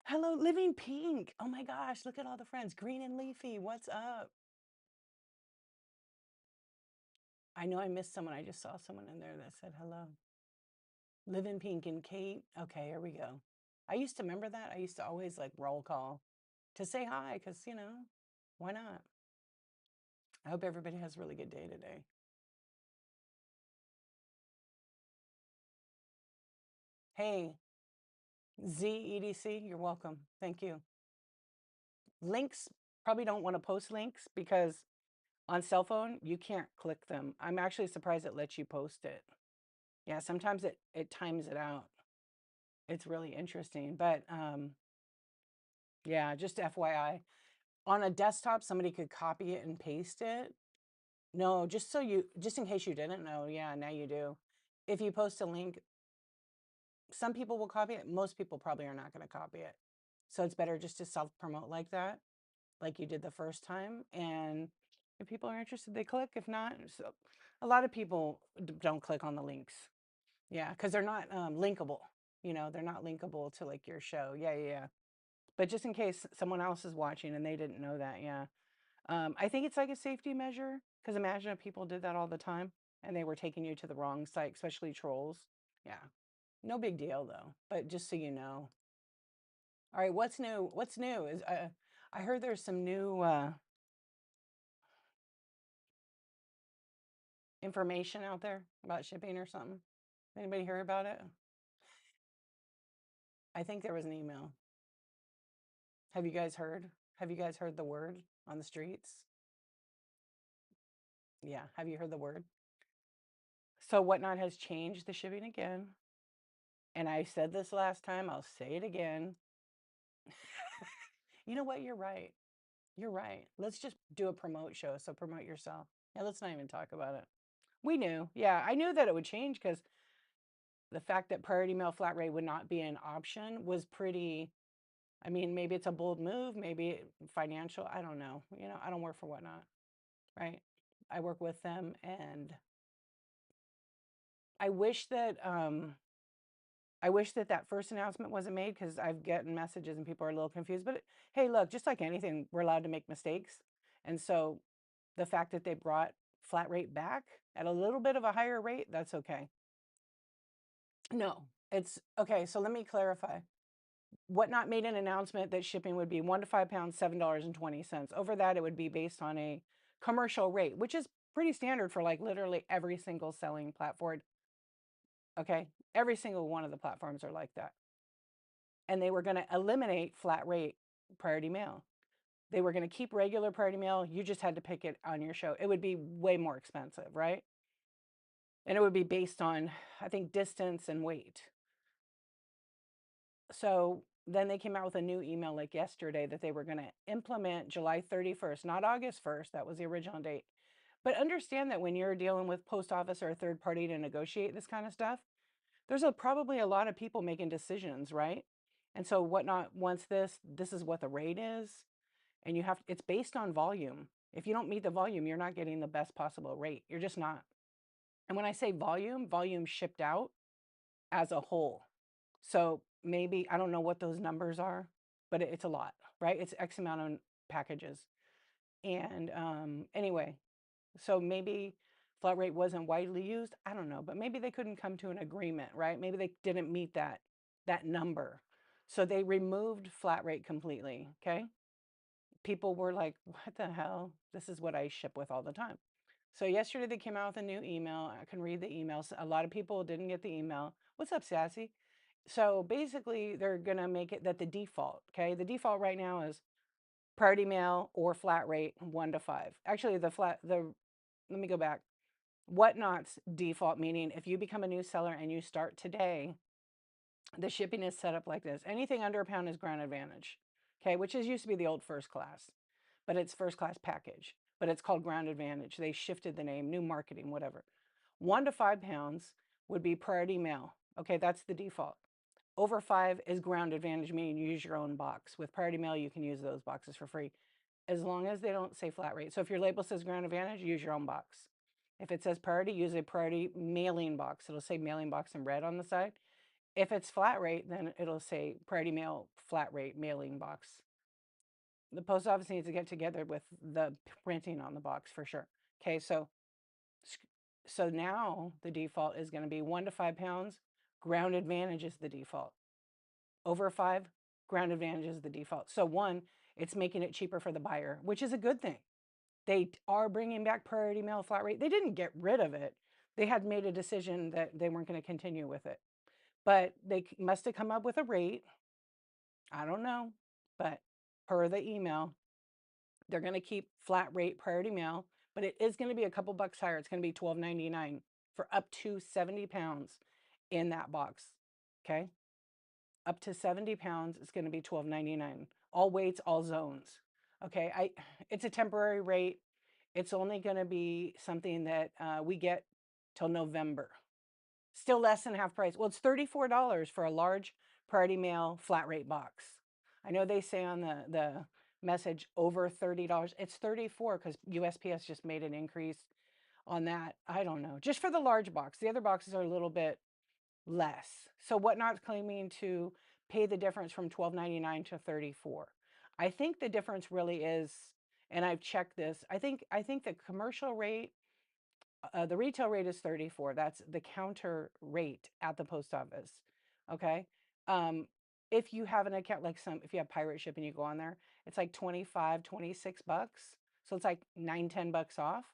Hello, Living Pink. Oh my gosh, look at all the friends. Green and Leafy, what's up? I know I missed someone. I just saw someone in there that said hello. Living Pink and Kate. Okay, here we go. I used to remember that. I used to always like roll call to say hi because, why not? I hope everybody has a really good day today. Hey, ZEDC, you're welcome. Thank you. Links, probably don't want to post links because on cell phone, you can't click them. I'm actually surprised it lets you post it. Yeah, sometimes it times it out. It's really interesting. But yeah, just FYI. On a desktop, somebody could copy it and paste it. No, just in case you didn't know, yeah, now you do. If you post a link, some people will copy it. Most people probably are not going to copy it. So it's better just to self-promote like that, like you did the first time. And if people are interested, they click. If not, so a lot of people don't click on the links. Yeah, because they're not linkable. They're not linkable to like your show. Yeah, yeah, yeah. But just in case someone else is watching and they didn't know that, yeah. I think it's like a safety measure because imagine if people did that all the time and they were taking you to the wrong site, especially trolls. Yeah, no big deal though. But just so you know. All right, what's new? What's new is I heard there's some new information out there about shipping or something. Anybody hear about it? I think there was an email. Have you guys heard? Have you guys heard the word on the streets? Yeah, have you heard the word? So Whatnot has changed the shipping again. And I said this last time, I'll say it again. You know what? You're right. You're right. Let's just do a promote show. So promote yourself. Yeah, let's not even talk about it. We knew. Yeah, I knew that it would change because the fact that priority mail flat rate would not be an option was pretty. I mean, maybe it's a bold move, maybe financial. I don't know. I don't work for Whatnot, right? I work with them, and I wish that that first announcement wasn't made because I've gotten messages and people are a little confused. But hey, look, just like anything, we're allowed to make mistakes. And so the fact that they brought flat rate back at a little bit of a higher rate, that's okay. No, it's okay. So let me clarify. Whatnot made an announcement that shipping would be 1 to 5 pounds, $7.20. Over that, it would be based on a commercial rate, which is pretty standard for like literally every single selling platform. Okay. Every single one of the platforms are like that. And they were going to eliminate flat rate priority mail. They were going to keep regular priority mail. You just had to pick it on your show. It would be way more expensive, right? And it would be based on, I think, distance and weight. So then they came out with a new email like yesterday that they were going to implement July 31st, not August 1st. That was the original date. But understand that when you're dealing with post office or a third party to negotiate this kind of stuff, there's probably a lot of people making decisions, right? And so Whatnot wants this is what the rate is. And it's based on volume. If you don't meet the volume, you're not getting the best possible rate. You're just not. And when I say volume shipped out as a whole. So maybe, I don't know what those numbers are, but it's a lot, right? It's X amount of packages. And anyway, so maybe flat rate wasn't widely used. I don't know, but maybe they couldn't come to an agreement, right? Maybe they didn't meet that number. So they removed flat rate completely, okay? People were like, what the hell? This is what I ship with all the time. So yesterday they came out with a new email. I can read the emails. A lot of people didn't get the email. What's up, Sassy? So basically, they're gonna make it that the default, okay? The default right now is priority mail or flat rate 1 to 5. Actually, let me go back. Whatnot's default, meaning if you become a new seller and you start today, the shipping is set up like this. Anything under a pound is ground advantage, okay? Which used to be the old first class, but it's first class package, but it's called ground advantage. They shifted the name, new marketing, whatever. 1 to 5 pounds would be priority mail. Okay, that's the default. Over 5 is ground advantage, meaning you use your own box. With priority mail, you can use those boxes for free as long as they don't say flat rate. So if your label says ground advantage, use your own box. If it says priority, use a priority mailing box. It'll say mailing box in red on the side. If it's flat rate, then it'll say priority mail flat rate mailing box. The post office needs to get together with the printing on the box for sure. Okay, so now the default is going to be 1 to 5 pounds. Ground advantage is the default. Over 5, ground advantage is the default. So one, it's making it cheaper for the buyer, which is a good thing. They are bringing back priority mail flat rate. They didn't get rid of it. They had made a decision that they weren't going to continue with it. But they must have come up with a rate. I don't know. But per the email, they're going to keep flat rate priority mail, but it is going to be a couple bucks higher. It's going to be $12.99 for up to 70 pounds in that box. Okay. Up to 70 pounds, it's going to be $12.99. All weights, all zones. Okay. It's a temporary rate. It's only going to be something that we get till November. Still less than half price. Well, it's $34 for a large priority mail flat rate box. I know they say on the message over $30. It's 34 because USPS just made an increase on that. I don't know. Just for the large box. The other boxes are a little bit less. So Whatnot's claiming to pay the difference from $12.99 to 34. I think the difference really is, and I've checked this, I think the commercial rate, the retail rate is 34. That's the counter rate at the post office. Okay. Um, if you have an account, like if you have pirate ship and you go on there, it's like 25, 26 bucks. So it's like 9, 10 bucks off,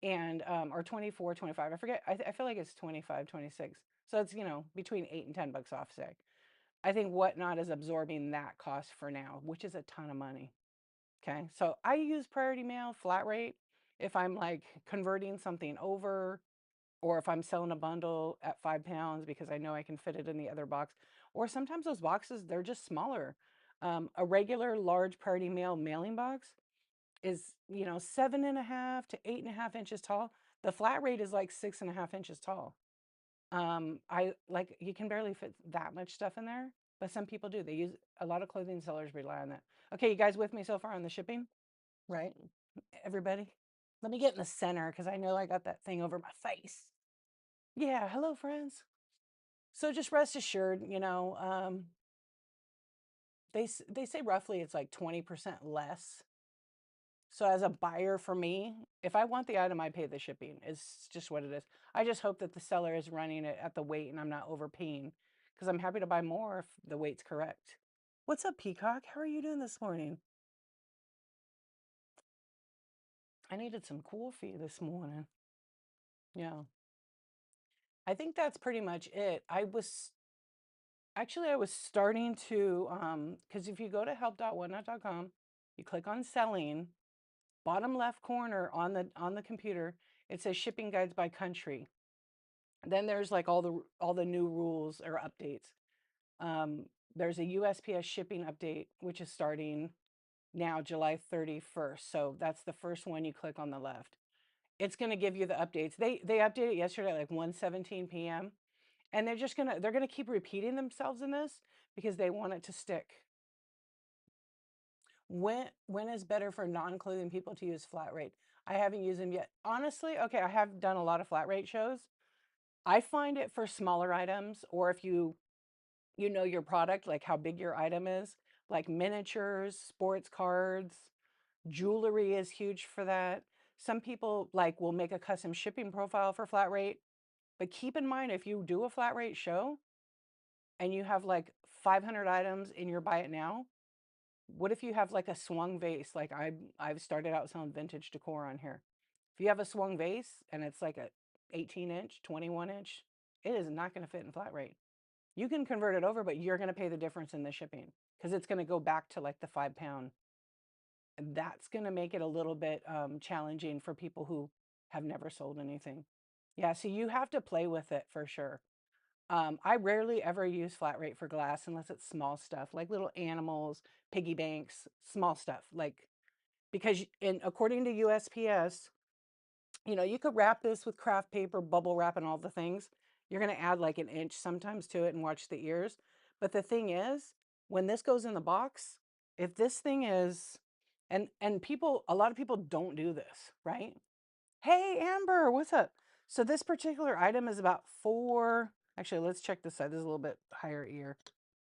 and or 24, 25. I forget. I feel like it's 25, 26. So it's, between 8 and 10 bucks off, say. I think Whatnot is absorbing that cost for now, which is a ton of money. Okay. So I use priority mail flat rate if I'm like converting something over, or if I'm selling a bundle at 5 pounds because I know I can fit it in the other box. Or sometimes those boxes, they're just smaller. A regular large priority mail mailing box is, 7.5 to 8.5 inches tall. The flat rate is like 6.5 inches tall. I like, you can barely fit that much stuff in there, but some people do. They use, a lot of clothing sellers rely on that. Okay, you guys with me so far on the shipping? Right? Everybody? Let me get in the center because I know I got that thing over my face. Yeah, hello, friends. So just rest assured, they say roughly it's like 20% less. So as a buyer for me, if I want the item, I pay the shipping. It's just what it is. I just hope that the seller is running it at the weight and I'm not overpaying, because I'm happy to buy more if the weight's correct. What's up, Peacock? How are you doing this morning? I needed some Cawfee this morning. Yeah. I think that's pretty much it. I was starting to, because if you go to help.whatnot.com, you click on selling, bottom left corner on the computer, it says shipping guides by country. Then there's like all the new rules or updates. Um, there's a USPS shipping update, which is starting now, July 31st. So that's the first one you click on the left. It's going to give you the updates. They updated it yesterday at like 1:17 p.m. And they're gonna keep repeating themselves in this because they want it to stick. When is better for non-clothing people to use flat rate? I haven't used them yet. Honestly, okay, I have done a lot of flat rate shows. I find it for smaller items, or if you know your product, like how big your item is, like miniatures, sports cards, jewelry is huge for that. Some people like will make a custom shipping profile for flat rate, but keep in mind, if you do a flat rate show and you have like 500 items in your buy it now, what if you have like a swung vase? Like I've started out selling vintage decor on here. If you have a swung vase and it's like a 18-inch, 21-inch, it is not going to fit in flat rate. You can convert it over, but you're going to pay the difference in the shipping because it's going to go back to like the 5 pound. And that's going to make it a little bit challenging for people who have never sold anything. Yeah, so you have to play with it for sure. I rarely ever use flat rate for glass unless it's small stuff like little animals, piggy banks, small stuff. Like, because according to USPS, you could wrap this with craft paper, bubble wrap, and all the things. You're going to add like an inch sometimes to it and watch the ears. But the thing is, when this goes in the box, if this thing is, and a lot of people don't do this, right? Hey, Amber, what's up? So this particular item is about Actually, let's check this side. This is a little bit higher ear.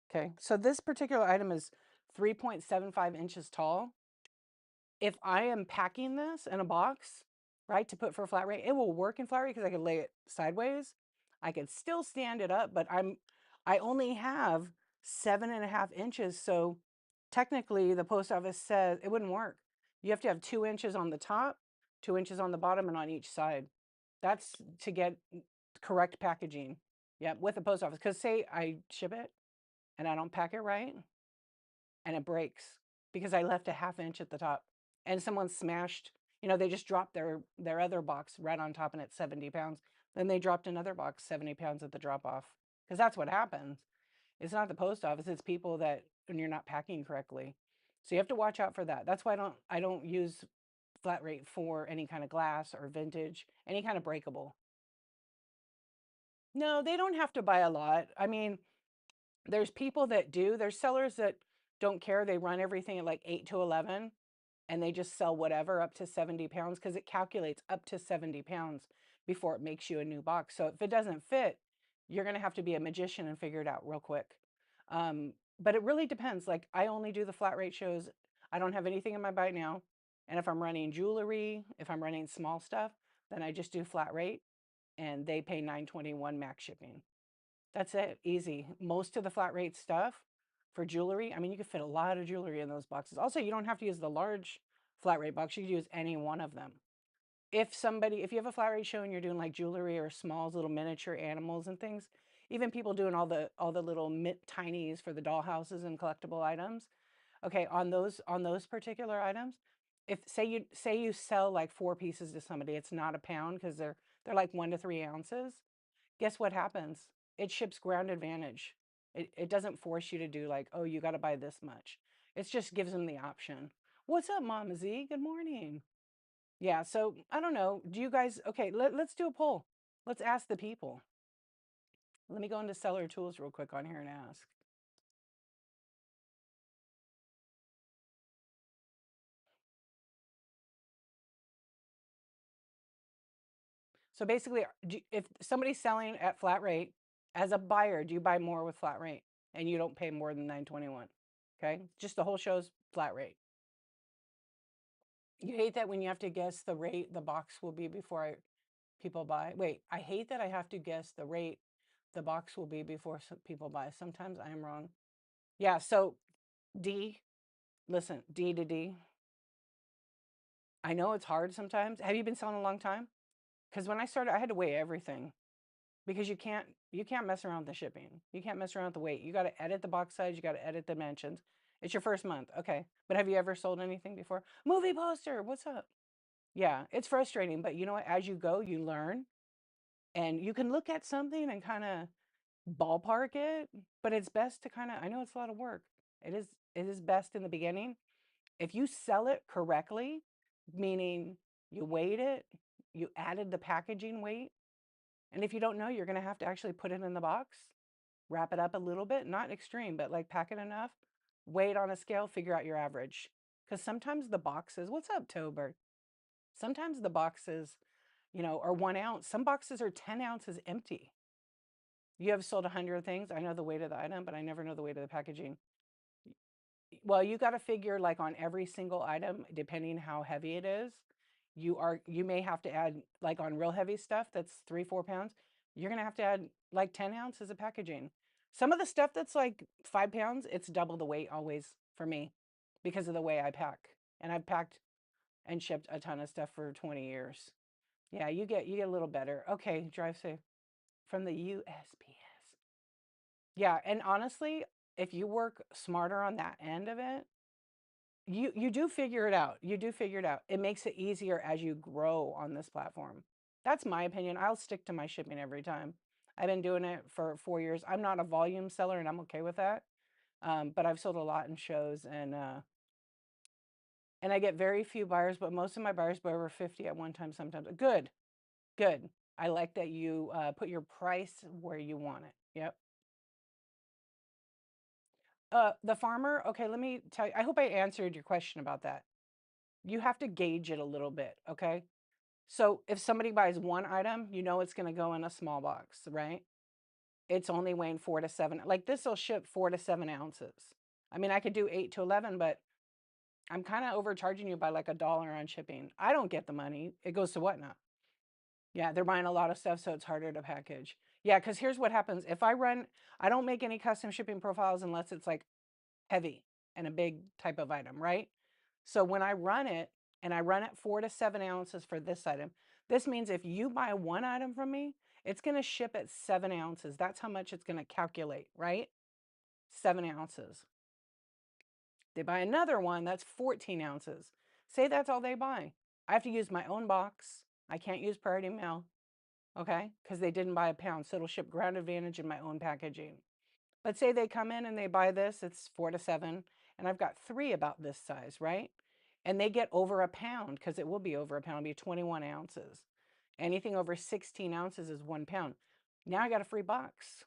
Okay, so this particular item is 3.75 inches tall. If I am packing this in a box, right, to put for flat rate, it will work in flat rate because I can lay it sideways. I could still stand it up, but I only have 7.5 inches. So technically the post office says it wouldn't work. You have to have 2 inches on the top, 2 inches on the bottom, and on each side. That's to get correct packaging. Yeah, with the post office. Because say I ship it and I don't pack it right and it breaks because I left a 1/2 inch at the top and someone smashed, they just dropped their other box right on top and it's 70 pounds. Then they dropped another box 70 pounds at the drop off because that's what happens. It's not the post office, it's people that when you're not packing correctly. So you have to watch out for that. That's why I don't use flat rate for any kind of glass or vintage, any kind of breakable. No, they don't have to buy a lot. I mean, there's people that do. There's sellers that don't care. They run everything at like 8 to 11 and they just sell whatever up to 70 pounds because it calculates up to 70 pounds before it makes you a new box. So if it doesn't fit, you're going to have to be a magician and figure it out real quick. But it really depends. Like I only do the flat rate shows. I don't have anything in my buy now. And if I'm running jewelry, if I'm running small stuff, then I just do flat rate and they pay 9.21 max shipping. That's it, easy. Most of the flat rate stuff for jewelry, I mean, you could fit a lot of jewelry in those boxes. Also, you don't have to use the large flat rate box. You could use any one of them. If you have a flat rate show and you're doing like jewelry or smalls, little miniature animals and things, even people doing all the little tinies for the dollhouses and collectible items. Okay, on those particular items, if say you sell like 4 pieces to somebody, it's not a pound because they're like 1 to 3 ounces. Guess what happens? It ships ground advantage. It doesn't force you to do like, oh, you got to buy this much. It just gives them the option. What's up, Mama Z? Good morning. Yeah, so I don't know. Do you guys, okay, let's do a poll. Let's ask the people. Let me go into seller tools real quick on here and ask. So basically, if somebody's selling at flat rate, as a buyer, do you buy more with flat rate and you don't pay more than 9.21? Okay, just the whole show's flat rate. You hate that when you have to guess the rate the box will be before people buy. Wait, I hate that I have to guess the rate the box will be before people buy. Sometimes I am wrong. Yeah, so D, listen, D to D. I know it's hard sometimes. Have you been selling a long time? Because when I started, I had to weigh everything because you can't mess around with the shipping. You can't mess around with the weight. You got to edit the box size. You got to edit the dimensions. It's your first month, okay? But have you ever sold anything before? Movie poster. What's up? Yeah, it's frustrating, but you know what? As you go, you learn and you can look at something and kind of ballpark it, but it's best to kind of, I know it's a lot of work. It is best in the beginning. If you sell it correctly, meaning you weighed it, you added the packaging weight, and if you don't know, you're going to have to actually put it in the box, wrap it up a little bit, not extreme, but like pack it enough, weigh it on a scale, figure out your average. Because sometimes the boxes, what's up, Tober? Sometimes the boxes, are 1 ounce. Some boxes are 10 ounces empty. You have sold 100 things. I know the weight of the item, but I never know the weight of the packaging. Well, you got to figure like on every single item, depending how heavy it is, you may have to add like on real heavy stuff that's 3, 4 pounds. You're gonna have to add like 10 ounces of packaging. Some of the stuff that's like 5 pounds, it's double the weight always for me because of the way I pack. And I've packed and shipped a ton of stuff for 20 years. Yeah, you get a little better. Okay, drive safe from the USPS. Yeah, and honestly, if you work smarter on that end of it, you do figure it out. You do figure it out. It makes it easier as you grow on this platform. That's my opinion. I'll stick to my shipping every time. I've been doing it for 4 years. I'm not a volume seller, and I'm okay with that. But I've sold a lot in shows, and I get very few buyers, but most of my buyers buy over 50 at one time. Sometimes good, good. I like that you put your price where you want it. Yep. The farmer. Okay, let me tell you. I hope I answered your question about that. You have to gauge it a little bit. Okay. So if somebody buys one item, you know it's going to go in a small box, right? It's only weighing 4 to 7. Like this will ship 4 to 7 ounces. I mean, I could do 8 to 11, but I'm kind of overcharging you by like $1 on shipping. I don't get the money. It goes to Whatnot. Yeah, they're buying a lot of stuff, so it's harder to package. Yeah, because here's what happens. If I don't make any custom shipping profiles unless it's like heavy and a big type of item, right? So when I run it, and I run it 4 to 7 ounces for this item, this means if you buy one item from me, it's going to ship at 7 ounces. That's how much it's going to calculate, right? 7 ounces. They buy another one that's 14 ounces. Say that's all they buy. I have to use my own box. I can't use Priority Mail, okay? Because they didn't buy a pound. So it'll ship Ground Advantage in my own packaging. Let's say they come in and they buy this, it's 4 to 7, and I've got three about this size, right? And they get over a pound, because it will be over a pound, it'll be 21 ounces. Anything over 16 ounces is 1 pound. Now I got a free box,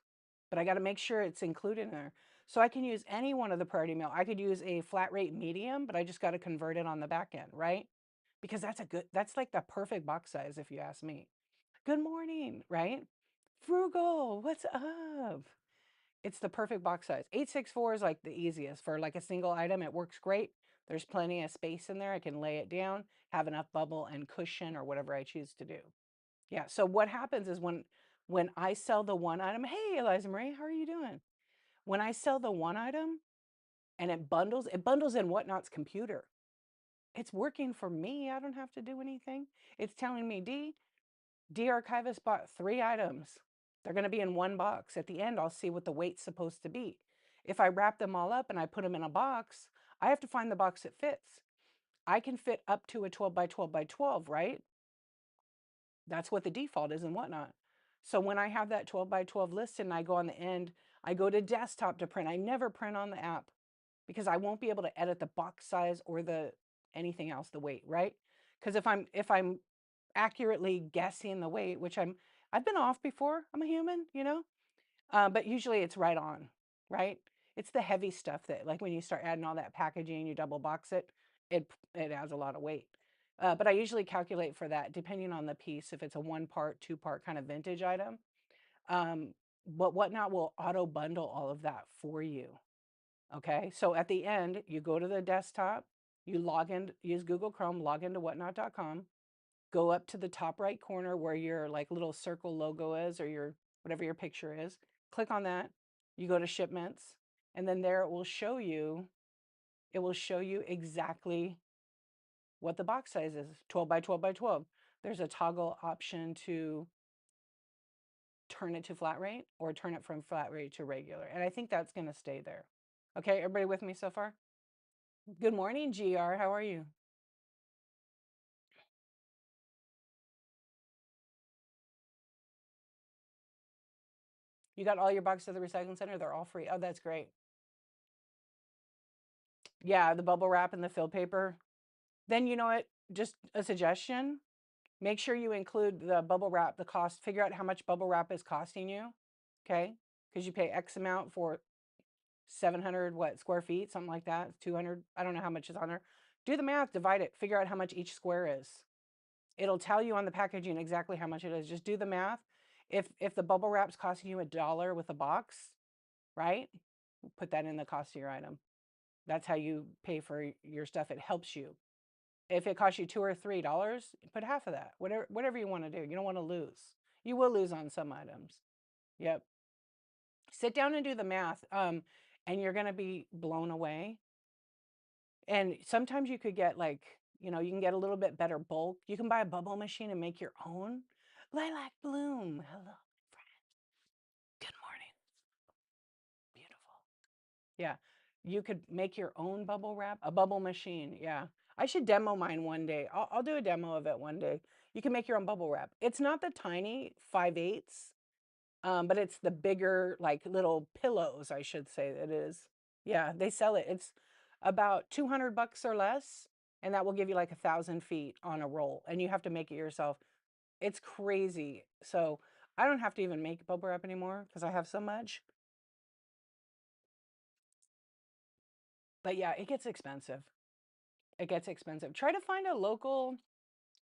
but I got to make sure it's included in there. So I can use any one of the Priority Mail. I could use a flat rate medium, but I just got to convert it on the back end, right? Because that's like the perfect box size if you ask me. Good morning, right? Frugal, what's up? It's the perfect box size. 864 is like the easiest for like a single item. It works great. There's plenty of space in there. I can lay it down, have enough bubble and cushion or whatever I choose to do. Yeah. So what happens is when I sell the one item, hey Eliza Marie, how are you doing? When I sell the one item and it bundles in Whatnot's computer. It's working for me. I don't have to do anything. It's telling me, D Archivist bought 3 items. They're going to be in one box. At the end, I'll see what the weight's supposed to be. If I wrap them all up and I put them in a box, I have to find the box that fits. I can fit up to a 12 by 12 by 12, right? That's what the default is and Whatnot. So when I have that 12 by 12 listed and I go on the end, I go to desktop to print. I never print on the app because I won't be able to edit the box size or the anything else, the weight, right? Because if I'm accurately guessing the weight, which I've been off before. I'm a human, but usually it's right on, right? It's the heavy stuff that, like when you start adding all that packaging, you double box it, it adds a lot of weight. But I usually calculate for that depending on the piece. If it's a 1 part, 2 part kind of vintage item, but Whatnot will auto bundle all of that for you. Okay, so at the end, you go to the desktop, you log in, use Google Chrome, log into whatnot.com, go up to the top right corner where your like little circle logo is or your whatever your picture is. Click on that. You go to shipments, and then there it will show you exactly what the box size is, 12 by 12 by 12. There's a toggle option to turn it to flat rate or turn it from flat rate to regular. And I think that's going to stay there. Okay, everybody with me so far? Good morning, GR. How are you? You got all your boxes at the recycling center? They're all free. Oh, that's great. Yeah, the bubble wrap and the fill paper. Then you know what? Just a suggestion. Make sure you include the bubble wrap, the cost. Figure out how much bubble wrap is costing you. Okay? Because you pay X amount for 700 square feet, something like that. 200. I don't know how much is on there. Do the math, divide it, figure out how much each square is. It'll tell you on the packaging exactly how much it is. Just do the math. If the bubble wrap's costing you $1 with a box, right? Put that in the cost of your item. That's how you pay for your stuff. It helps you. If it costs you $2 or $3, put half of that. Whatever you want to do. You don't want to lose. You will lose on some items. Yep. Sit down and do the math. And you're gonna be blown away. And sometimes you could get like, you can get a little bit better bulk. You can buy a bubble machine and make your own. Lilac Bloom. Hello, friend. Good morning. Beautiful. Yeah. You could make your own bubble wrap, a bubble machine. Yeah. I should demo mine one day. I'll do a demo of it one day. You can make your own bubble wrap. It's not the tiny 5/8, but it's the bigger, like little pillows, I should say it is. Yeah, they sell it. It's about 200 bucks or less, and that will give you like 1,000 feet on a roll, and you have to make it yourself. It's crazy. So I don't have to even make bubble wrap anymore because I have so much. But yeah, it gets expensive. It gets expensive. Try to find a local.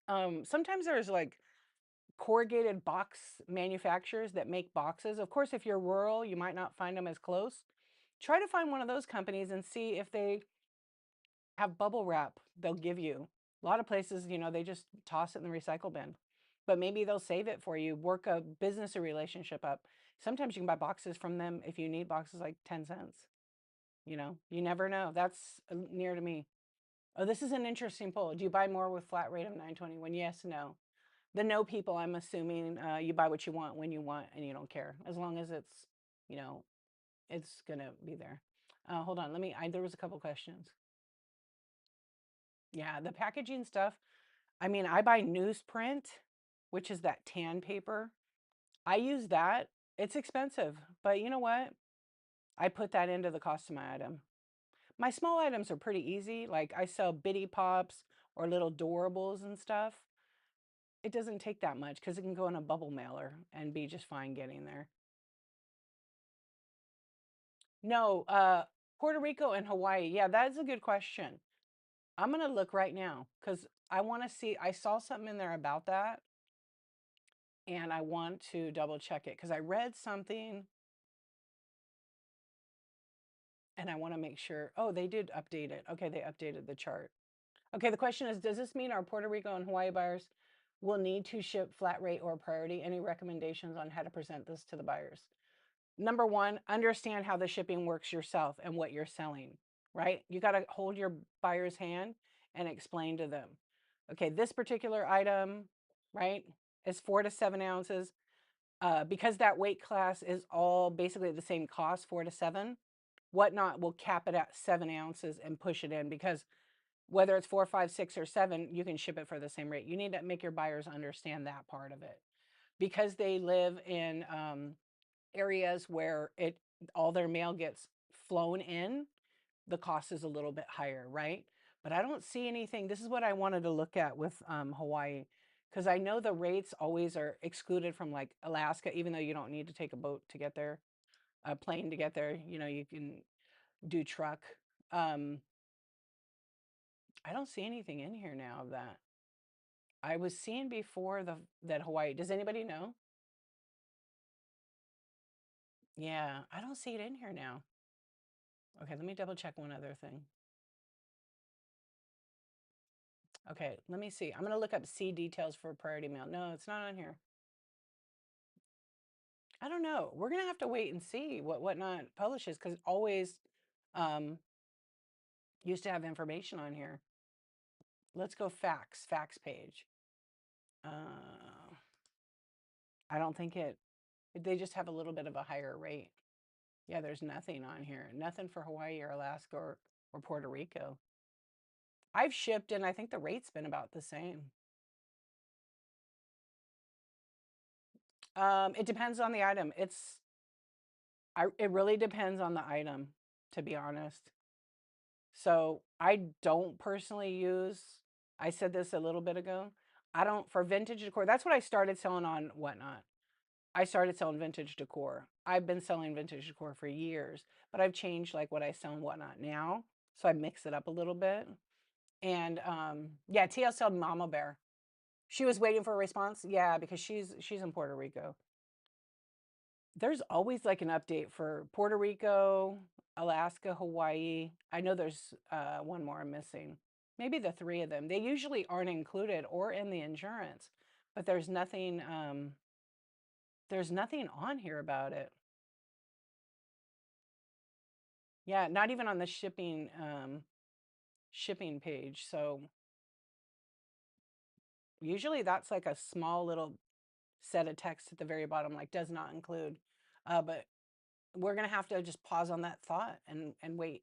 Sometimes there's like corrugated box manufacturers that make boxes. Of course, if you're rural, you might not find them as close. Try to find one of those companies and see if they have bubble wrap they'll give you. A lot of places, they just toss it in the recycle bin. But maybe they'll save it for you, work a business or relationship up. Sometimes you can buy boxes from them if you need boxes like 10 cents. You never know. That's near to me. Oh, this is an interesting poll. Do you buy more with flat rate of 921? Yes, no. The no people, I'm assuming you buy what you want when you want and you don't care. As long as you know, it's going to be there. Hold on. There was a couple questions. Yeah, the packaging stuff. I mean, I buy newsprint, which is that tan paper. I use that. It's expensive, but you know what? I put that into the cost of my item. My small items are pretty easy. Like I sell bitty pops or little doorables and stuff. It doesn't take that much because it can go in a bubble mailer and be just fine getting there. No, Puerto Rico and Hawaii. Yeah, that's a good question. I'm gonna look right now because I want to see. I saw something in there about that, and I want to double check it because I read something, and I want to make sure. Oh, they did update it. Okay, they updated the chart. Okay, the question is, does this mean our Puerto Rico and Hawaii buyers will need to ship flat rate or priority? Any recommendations on how to present this to the buyers? Number one, understand how the shipping works yourself and what you're selling, right? You got to hold your buyer's hand and explain to them, okay, this particular item, right, is 4 to 7 ounces. Because that weight class is all basically the same cost, 4 to 7, whatnot will cap it at 7 ounces and push it in because whether it's 4, 5, 6, or 7, you can ship it for the same rate. You need to make your buyers understand that part of it because they live in areas where all their mail gets flown in, the cost is a little bit higher, right? But I don't see anything. This is what I wanted to look at with Hawaii, because I know the rates always are excluded from like Alaska, even though you don't need to take a boat to get there, a plane to get there. You can do truck. Um, I don't see anything in here now of that. I was seeing before that Hawaii. Does anybody know? Yeah, I don't see it in here now. Okay, let me double check one other thing. Okay, let me see. I'm going to look up C details for priority mail. No, it's not on here. I don't know. We're going to have to wait and see what Whatnot publishes because always um, used to have information on here. Let's go fax page. I don't think they just have a little bit of a higher rate. Yeah, there's nothing on here. Nothing for Hawaii or Alaska or Puerto Rico. I've shipped and I think the rate's been about the same. It depends on the item. It really depends on the item, to be honest. So I don't personally use, I said this a little bit ago. I don't, for vintage decor, that's what I started selling on Whatnot. I started selling vintage decor. I've been selling vintage decor for years, but I've changed like what I sell and Whatnot now. So I mix it up a little bit. And yeah, TSL Mama Bear. She was waiting for a response. Yeah, because she's in Puerto Rico. There's always like an update for Puerto Rico, Alaska, Hawaii. I know there's one more I'm missing. Maybe the three of them. They usually aren't included or in the insurance, but there's nothing on here about it. Yeah, not even on the shipping page. So usually that's like a small little set of text at the very bottom, like does not include. But we're gonna have to just pause on that thought and wait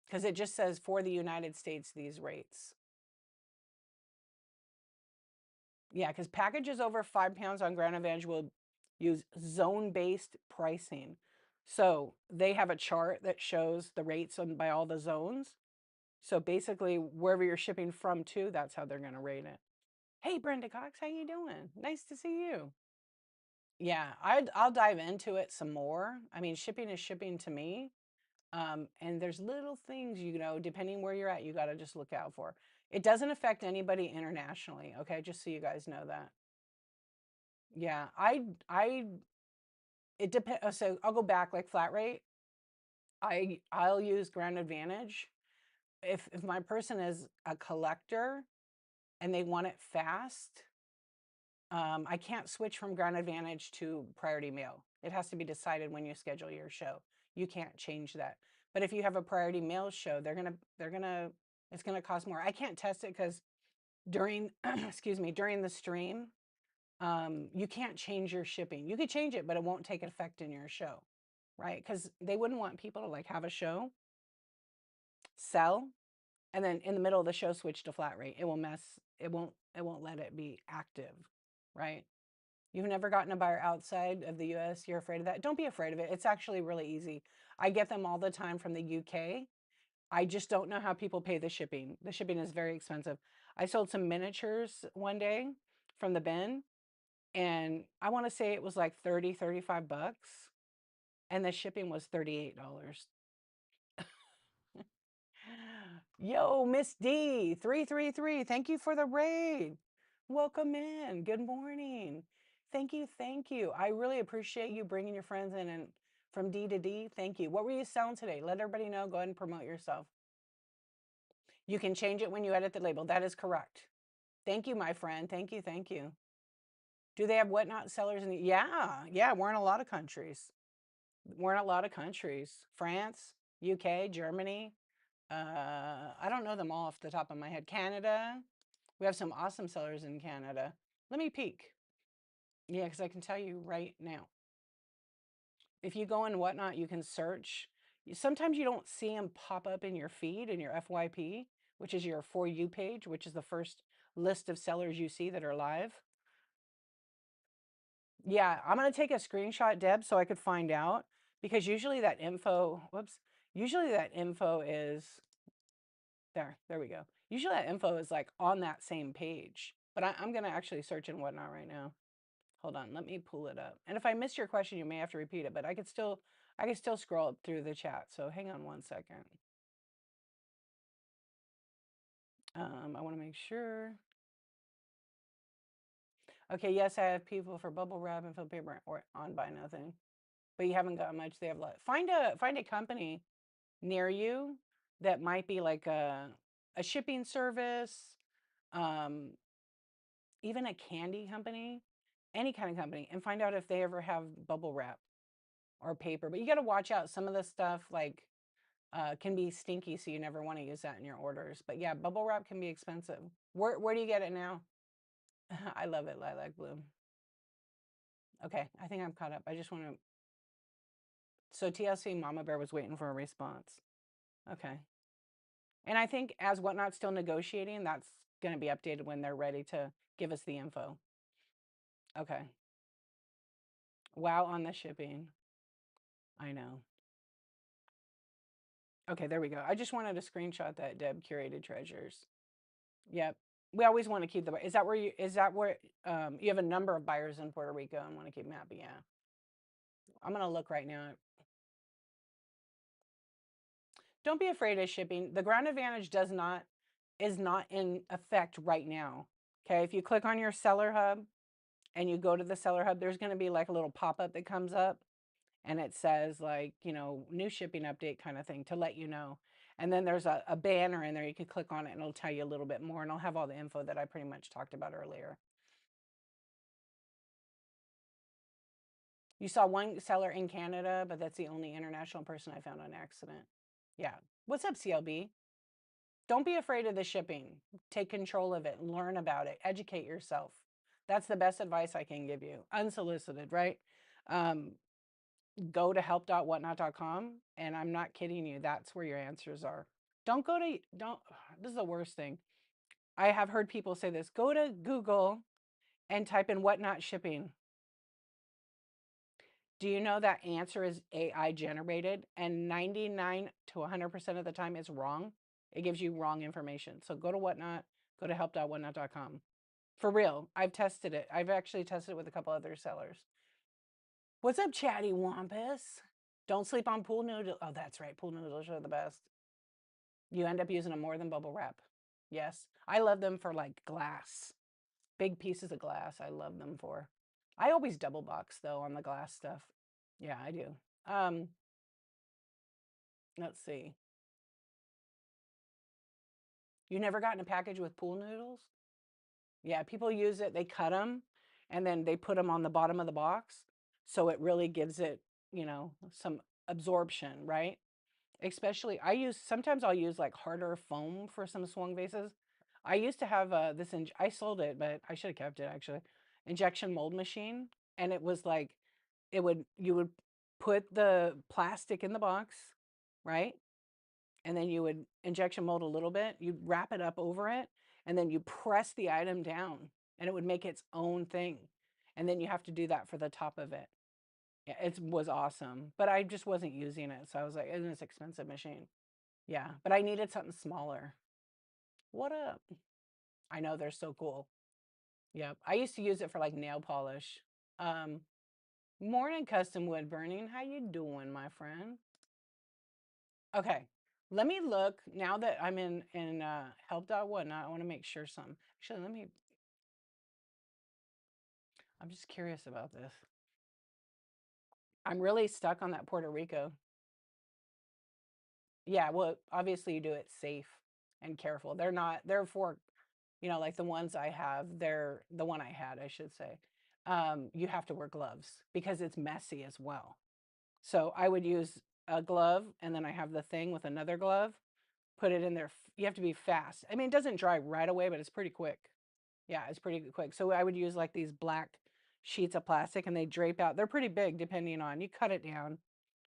because it just says for the United States these rates. Yeah, because packages over 5 pounds on Grand Advantage will use zone-based pricing. So they have a chart that shows the rates by all the zones. So basically, wherever you're shipping from to, that's how they're going to rate it. Hey, Brenda Cox, how you doing? Nice to see you. Yeah, I'll dive into it some more. I mean, shipping is shipping to me. And there's little things, depending where you're at, you got to just look out for. It doesn't affect anybody internationally, okay? Just so you guys know that. Yeah, it depends. So I'll go back like flat rate. I'll use Grand Advantage. If my person is a collector and they want it fast, I can't switch from Grand Advantage to Priority Mail. It has to be decided when you schedule your show. You can't change that. But if you have a Priority Mail show, it's gonna cost more. I can't test it because during, excuse me, during the stream, you can't change your shipping. You could change it, but it won't take effect in your show, right? Because they wouldn't want people to like have a show, sell, and then in the middle of the show switch to flat rate. It will mess. It won't let it be active, right? You've never gotten a buyer outside of the US, you're afraid of that. Don't be afraid of it. It's actually really easy. I get them all the time from the UK. I just don't know how people pay the shipping. The shipping is very expensive. I sold some miniatures one day from the bin, and I want to say it was like 30, 35 bucks, and the shipping was $38. Yo, Miss D, 333, thank you for the raid. Welcome in. Good morning. Thank you. Thank you. I really appreciate you bringing your friends in and from D to D. Thank you. What were you selling today? Let everybody know. Go ahead and promote yourself. You can change it when you edit the label. That is correct. Thank you, my friend. Thank you. Thank you. Do they have whatnot sellers in the, yeah, yeah, we're in a lot of countries. We're in a lot of countries. France, UK, Germany. I don't know them all off the top of my head. Canada. We have some awesome sellers in Canada. Let me peek. Yeah, because I can tell you right now. If you go in Whatnot, you can search. Sometimes you don't see them pop up in your feed, in your FYP, which is your For You page, which is the first list of sellers you see that are live. Yeah, I'm going to take a screenshot, Deb, so I could find out, because usually that info, whoops, usually that info is there we go. Usually that info is like on that same page, but I'm going to actually search in Whatnot right now. Hold on, let me pull it up. And if I missed your question, you may have to repeat it, but I could still scroll up through the chat. So hang on one second. I want to make sure. Okay, yes, I have people for bubble wrap and film paper or on Buy Nothing, but you haven't got much. They have a lot. Find a company near you that might be like a shipping service, um, even a candy company, any kind of company, and find out if they ever have bubble wrap or paper. But you got to watch out. Some of the stuff like can be stinky, so you never want to use that in your orders. But yeah, bubble wrap can be expensive. Where do you get it now? I love it, lilac blue. Okay, I think I'm caught up. I just want to. So TLC Mama Bear was waiting for a response. Okay, and I think as Whatnot's still negotiating, that's going to be updated when they're ready to give us the info. Okay. Wow on the shipping. I know. Okay, there we go. I just wanted to screenshot that Deb curated treasures. Yep. We always want to keep the, is that where you have a number of buyers in Puerto Rico and want to keep them happy? Yeah. I'm going to look right now. Don't be afraid of shipping. The Ground Advantage is not in effect right now. Okay. If you click on your seller hub and you go to the seller hub, there's going to be like a little pop-up that comes up and it says like, new shipping update kind of thing to let you know. And then there's a banner in there. You can click on it and it'll tell you a little bit more and I'll have all the info that I pretty much talked about earlier. You saw one seller in Canada, but that's the only international person I found on accident. Yeah. What's up, CLB? Don't be afraid of the shipping. Take control of it, learn about it, educate yourself. That's the best advice I can give you. Unsolicited, right? Um, Go to help.whatnot.com, and I'm not kidding you. That's where your answers are. Don't, this is the worst thing. I have heard people say this. Go to Google and type in whatnot shipping. Do you know that answer is AI generated and 99 to 100% of the time it's wrong? It gives you wrong information. So go to Whatnot, go to help.whatnot.com. For real, I've tested it. I've actually tested it with a couple other sellers. What's up, Chatty Wampus? Don't sleep on pool noodles. Oh, that's right. Pool noodles are the best. You end up using them more than bubble wrap. Yes. I love them for like glass. Big pieces of glass. I love them for. I always double box though on the glass stuff. Yeah, I do. Um, let's see. You never gotten a package with pool noodles? Yeah, people use it. They cut them and then they put them on the bottom of the box. So it really gives it, some absorption, right? Especially, sometimes I'll use like harder foam for some swung vases. I used to have I sold it, but I should have kept it actually. Injection mold machine. And it was like, you would put the plastic in the box, right? And then you would injection mold a little bit, you'd wrap it up over it, and then you press the item down and it would make its own thing. And then you have to do that for the top of it. Yeah, it was awesome, but I just wasn't using it. So I was like, it's an expensive machine. Yeah, but I needed something smaller. What up? I know they're so cool. Yep. I used to use it for like nail polish. Um, Morning custom wood burning. How you doing, my friend? Okay. Let me look now that I'm in help dot whatnot. I want to make sure some. Actually, I'm just curious about this. I'm really stuck on that Puerto Rico. Yeah, well, obviously you do it safe and careful. They're for, like the ones I have, they're the one I had, I should say. You have to wear gloves because it's messy as well. So I would use a glove and then I have the thing with another glove, put it in there. You have to be fast. I mean, it doesn't dry right away, but it's pretty quick. Yeah, it's pretty quick. So I would use like these black sheets of plastic and they drape out. They're pretty big depending on, you cut it down,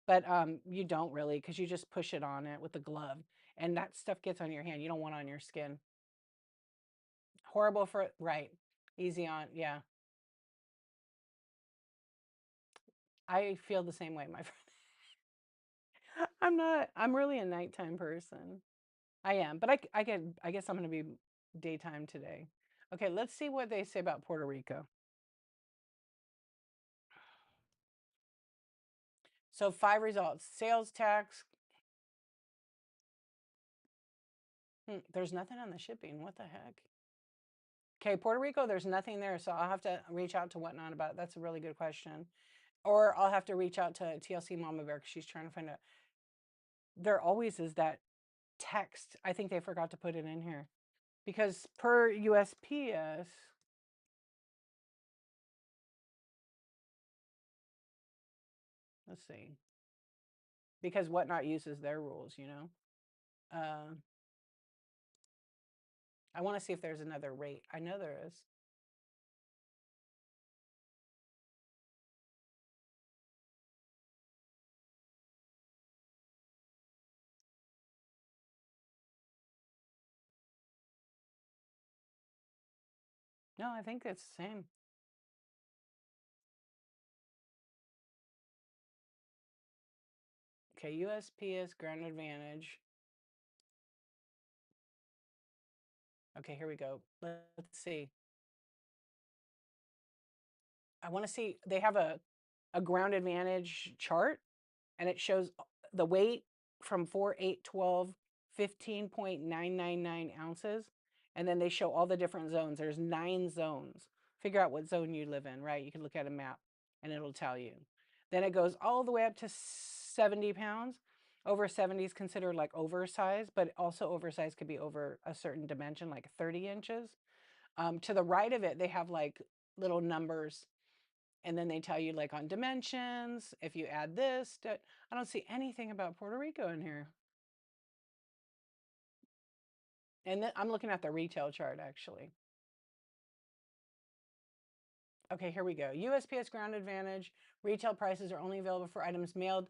but you don't really because you just push it on it with the glove and that stuff gets on your hand. You don't want it on your skin. Horrible for, right. Easy on, yeah. I feel the same way, my friend. I'm really a nighttime person. I am, but I guess I'm going to be daytime today. Okay, let's see what they say about Puerto Rico. So 5 results. Sales tax. There's nothing on the shipping. What the heck? Okay, Puerto Rico, there's nothing there, so I'll have to reach out to Whatnot about it. That's a really good question. Or I'll have to reach out to TLC Mama Bear because she's trying to find out. There always is that text. I think they forgot to put it in here because per USPS, let's see, because Whatnot uses their rules. Uh, I want to see if there's another rate. I know there is. No, I think it's the same. Okay, USPS Ground Advantage. Okay, here we go. Let's see. I want to see, they have a ground advantage chart and it shows the weight from 4, 8, 12, 15.999 ounces. And then they show all the different zones. There's 9 zones. Figure out what zone you live in, right? You can look at a map and it'll tell you. Then it goes all the way up to 70 pounds. Over 70 is considered like oversized, but also oversized could be over a certain dimension, like 30 inches. To the right of it, they have like little numbers and then they tell you like on dimensions, if you add this, I don't see anything about Puerto Rico in here. And then I'm looking at the retail chart actually. Okay, here we go. USPS Ground Advantage. Retail prices are only available for items mailed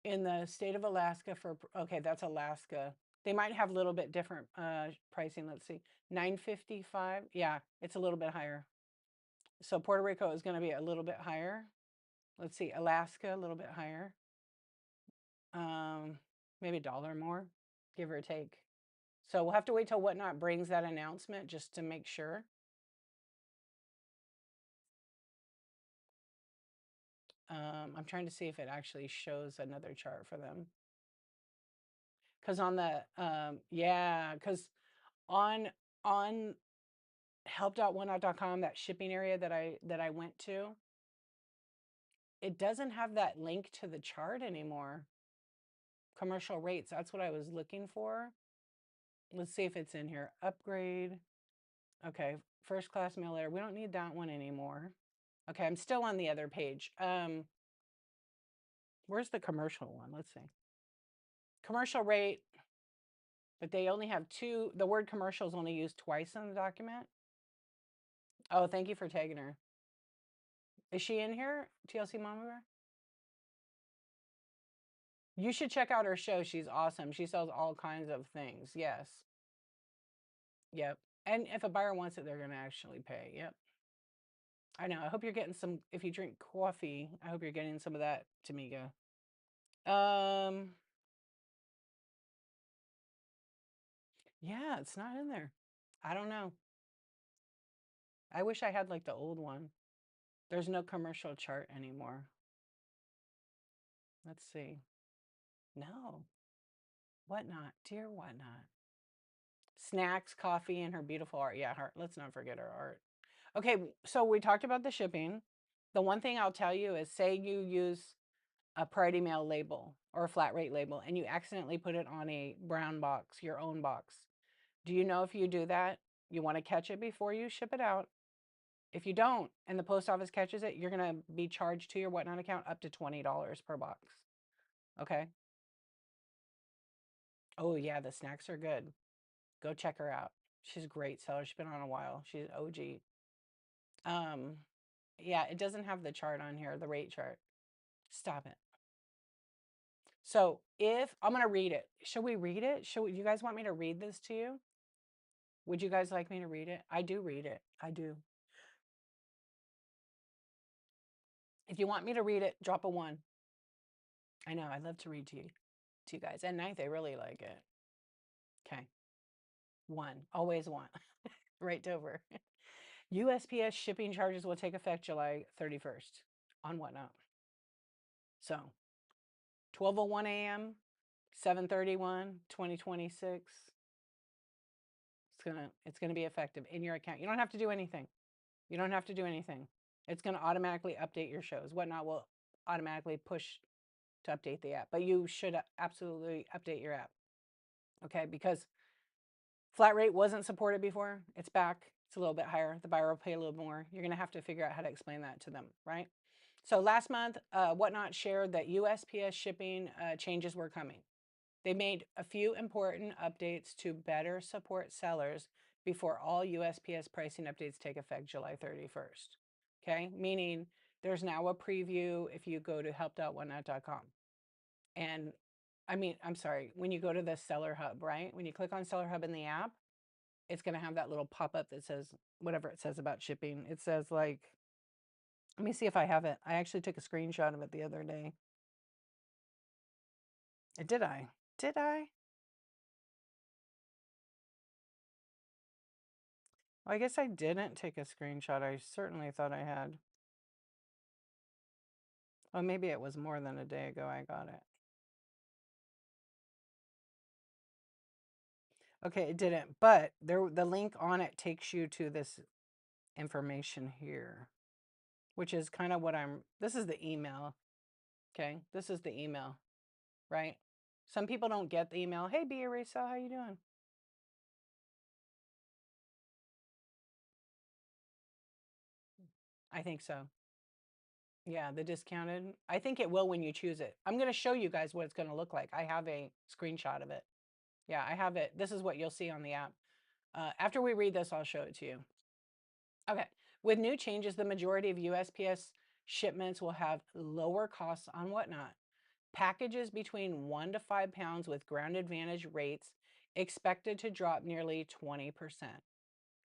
in the state of Alaska for, okay, that's Alaska. They might have a little bit different pricing. Let's see, 955. Yeah, it's a little bit higher. So Puerto Rico is going to be a little bit higher. Let's see, Alaska, a little bit higher. Maybe $1 more, give or take. So we'll have to wait till Whatnot brings that announcement just to make sure. I'm trying to see if it actually shows another chart for them. Because on the, yeah, because on help.onenote.com, that shipping area that I went to, it doesn't have that link to the chart anymore. Commercial rates, that's what I was looking for. Let's see if it's in here. Upgrade. Okay, first class mail air. We don't need that one anymore. Okay, I'm still on the other page. Where's the commercial one? Let's see. Commercial rate, but they only have two. The word commercial is only used twice in the document. Oh, thank you for tagging her. Is she in here? TLC Mama Bear? You should check out her show. She's awesome. She sells all kinds of things. Yes. Yep. And if a buyer wants it, they're going to actually pay. Yep. I know. I hope you're getting some. If you drink coffee, I hope you're getting some of that, Tamika. Yeah, it's not in there. I don't know. I wish I had like the old one. There's no commercial chart anymore. Let's see. No. Whatnot. Dear Whatnot. Snacks, coffee, and her beautiful art. Yeah, let's not forget her art. Okay, so we talked about the shipping. The one thing I'll tell you is, say you use a priority mail label or a flat rate label and you accidentally put it on a brown box, your own box. Do you know if you do that, you want to catch it before you ship it out? If you don't and the post office catches it, you're going to be charged to your Whatnot account up to $20 per box. Okay. Oh, yeah, the snacks are good. Go check her out. She's a great seller. She's been on a while. She's OG. Yeah, it doesn't have the chart on here, the rate chart. Stop it. So if I'm going to read it, should we read it? You guys want me to read this to you? Would you guys like me to read it? I do read it. I do. If you want me to read it, drop a 1. I know. I love to read to you guys. At night, they really like it. Okay. 1. Always 1. Right over. USPS shipping charges will take effect July 31st on Whatnot. So 12:01 a.m., 7/31, 2026. It's gonna be effective in your account. You don't have to do anything. You don't have to do anything. It's gonna automatically update your shows. Whatnot will automatically push to update the app, but you should absolutely update your app. Okay, because flat rate wasn't supported before. It's back. It's a little bit higher. The buyer will pay a little more. You're gonna have to figure out how to explain that to them, right? So last month, Whatnot shared that USPS shipping changes were coming. They made a few important updates to better support sellers before all USPS pricing updates take effect July 31st. Okay, meaning there's now a preview if you go to help.onenote.com. And I'm sorry, when you go to the Seller Hub, right? When you click on Seller Hub in the app, it's going to have that little pop up that says whatever it says about shipping. It says, like, let me see if I have it. I actually took a screenshot of it the other day. Did I? Did I? Well, I guess I didn't take a screenshot. I certainly thought I had. Oh, maybe it was more than a day ago I got it. Okay, it didn't, but the link on it takes you to this information here, which is kind of what this is the email. Okay, this is the email, right? Some people don't get the email. Hey, B. Arisa, how you doing? I think so. Yeah, the discounted. I think it will when you choose it. I'm going to show you guys what it's going to look like. I have a screenshot of it. Yeah, I have it. This is what you'll see on the app. After we read this, I'll show it to you. Okay. With new changes, the majority of USPS shipments will have lower costs on Whatnot. Packages between 1 to 5 pounds with Ground Advantage rates expected to drop nearly 20%.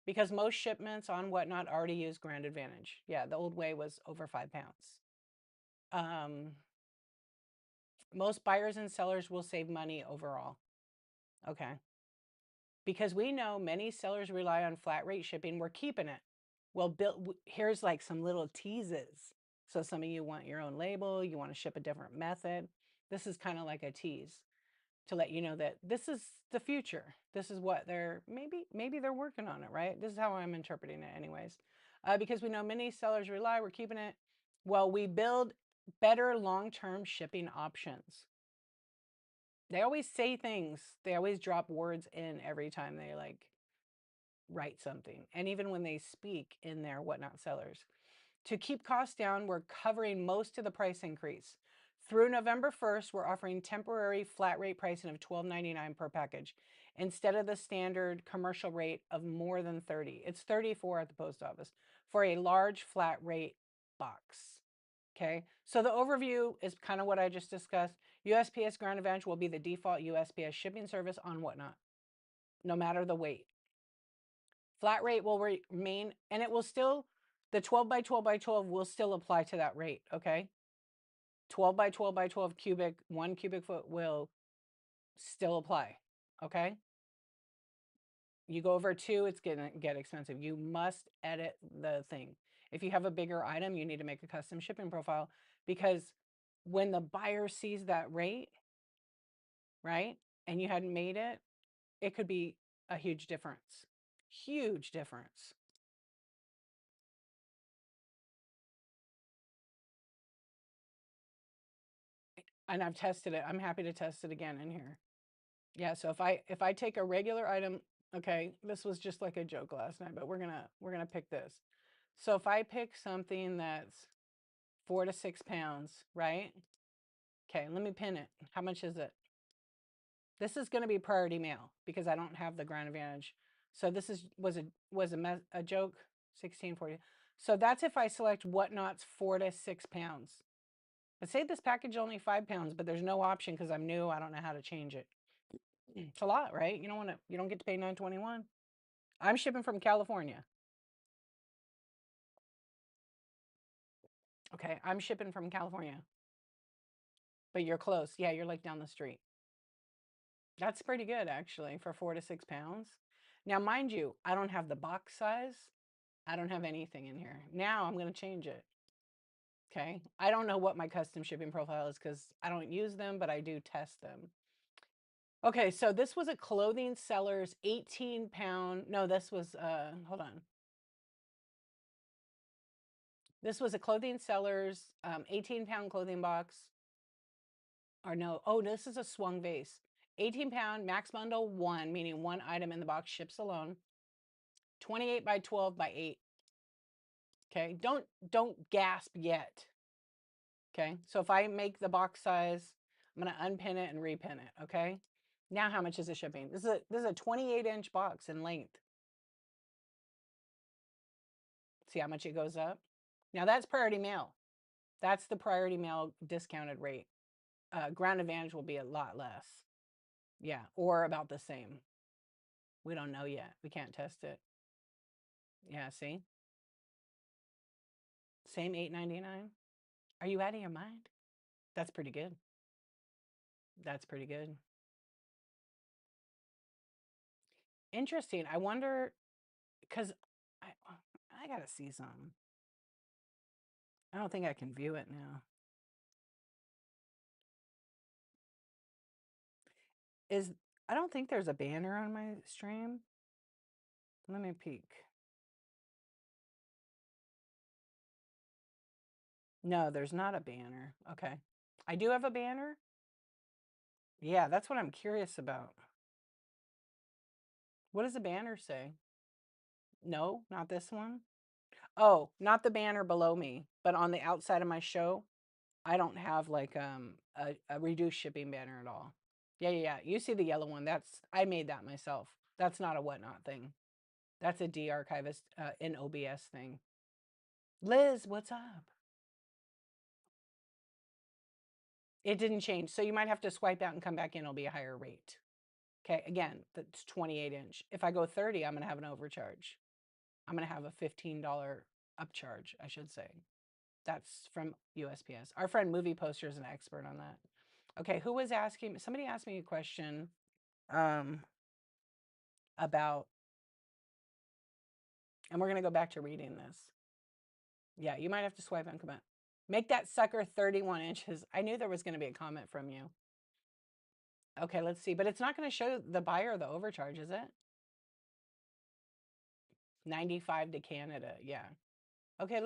Because most shipments on Whatnot already use Ground Advantage. Yeah, the old way was over 5 pounds. Most buyers and sellers will save money overall. Okay. Because we know many sellers rely on flat rate shipping, we're keeping it. Well, here's like some little teases. So some of you want your own label, you want to ship a different method. This is kind of like a tease. to let you know that this is the future. This is what they're maybe they're working on it, right? This is how I'm interpreting it, anyways. Because we know many sellers rely, we're keeping it. Well, we build better long-term shipping options. They always say things. They always drop words in every time they like write something, and even when they speak in their whatnot sellers. To keep costs down, we're covering most of the price increase. Through November 1st, we're offering temporary flat rate pricing of $12.99 per package instead of the standard commercial rate of more than 30. It's 34 at the post office for a large flat rate box. Okay, so the overview is kind of what I just discussed. USPS Ground Advantage will be the default USPS shipping service on whatnot, no matter the weight. Flat rate will remain, and it will still, the 12 by 12 by 12 will still apply to that rate, okay? 12 by 12 by 12 cubic, 1 cubic foot will still apply, okay? You go over 2, it's gonna get expensive. You must edit the thing. If you have a bigger item, you need to make a custom shipping profile, because when the buyer sees that rate, right, and you hadn't made it, it could be a huge difference. Huge difference. And I've tested it. I'm happy to test it again in here. Yeah, so if I take a regular item, okay, this was just like a joke last night, but we're gonna pick this. So if I pick something that's 4 to 6 pounds, right? Okay, let me pin it. How much is it? This is gonna be priority mail because I don't have the Ground Advantage. So this was a joke. 1640. So that's if I select whatnot's 4 to 6 pounds. Let's say this package is only 5 pounds, but there's no option because I'm new. I don't know how to change it. It's a lot, right? You don't get to pay $9.21. I'm shipping from California. Okay, I'm shipping from California. But you're close. Yeah, you're like down the street. That's pretty good actually for 4 to 6 pounds. Now, mind you, I don't have the box size. I don't have anything in here. Now I'm going to change it. Okay. I don't know what my custom shipping profile is because I don't use them, but I do test them. Okay, so this was a clothing seller's 18-pound. No, this was, hold on. This was a clothing seller's 18-pound clothing box. Or no, oh, this is a swung vase. 18-pound max bundle 1, meaning one item in the box ships alone. 28 by 12 by 8. Okay, don't gasp yet. Okay, so if I make the box size, I'm gonna unpin it and repin it. Okay, now how much is it shipping? This is a 28-inch box in length. See how much it goes up? Now that's priority mail. That's the priority mail discounted rate. Ground Advantage will be a lot less. Yeah, or about the same. We don't know yet. We can't test it. Yeah, see? Same $8.99. Are you out of your mind? That's pretty good. That's pretty good. Interesting. I wonder, because I, I gotta see something. I don't think I can view it now. I don't think there's a banner on my stream. Let me peek. No, there's not a banner. Okay. I do have a banner. Yeah, that's what I'm curious about. What does the banner say? No, not this one. Oh, not the banner below me, but on the outside of my show, I don't have like a reduced shipping banner at all. Yeah, yeah, yeah. You see the yellow one. I made that myself. That's not a whatnot thing. That's a de-archivist in OBS thing. Liz, what's up? It didn't change. So you might have to swipe out and come back in. It'll be a higher rate. Okay, again, that's 28-inch. If I go 30, I'm going to have an overcharge. I'm going to have a $15 upcharge, I should say. That's from USPS. Our friend Movie Poster is an expert on that. Okay, who was asking? Somebody asked me a question about, and we're going to go back to reading this. Yeah, you might have to swipe and come out. Make that sucker 31 inches. I knew there was going to be a comment from you. Okay, let's see. But it's not going to show the buyer the overcharge, is it? 95 to Canada. Yeah. Okay,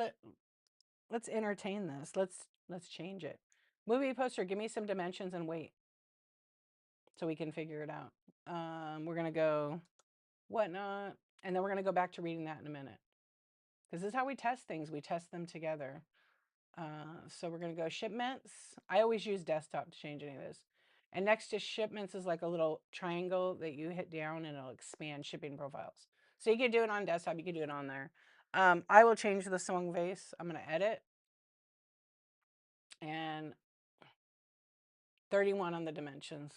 let's entertain this. Let's change it. Movie poster, give me some dimensions and weight so we can figure it out. We're going to go whatnot, and then we're going to go back to reading that in a minute. Because this is how we test things. We test them together. So we're going to go shipments. I always use desktop to change any of this. And next to shipments is like a little triangle that you hit down and it'll expand shipping profiles. So you can do it on desktop. You can do it on there. I will change the swung vase. I'm going to edit. And 31 on the dimensions.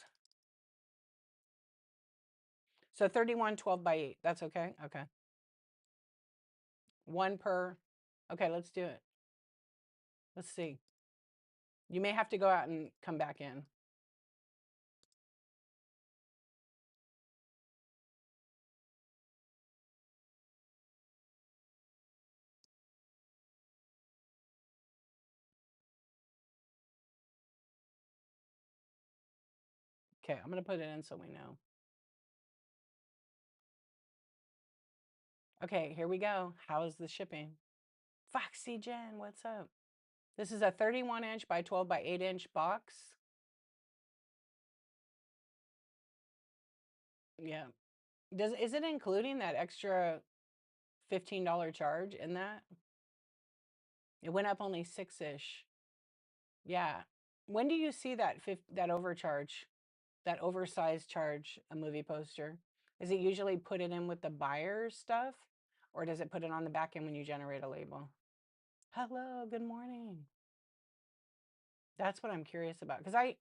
So 31, 12 by 8. That's okay? Okay. One per. Okay, let's do it. Let's see. You may have to go out and come back in. Okay, I'm going to put it in so we know. Okay, here we go. How is the shipping? Foxy Jen, what's up? This is a 31 inch by 12 by 8 inch box. Yeah. Is it including that extra $15 charge in that? It went up only 6-ish. Yeah. When do you see that overcharge, that oversized charge, a movie poster? Is it usually put it in with the buyer's stuff, or does it put it on the back end when you generate a label? Hello, good morning. That's what I'm curious about because I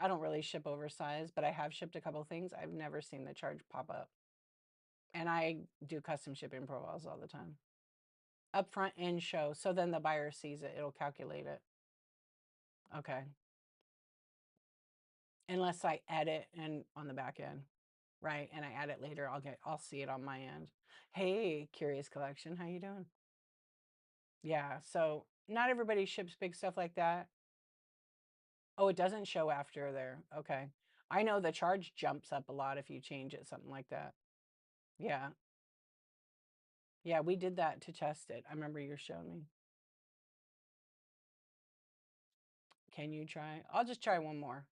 don't really ship oversized, but I have shipped a couple things. I've never seen the charge pop up. And I do custom shipping profiles all the time. Upfront in show. So then the buyer sees it, it'll calculate it. Okay. Unless I edit and on the back end. Right. And I add it later. I'll see it on my end. Hey, Curious Collection, how you doing? Yeah. So not everybody ships big stuff like that. Oh, it doesn't show after there. Okay. I know the charge jumps up a lot if you change it, something like that. Yeah. Yeah, we did that to test it. I remember you showing me. Can you try? I'll just try one more.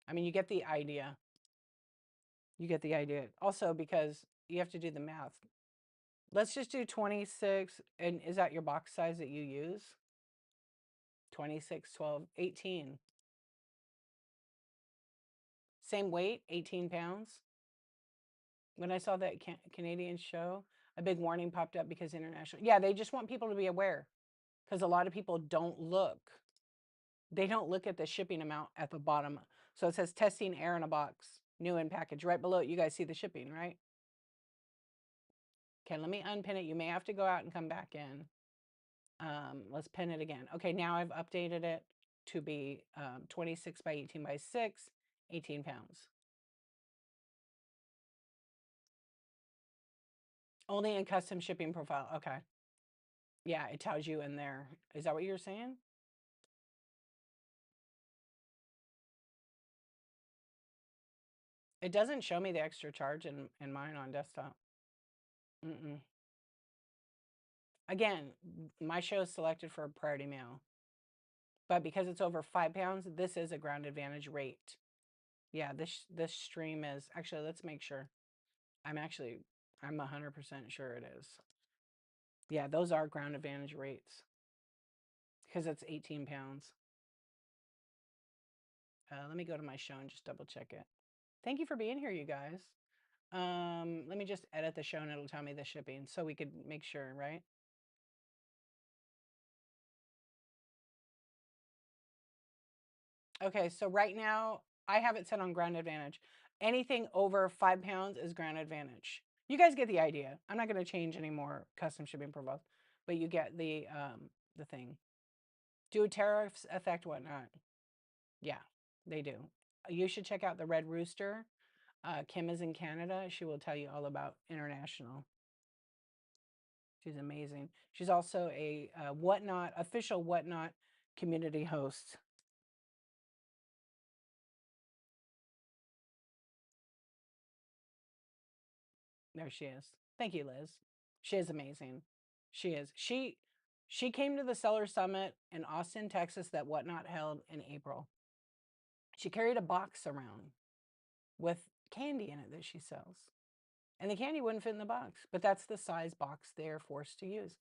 I mean, you get the idea. You get the idea. Also, because you have to do the math. Let's just do 26. And is that your box size that you use? 26, 12, 18. Same weight, 18 pounds. When I saw that Canadian show, a big warning popped up because international. Yeah, they just want people to be aware because a lot of people don't look. They don't look at the shipping amount at the bottom. So it says testing air in a box, new in package. Right below it, you guys see the shipping, right? Okay, let me unpin it. You may have to go out and come back in. Let's pin it again. Okay, now I've updated it to be 26 by 18 by 6, 18 pounds. Only in custom shipping profile. Okay. Yeah, it tells you in there. Is that what you're saying? It doesn't show me the extra charge in mine on desktop. Mm-mm. Again, my show is selected for a priority mail. But because it's over 5 pounds, this is a ground advantage rate. Yeah, this stream is actually, let's make sure. I'm 100% sure it is. Yeah, those are ground advantage rates because it's 18 pounds. Let me go to my show and just double check it. Thank you for being here, you guys. Let me just edit the show and it'll tell me the shipping so we could make sure, right? Okay, so right now I have it set on ground advantage. Anything over 5 pounds is ground advantage. You guys get the idea. I'm not going to change any more custom shipping profiles, but you get the thing. Do tariffs affect whatnot? Yeah, they do. You should check out the Red Rooster. Kim is in Canada. She will tell you all about international. She's amazing. She's also a whatnot official whatnot community host. There she is. Thank you, Liz. She is amazing. She is. She came to the Seller Summit in Austin, Texas that Whatnot held in April. She carried a box around with candy in it that she sells. And the candy wouldn't fit in the box, but that's the size box they're forced to use.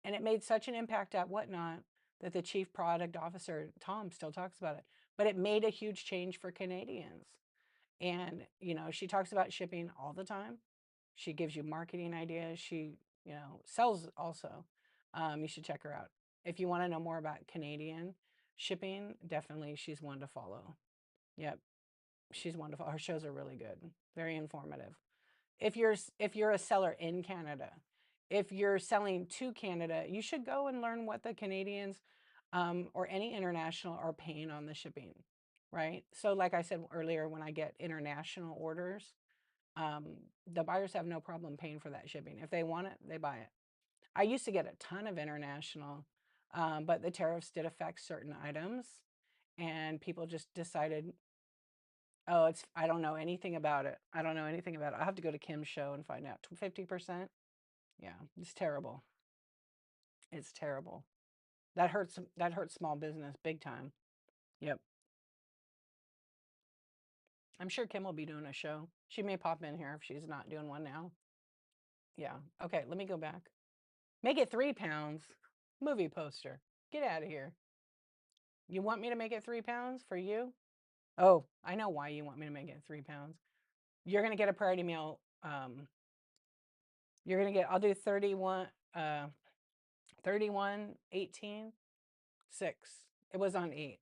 And it made such an impact at Whatnot that the chief product officer, Tom, still talks about it. But it made a huge change for Canadians. And, she talks about shipping all the time. She gives you marketing ideas. She, sells also. You should check her out. If you want to know more about Canadian shipping, definitely she's one to follow. Yep. She's wonderful. Her shows are really good. Very informative. If you're a seller in Canada, if you're selling to Canada, you should go and learn what the Canadians or any international are paying on the shipping, right? So like I said earlier, when I get international orders, um, the buyers have no problem paying for that shipping. If they want it, they buy it. I used to get a ton of international, but the tariffs did affect certain items, and people just decided, oh, I don't know anything about it. I don't know anything about it. I'll have to go to Kim's show and find out. 50%? Yeah, it's terrible. It's terrible. That hurts small business big time. Yep. I'm sure Kim will be doing a show. She may pop in here if she's not doing one now. Yeah. Okay, let me go back. Make it 3 pounds. Movie poster. Get out of here. You want me to make it 3 pounds for you? Oh, I know why you want me to make it 3 pounds. You're gonna get a priority meal. I'll do 31, 18, 6. It was on 8.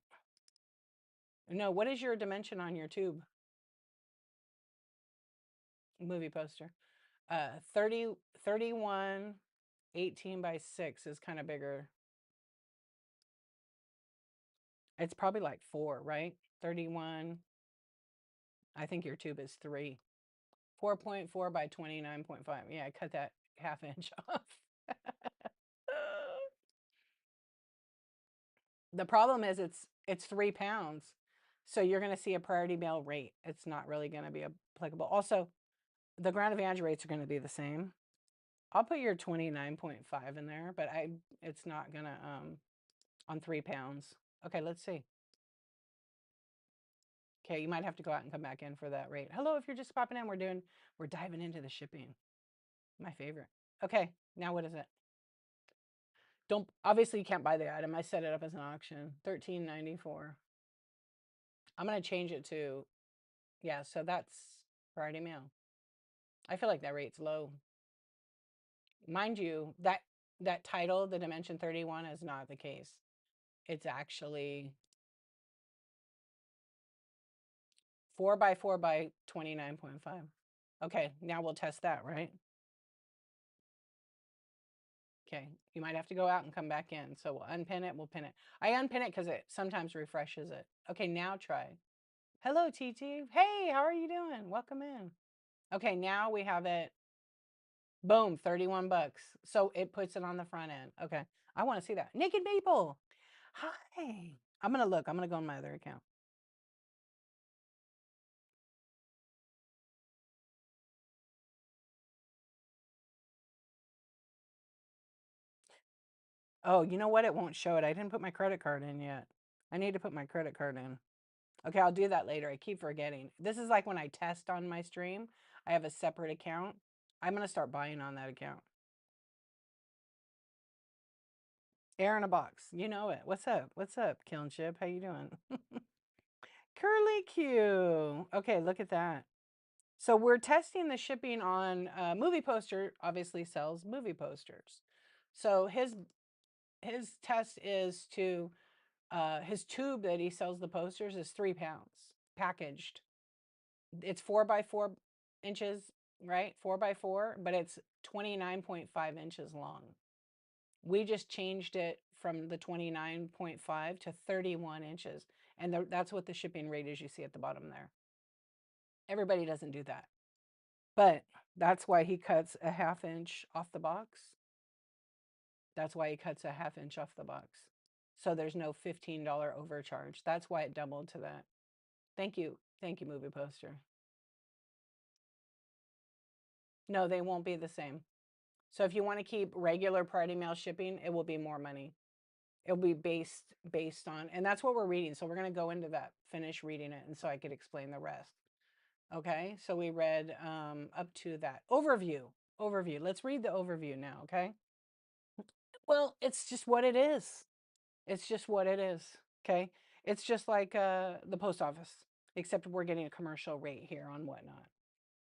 No, what is your dimension on your tube movie poster? 30, 31, 18 by 6 is kind of bigger. It's probably like 4, right? 31. I think your tube is 3. 4.4 by 29.5. Yeah, I cut that half inch off. The problem is it's 3 pounds. So you're going to see a priority mail rate. It's not really going to be applicable. Also, the ground advantage rates are going to be the same. I'll put your 29.5 in there, but it's not going to on 3 pounds. Okay, let's see. Okay, you might have to go out and come back in for that rate. Hello, if you're just popping in, we're diving into the shipping. My favorite. Okay, now what is it? Obviously you can't buy the item. I set it up as an auction. $13.94. I'm gonna change it to, yeah, so that's Friday mail. I feel like that rate's low. Mind you, that title, the dimension 31, is not the case. It's actually 4 by 4 by 29.5. Okay, now we'll test that, right? Okay, you might have to go out and come back in. So we'll unpin it, we'll pin it. I unpin it because it sometimes refreshes it. Okay, now try. Hello, TT. Hey, how are you doing? Welcome in. Okay, now we have it. Boom, 31 bucks. So it puts it on the front end. Okay, I want to see that. Naked Maple. Hi. I'm going to look. I'm going to go on my other account. Oh, you know what? It won't show it. I didn't put my credit card in yet. I need to put my credit card in. Okay, I'll do that later. I keep forgetting. This is like when I test on my stream. I have a separate account. I'm going to start buying on that account. Air in a box. You know it. What's up? What's up, Kiln Chip? How you doing? Curly Q. Okay, look at that. So we're testing the shipping on Movie Poster. Obviously sells movie posters. So his test is to his tube that he sells the posters is 3 pounds packaged. It's 4 by 4 inches, right? 4 by 4, but it's 29.5 inches long. We just changed it from the 29.5 to 31 inches. And that's what the shipping rate is you see at the bottom there. Everybody doesn't do that. But that's why he cuts a half inch off the box. That's why he cuts a half inch off the box. So there's no $15 overcharge. That's why it doubled to that. Thank you. Thank you, Movie Poster. No, they won't be the same. So if you want to keep regular priority mail shipping, it will be more money. It'll be based on, and that's what we're reading. So we're going to go into that, finish reading it, and so I could explain the rest. Okay, so we read up to that overview. Overview. Let's read the overview now. Okay. Well, it's just what it is. It's just what it is. Okay. It's just like the post office, except we're getting a commercial rate here on whatnot.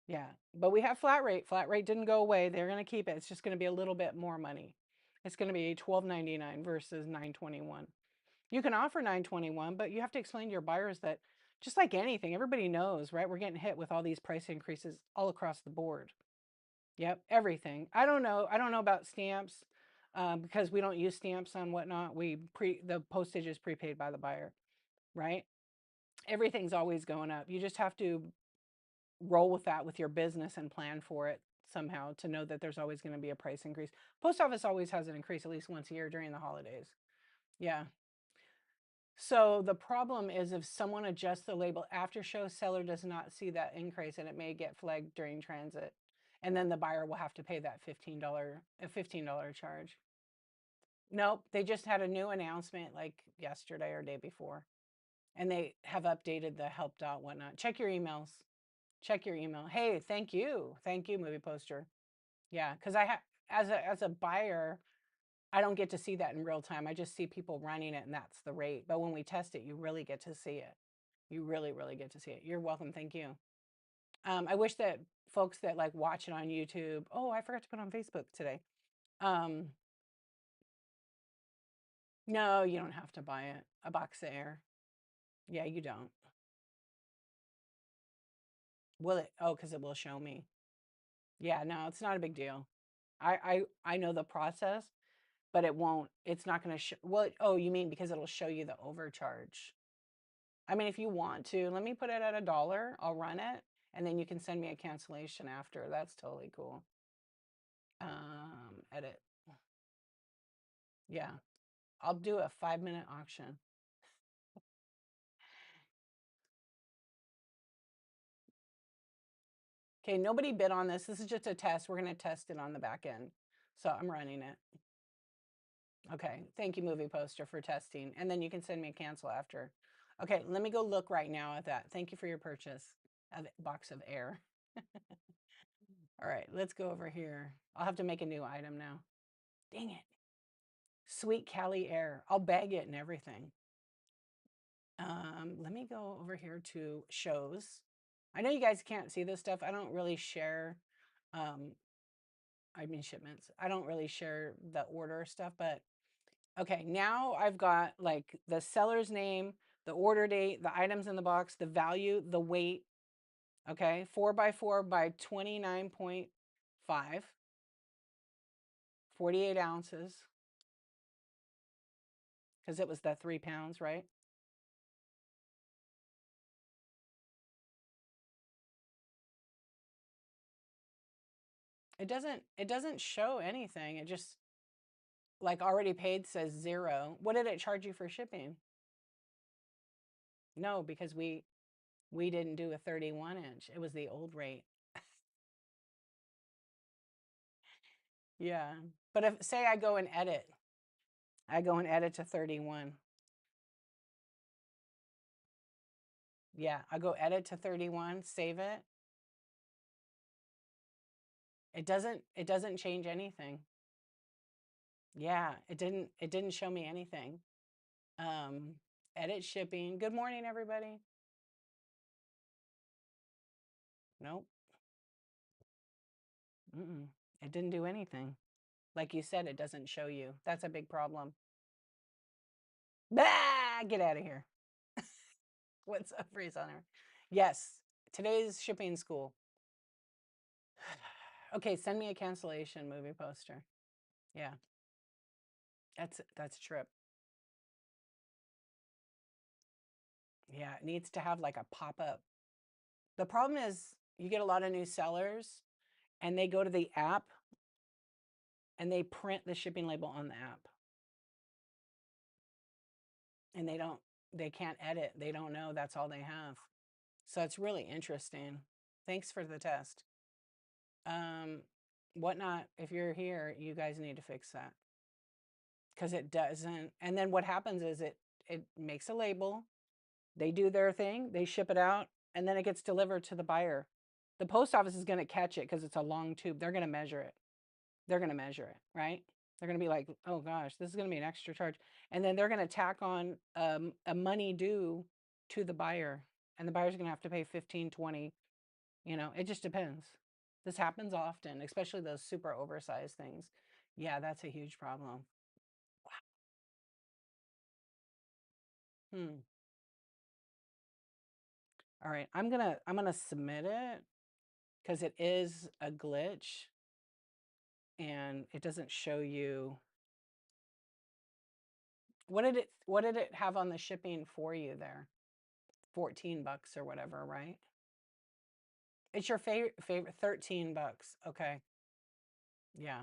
Yeah, but we have flat rate. Flat rate didn't go away. They're going to keep it. It's just going to be a little bit more money. It's going to be $12.99 versus $9.21. You can offer $9.21, but you have to explain to your buyers that just like anything, everybody knows, right? We're getting hit with all these price increases all across the board. Yep, everything. I don't know. I don't know about stamps because we don't use stamps on whatnot. The postage is prepaid by the buyer, right? Everything's always going up. You just have to roll with that with your business and plan for it somehow to know that there's always going to be a price increase. Post office always has an increase at least once a year during the holidays. Yeah. So the problem is if someone adjusts the label after show, seller does not see that increase and it may get flagged during transit. And then the buyer will have to pay that $15 charge. Nope, they just had a new announcement like yesterday or day before. And they have updated the help dot whatnot. Check your emails. Check your email. Hey, thank you. Thank you, movie poster. Yeah, because I have as a buyer, I don't get to see that in real time. I just see people running it and that's the rate. But when we test it, you really get to see it. You really, really get to see it. You're welcome. Thank you. I wish that folks that like watch it on YouTube. Oh, I forgot to put on Facebook today. Um, no, you don't have to buy it. A box of air. Yeah, you don't. Will it? Oh, because it will show me. Yeah, no, it's not a big deal. I know the process, but it won't. It's not going to show. Well, oh, you mean because it'll show you the overcharge? I mean, if you want to, let me put it at $1. I'll run it, and then you can send me a cancellation after. That's totally cool. Edit. Yeah, I'll do a 5-minute auction. Okay, nobody bid on this. This is just a test. We're going to test it on the back end. So I'm running it. Okay, thank you, movie poster, for testing. And then you can send me a cancel after. Okay, let me go look right now at that. Thank you for your purchase of a box of air. All right, let's go over here. I'll have to make a new item now. Dang it. Sweet Cali Air. I'll bag it and everything. Let me go over here to shows. I know you guys can't see this stuff. I don't really share, um, I mean shipments. I don't really share the order stuff, but okay, now I've got like the seller's name, the order date, the items in the box, the value, the weight. Okay, 4x4 by 29.5, 48 ounces, because it was the 3 pounds, right? It doesn't show anything. It just like already paid says 0. What did it charge you for shipping? No, because we didn't do a 31-inch. It was the old rate. Yeah. But if say I go and edit to 31. Yeah, I go edit to 31, save it. It doesn't change anything. Yeah, it didn't show me anything. Um, Edit shipping. Good morning, everybody. Nope. Mm-mm. It didn't do anything. Like you said, it doesn't show you. That's a big problem. Bah, get out of here. What's up, freeze on her? Yes, today's shipping school. Okay, send me a cancellation, movie poster. Yeah, that's a trip. Yeah, it needs to have like a pop-up. The problem is you get a lot of new sellers and they go to the app and they print the shipping label on the app and they can't edit. They don't know that's all they have. So it's really interesting. Thanks for the test. Um, Whatnot, if you're here, you guys need to fix that because it doesn't. And then what happens is it makes a label. They do their thing, they ship it out, and then it gets delivered to the buyer. The post office is going to catch it because it's a long tube. They're going to measure it. They're going to measure it, right? They're going to be like, oh gosh, this is going to be an extra charge. And then they're going to tack on a money due to the buyer. And the buyer's going to have to pay 15, 20. It just depends. This happens often, especially those super oversized things. Yeah, that's a huge problem. Hmm. All right, I'm gonna submit it because it is a glitch and it doesn't show you what did it have on the shipping for you there? 14 bucks or whatever, right? It's your favorite 13 bucks. Okay. Yeah.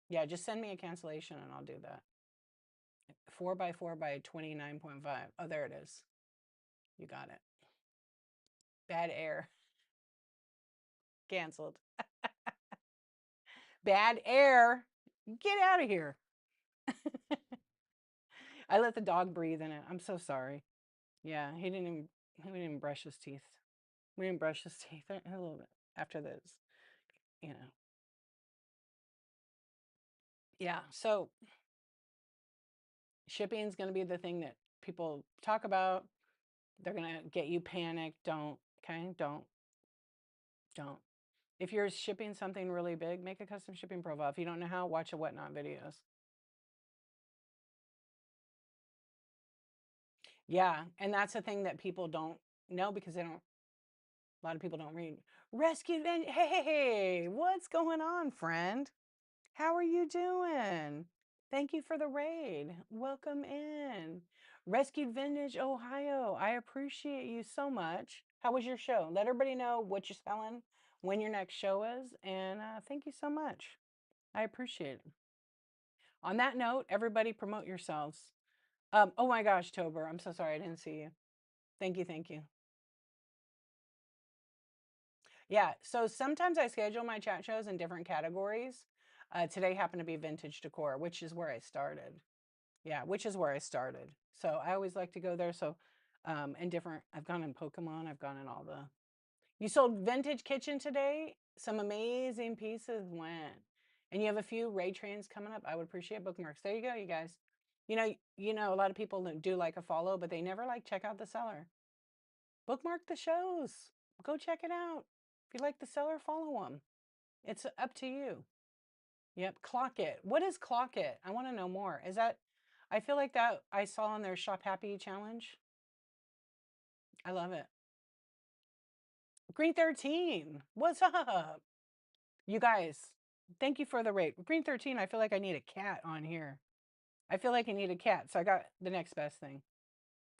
Yeah, just send me a cancellation and I'll do that. 4 by 4 by 29.5. Oh, there it is. You got it. Bad air. Canceled. Bad air. Get out of here. I let the dog breathe in it. I'm so sorry. Yeah, he didn't even brush his teeth. We didn't brush his teeth a little bit after this, you know. Yeah, so shipping is going to be the thing that people talk about. They're going to get you panicked. Don't, okay? Don't. If you're shipping something really big, make a custom shipping profile. If you don't know how, watch a whatnot videos. Yeah, and that's the thing that people don't know because a lot of people don't read. Rescue Venge. Hey, what's going on, friend? How are you doing? Thank you for the raid. Welcome in. Rescued Vintage, Ohio. I appreciate you so much. How was your show? Let everybody know what you're selling, when your next show is, and thank you so much. I appreciate it. On that note, everybody promote yourselves. Oh my gosh, Tober, I'm so sorry I didn't see you. Thank you, thank you. Yeah, so sometimes I schedule my chat shows in different categories. Today happened to be vintage decor, which is where I started. Yeah, which is where I started. So I always like to go there. So, and different, I've gone in Pokemon, I've gone in all the. You sold Vintage Kitchen today? Some amazing pieces went. And you have a few raid trains coming up. I would appreciate bookmarks. There you go, you guys. A lot of people do like a follow, but they never like check out the seller. Bookmark the shows. Go check it out. If you like the seller, follow them. It's up to you. Yep, clock it. What is clock it? I want to know more. Is that I feel like that I saw on their Shop Happy challenge. I love it. Green 13. What's up? You guys, thank you for the rate. Green 13, I feel like I need a cat on here. I feel like I need a cat. So I got the next best thing.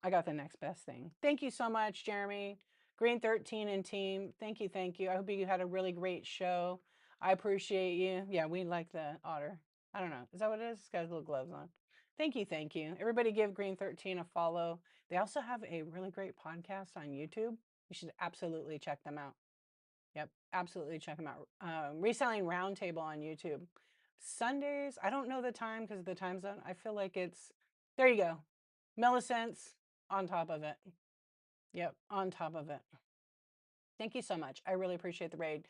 I got the next best thing. Thank you so much, Jeremy. Green 13 and team. Thank you. Thank you. I hope you had a really great show. I appreciate you. Yeah, we like the otter. I don't know. Is that what it is? It's got his little gloves on. Thank you. Thank you. Everybody give Green 13 a follow. They also have a really great podcast on YouTube. You should absolutely check them out. Yep, absolutely check them out. Reselling Roundtable on YouTube. Sundays, I don't know the time because of the time zone. I feel like there you go. Millicents on top of it. Yep, on top of it. Thank you so much. I really appreciate the raid.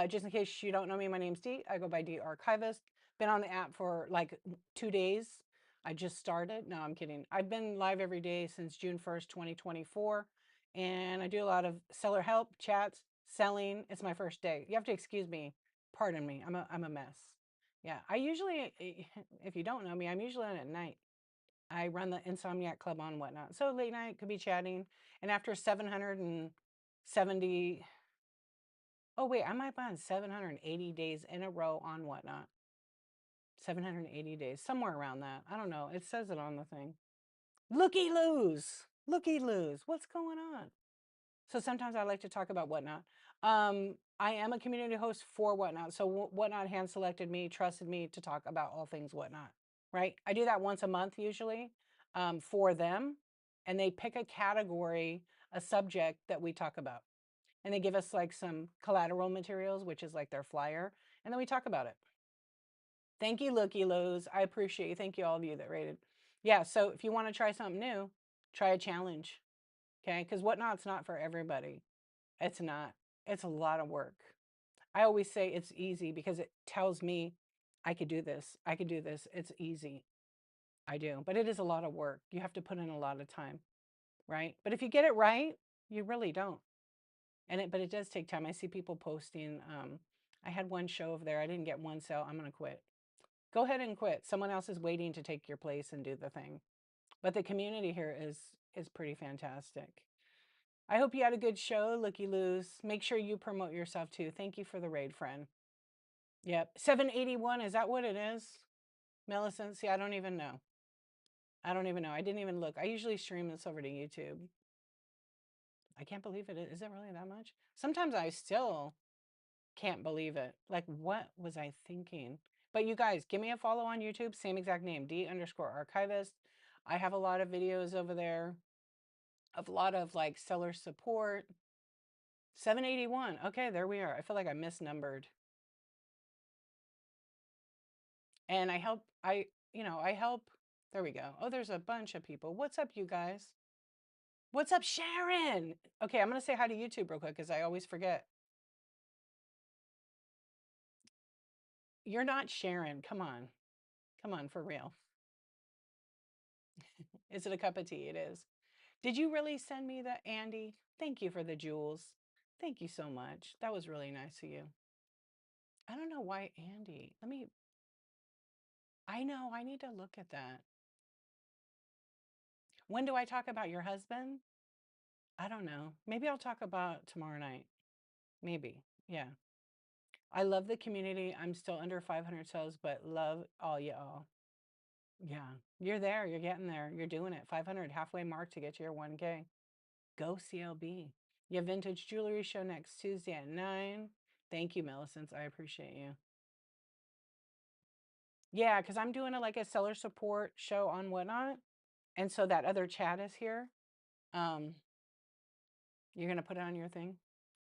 Just in case you don't know me, my name's Dee. I go by Dee Archivist. Been on the app for like 2 days. I just started. No, I'm kidding. I've been live every day since June 1st, 2024. And I do a lot of seller help, chats, selling. It's my first day. You have to excuse me. Pardon me. I'm a mess. Yeah, I usually, if you don't know me, I'm usually on at night. I run the Insomniac Club on Whatnot. So late night could be chatting. And after 770, oh wait, I might be on 780 days in a row on Whatnot. 780 days, somewhere around that. I don't know. It says it on the thing. Looky loos. Looky loos. What's going on? So sometimes I like to talk about Whatnot. I am a community host for Whatnot. So Whatnot hand selected me, trusted me to talk about all things Whatnot, right? I do that once a month usually for them. And they pick a category, a subject that we talk about. And they give us like some collateral materials, which is like their flyer. And then we talk about it. Thank you, Looky Lows. I appreciate you. Thank you, all of you that rated. Yeah, so if you want to try something new, try a challenge. Okay, because Whatnot's not for everybody. It's not. It's a lot of work. I always say it's easy because it tells me I could do this. I could do this. It's easy. I do. But it is a lot of work. You have to put in a lot of time, right? But if you get it right, you really don't. But it does take time. I see people posting. I had one show over there. I didn't get one sale. I'm gonna quit. Go ahead and quit. Someone else is waiting to take your place and do the thing. But the community here is pretty fantastic. I hope you had a good show, Looky Loos. Make sure you promote yourself too. Thank you for the raid, friend. Yep. 781, is that what it is? Millicent? See, I don't even know. I don't even know. I didn't even look. I usually stream this over to YouTube. I can't believe it. Is it really that much? Sometimes I still can't believe it. Like, what was I thinking? But you guys, give me a follow on YouTube. Same exact name, D_archivist. I have a lot of videos over there. A lot of like seller support. 781. Okay, there we are. I feel like I misnumbered. And I help, I help. There we go. Oh, there's a bunch of people. What's up, you guys? What's up, Sharon? Okay, I'm going to say hi to YouTube real quick because I always forget. You're not Sharon. Come on. Come on, for real. Is it a cup of tea? It is. Did you really send me the Andy? Thank you for the jewels. Thank you so much. That was really nice of you. I don't know why Andy. I know, I need to look at that. When do I talk about your husband? I don't know. Maybe I'll talk about tomorrow night. Maybe. Yeah. I love the community. I'm still under 500 subs, but love all y'all. Yeah. You're there. You're getting there. You're doing it. 500, halfway mark to get to your 1K. Go CLB. You have Vintage Jewelry Show next Tuesday at 9. Thank you, Millicent. I appreciate you. Yeah, because I'm doing like a seller support show on Whatnot. And so that other chat is here. You're going to put it on your thing?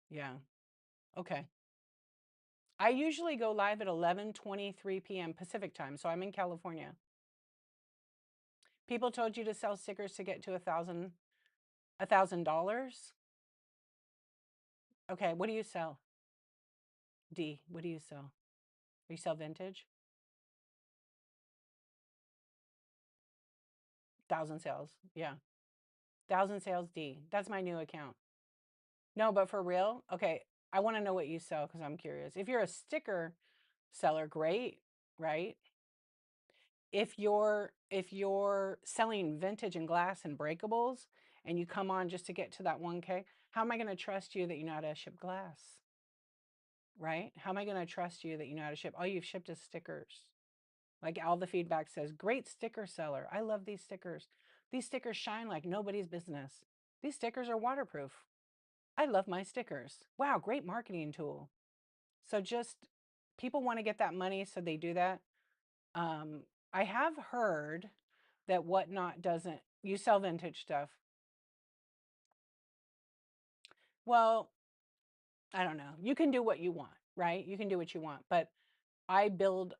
Yeah. Okay. I usually go live at 11:23 p.m. Pacific time, so I'm in California. People told you to sell stickers to get to $1,000. Okay, what do you sell? D, what do you sell? You sell vintage? 1,000 sales. Yeah. 1,000 sales D. That's my new account. No, but for real? Okay, I want to know what you sell because I'm curious. If you're a sticker seller, great, right? If you're selling vintage and glass and breakables and you come on just to get to that 1K, how am I going to trust you that you know how to ship glass? Right? How am I going to trust you that you know how to ship? All you've shipped is stickers. Like all the feedback says, great sticker seller. I love these stickers. These stickers shine like nobody's business. These stickers are waterproof. I love my stickers. Wow, great marketing tool. So just people want to get that money, so they do that. I have heard that Whatnot doesn't. You sell vintage stuff. Well, I don't know. You can do what you want, right? You can do what you want. But I built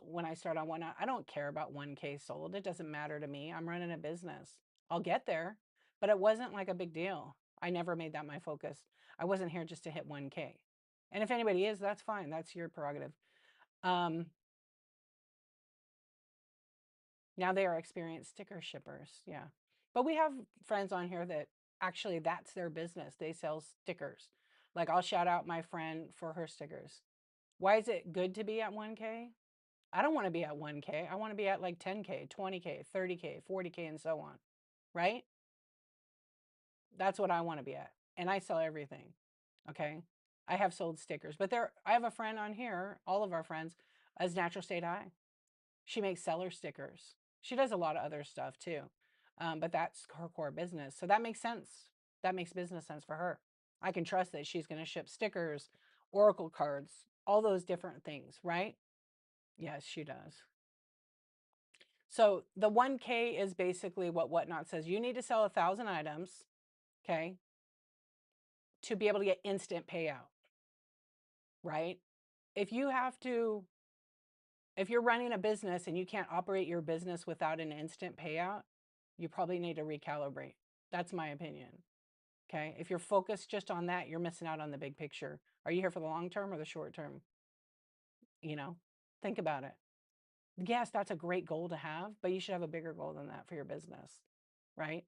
when I started on Whatnot. I don't care about 1K sold. It doesn't matter to me. I'm running a business. I'll get there. But it wasn't like a big deal. I never made that my focus. I wasn't here just to hit 1K. And if anybody is, that's fine. That's your prerogative. Um, Now they are experienced sticker shippers. Yeah. But we have friends on here that actually that's their business. They sell stickers. Like I'll shout out my friend for her stickers. Why is it good to be at 1K? I don't want to be at 1K. I want to be at like 10K, 20K, 30K, 40K, and so on. Right? That's what I want to be at. And I sell everything. Okay. I have sold stickers, but I have a friend on here, all of our friends, as Natural State High. She makes seller stickers. She does a lot of other stuff too, but that's her core business. So that makes sense. That makes business sense for her. I can trust that she's going to ship stickers, Oracle cards, all those different things, right? Yes, she does. So the 1K is basically what Whatnot says. You need to sell 1,000 items. Okay. to be able to get instant payout, right? If you have to, if you're running a business and you can't operate your business without an instant payout, you probably need to recalibrate. That's my opinion. Okay. If you're focused just on that, you're missing out on the big picture. Are you here for the long term or the short term? You know, think about it. Yes, that's a great goal to have, but you should have a bigger goal than that for your business, right?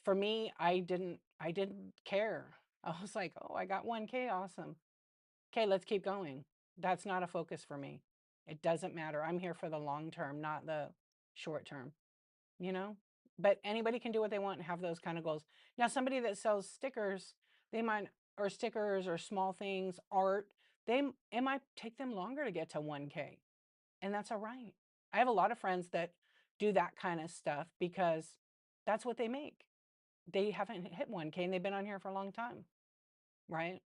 For me, I didn't care. I was like, "Oh, I got 1K, awesome. Okay, let's keep going." That's not a focus for me. It doesn't matter. I'm here for the long term, not the short term, you know? But anybody can do what they want and have those kind of goals. Now, somebody that sells stickers, they might, or stickers or small things, art, it might take them longer to get to 1K. And that's all right. I have a lot of friends that do that kind of stuff because that's what they make. They haven't hit 1K and they've been on here for a long time, right?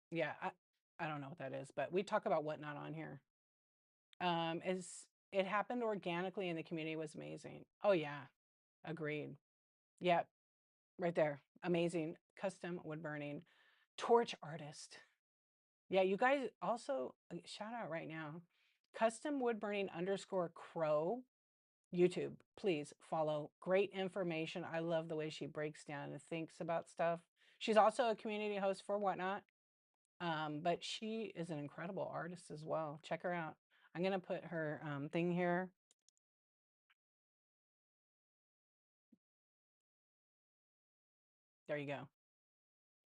Yeah, I don't know what that is, but we talk about whatnot on here. Is it happened organically and the community was amazing. Oh yeah, agreed. Yep, right there. Amazing. Custom wood burning. Torch artist. Yeah, you guys also shout out right now. Custom wood burning underscore crow YouTube. Please follow. Great information. I love the way she breaks down and thinks about stuff. She's also a community host for Whatnot. But she is an incredible artist as well. Check her out. I'm gonna put her thing here. There you go.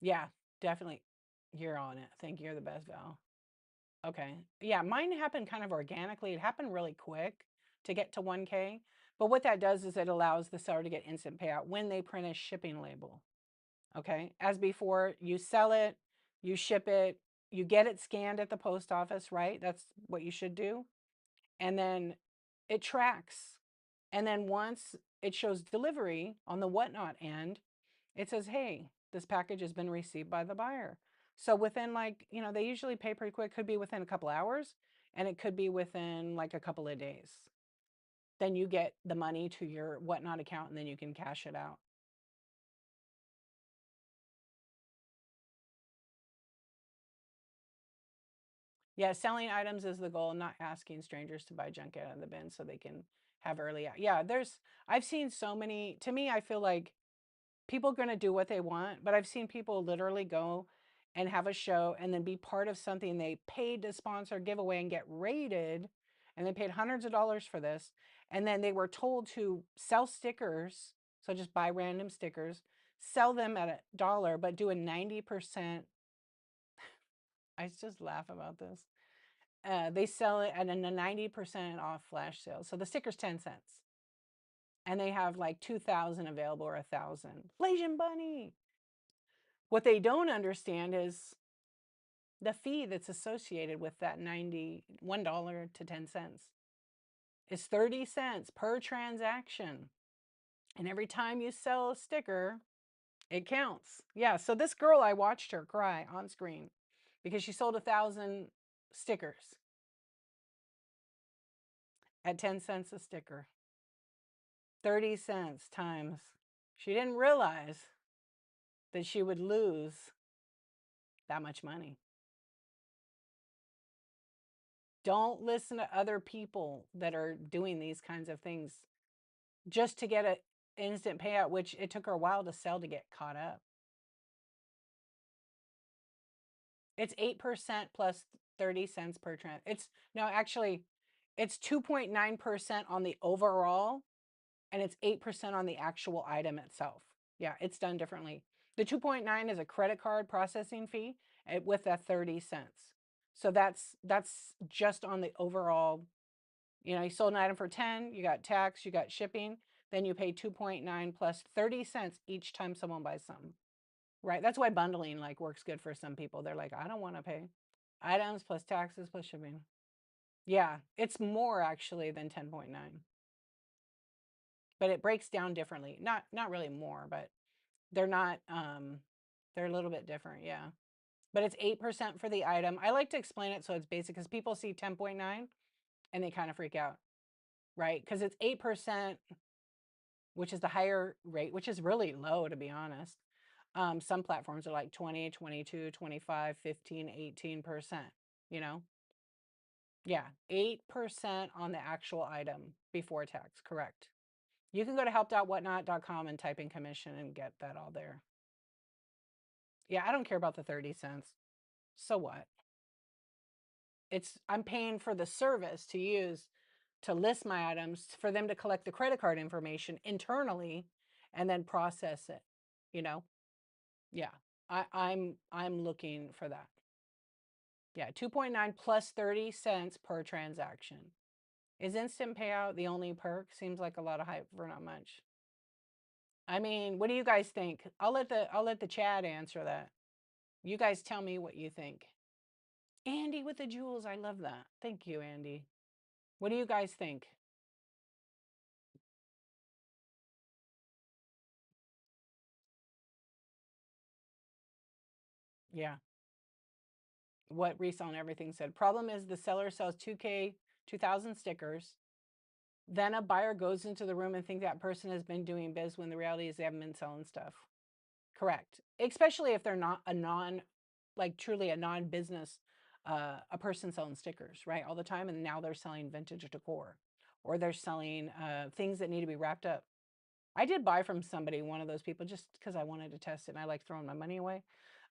Yeah, definitely. You're on it. Thank you. You're the best, Val. Okay. Yeah, mine happened kind of organically. It happened really quick to get to 1K. But what that does is it allows the seller to get instant payout when they print a shipping label. Okay. As before, you sell it, you ship it, you get it scanned at the post office, right? That's what you should do. And then it tracks. And then once it shows delivery on the Whatnot end, it says, hey, this package has been received by the buyer. So within like, they usually pay pretty quick, could be within a couple hours, and it could be within like a couple of days. Then you get the money to your Whatnot account and then you can cash it out. Yeah, selling items is the goal, not asking strangers to buy junk out of the bin so they can have early out. Yeah, I've seen so many, to me, I feel like people are going to do what they want, but I've seen people literally go and have a show and then be part of something they paid to sponsor, giveaway, and get rated. And they paid hundreds of dollars for this. And then they were told to sell stickers. So just buy random stickers, sell them at $1, but do a 90%. I just laugh about this. They sell it at a 90% off flash sale. So the sticker's 10 cents. And they have like 2,000 available or 1,000. Blasian Bunny. What they don't understand is the fee that's associated with that $91 to 10 cents is 30 cents per transaction. And every time you sell a sticker, it counts. Yeah, so this girl, I watched her cry on screen because she sold 1,000 stickers at 10 cents a sticker. 30 cents times. She didn't realize that she would lose that much money. Don't listen to other people that are doing these kinds of things just to get an instant payout, which it took her a while to sell to get caught up. It's 8% plus 30 cents per trend. It's no, actually, it's 2.9% on the overall, and it's 8% on the actual item itself. Yeah, it's done differently. The 2.9 is a credit card processing fee with a 30 cents. So that's just on the overall. You sold an item for 10, you got tax, you got shipping, then you pay 2.9 plus 30 cents each time someone buys something. Right? That's why bundling like works good for some people. They're like, I don't want to pay items plus taxes plus shipping. Yeah, it's more actually than 10.9. But it breaks down differently. Not really more, but they're not they're a little bit different, yeah. But it's 8% for the item. I like to explain it so it's basic because people see 10.9 and they kind of freak out, right? Because it's 8%. which is the higher rate, which is really low, to be honest. Some platforms are like 20, 22, 25, 15, 18%, you know? Yeah, 8% on the actual item before tax, correct. You can go to help.whatnot.com and type in commission and get that all there. Yeah, I don't care about the 30 cents. So what? I'm paying for the service to use to list my items for them to collect the credit card information internally and then process it, you know? Yeah. I'm looking for that. Yeah, 2.9 plus 30 cents per transaction. Is instant payout the only perk? Seems like a lot of hype for not much. I mean, what do you guys think? I'll let the chat answer that. You guys tell me what you think. Andy with the jewels, I love that. Thank you, Andy. What do you guys think? Yeah. What Resell and Everything said. Problem is the seller sells 2K, 2,000 stickers. Then a buyer goes into the room and think that person has been doing biz when the reality is they haven't been selling stuff. Correct. Especially if they're not like truly a non-business, a person selling stickers, right? All the time. And now they're selling vintage decor or they're selling things that need to be wrapped up. I did buy from somebody, one of those people, just because I wanted to test it and I like throwing my money away.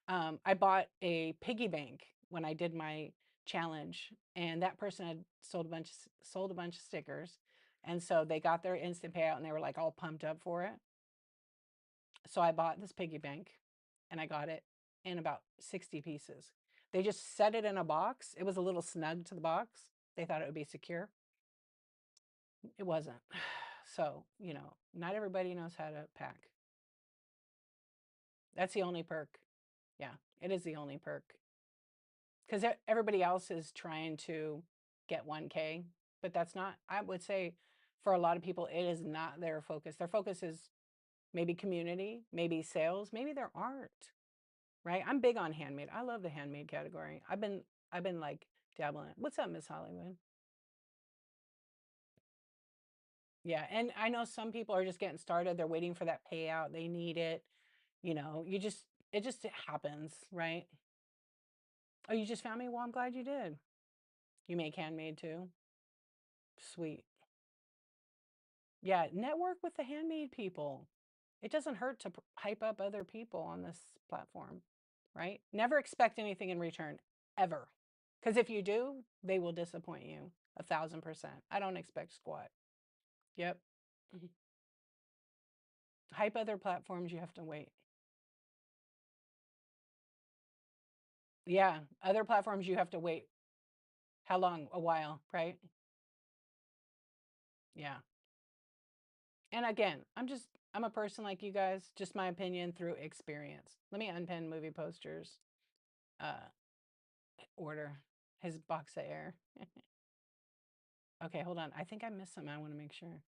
I bought a piggy bank when I did my challenge, and that person had sold a bunch of stickers, and so they got their instant payout, and they were like all pumped up for it. So I bought this piggy bank, and I got it in about 60 pieces. They just set it in a box. It was a little snug to the box. They thought it would be secure. It wasn't. So, not everybody knows how to pack. That's the only perk. Yeah, it is the only perk. Because everybody else is trying to get 1K, but that's not, I would say for a lot of people, it is not their focus. Their focus is maybe community, maybe sales, maybe their art, right? I'm big on handmade. I love the handmade category. I've been like dabbling. What's up, Miss Hollywood? Yeah, and I know some people are just getting started. They're waiting for that payout. They need it. It just happens, right? Oh, you just found me? Well, I'm glad you did. You make handmade too? Sweet. Yeah, network with the handmade people. It doesn't hurt to hype up other people on this platform, right? Never expect anything in return, ever. Because if you do, they will disappoint you 1,000%. I don't expect squat. Yep. Mhm. Hype other platforms, you have to wait. Yeah, other platforms, you have to wait. How long? A while, right? Yeah. And again, I'm a person like you guys, just my opinion through experience. Let me unpin movie posters. Uh, order his box of air. Okay, hold on. I think I missed something. I want to make sure.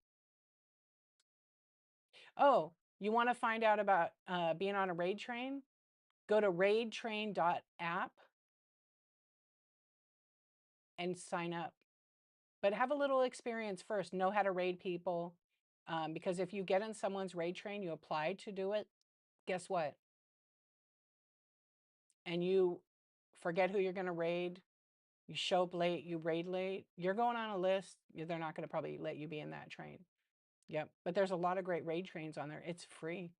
Oh, you want to find out about being on a raid train? Go to raidtrain.app and sign up. But have a little experience first. Know how to raid people. Because if you get in someone's raid train, you apply to do it, guess what? And you forget who you're going to raid. You show up late, you raid late, you're going on a list. They're not going to probably let you be in that train. Yep. But there's a lot of great raid trains on there. It's free.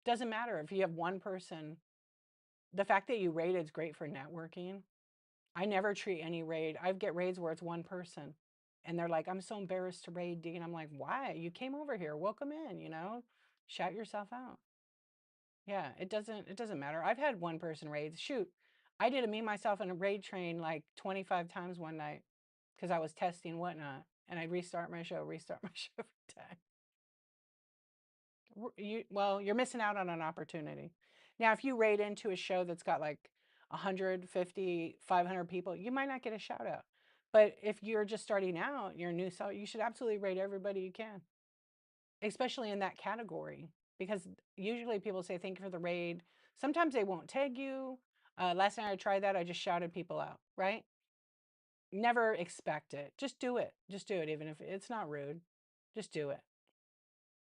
Doesn't matter if you have one person. The fact that you raid is great for networking. I never treat any raid. I get raids where it's one person and they're like, I'm so embarrassed to raid D. And I'm like, why? You came over here. Welcome in. Shout yourself out. Yeah, it doesn't matter. I've had one person raids. Shoot, I did a me myself in a raid train like 25 times one night because I was testing whatnot. And I'd restart my show, restart my show every time. You're missing out on an opportunity. Now, if you raid into a show that's got like 150, 500 people, you might not get a shout out. But if you're just starting out, you're a new seller, you should absolutely raid everybody you can, especially in that category. Because usually people say, thank you for the raid. Sometimes they won't tag you. Last time I tried that, I just shouted people out, right? Never expect it. Just do it. Just do it, even if it's not rude. Just do it.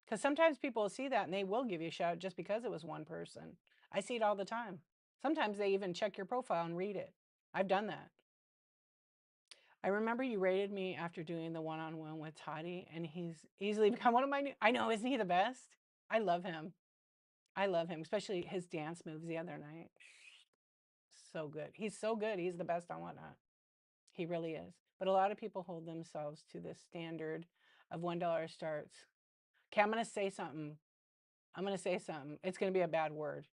Because sometimes people will see that and they will give you a shout just because it was one person. I see it all the time. Sometimes they even check your profile and read it. I've done that. I remember you rated me after doing the one-on-one with Toddy, and he's easily become one of my new. I know, isn't he the best? I love him. I love him, especially his dance moves the other night. So good. He's so good. He's the best on Whatnot. He really is. But a lot of people hold themselves to this standard of $1 starts. Okay, I'm going to say something. I'm going to say something. It's going to be a bad word.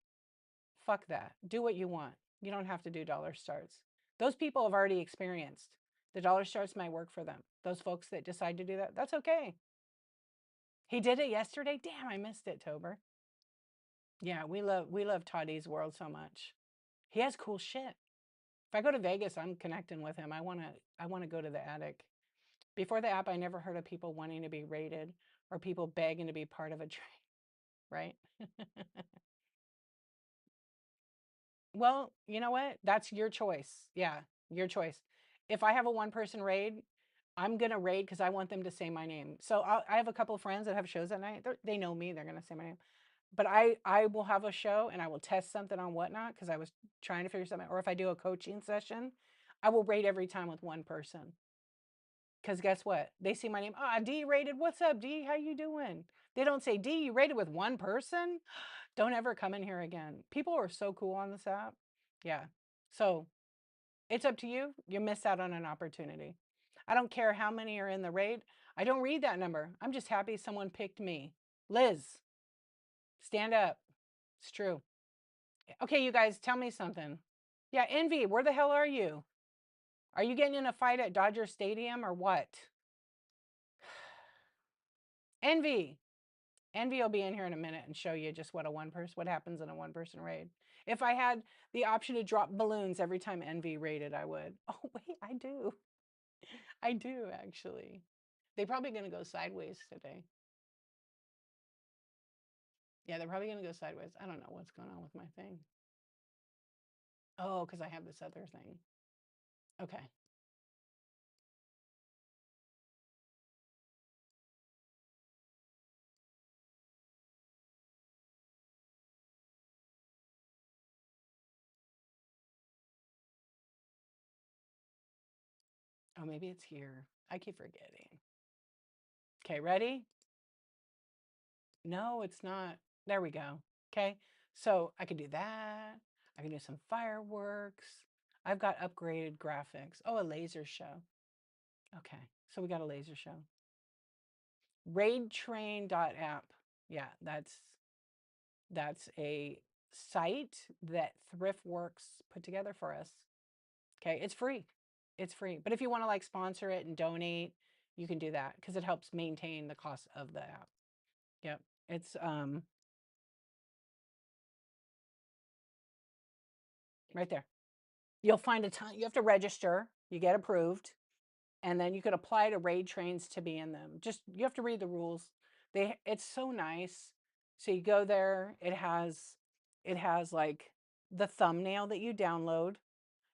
Fuck that. Do what you want. You don't have to do dollar starts. Those people have already experienced. The dollar starts might work for them. Those folks that decide to do that, that's okay. He did it yesterday. Damn, I missed it, Tober. Yeah, we love Toddy's world so much. He has cool shit. If I go to Vegas, I'm connecting with him. I wanna go to the attic. Before the app, I never heard of people wanting to be rated or people begging to be part of a train, right? Well, you know what? That's your choice. Yeah, your choice. If I have a one person raid, I'm gonna raid because I want them to say my name. So I have a couple of friends that have shows at night. They know me. They're gonna say my name. But I will have a show and I will test something on Whatnot because I was trying to figure something. Or if I do a coaching session, I will raid every time with one person. Because guess what? They see my name. Ah, D rated. What's up, D? How you doing? They don't say, D, you rated with one person? Don't ever come in here again. People are so cool on this app. Yeah. So it's up to you. You miss out on an opportunity. I don't care how many are in the raid. I don't read that number. I'm just happy someone picked me. Liz, stand up. It's true. Okay, you guys, tell me something. Yeah, Envy, where the hell are you? Are you getting in a fight at Dodger Stadium or what? Envy. Envy will be in here in a minute and show you just what happens in a one person raid. If I had the option to drop balloons every time Envy raided, I would. Oh wait, I do. I do actually. They're probably gonna go sideways today. Yeah, they're probably gonna go sideways. I don't know what's going on with my thing. Oh, because I have this other thing. Okay. Oh, maybe it's here. I keep forgetting. Okay, ready? No, it's not. There we go. Okay. So I could do that. I can do some fireworks. I've got upgraded graphics. Oh, a laser show. Okay. So we got a laser show. Raidtrain.app. Yeah, that's a site that Thriftworks put together for us. Okay, it's free. It's free. But if you want to like sponsor it and donate, you can do that because it helps maintain the cost of the app. Yep. It's right there. You'll find a ton. You have to register. You get approved, and then you could apply to raid trains to be in them. Just you have to read the rules. It's so nice. So you go there. It has like the thumbnail that you download.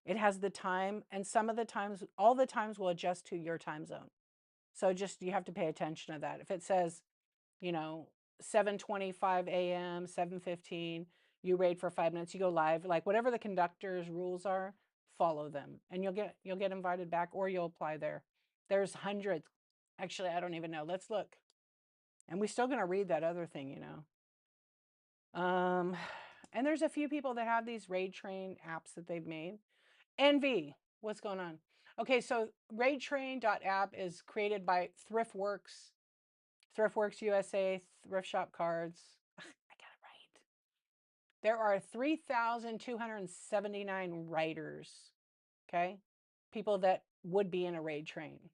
It has the time, and some of the times, all the times will adjust to your time zone. So just you have to pay attention to that. If it says, you know, 7:25 a.m., 7:15, you raid for 5 minutes, you go live, like whatever the conductor's rules are, follow them. And you'll get invited back or you'll apply there. There's hundreds. Actually, I don't even know. Let's look. And we're still gonna read that other thing, you know. And there's a few people that have these raid train apps that they've made. Envy, what's going on? Okay, so raidtrain.app is created by Thriftworks USA, Thrift Shop Cards. I got it right. There are 3,279 writers, okay? People that would be in a raid train.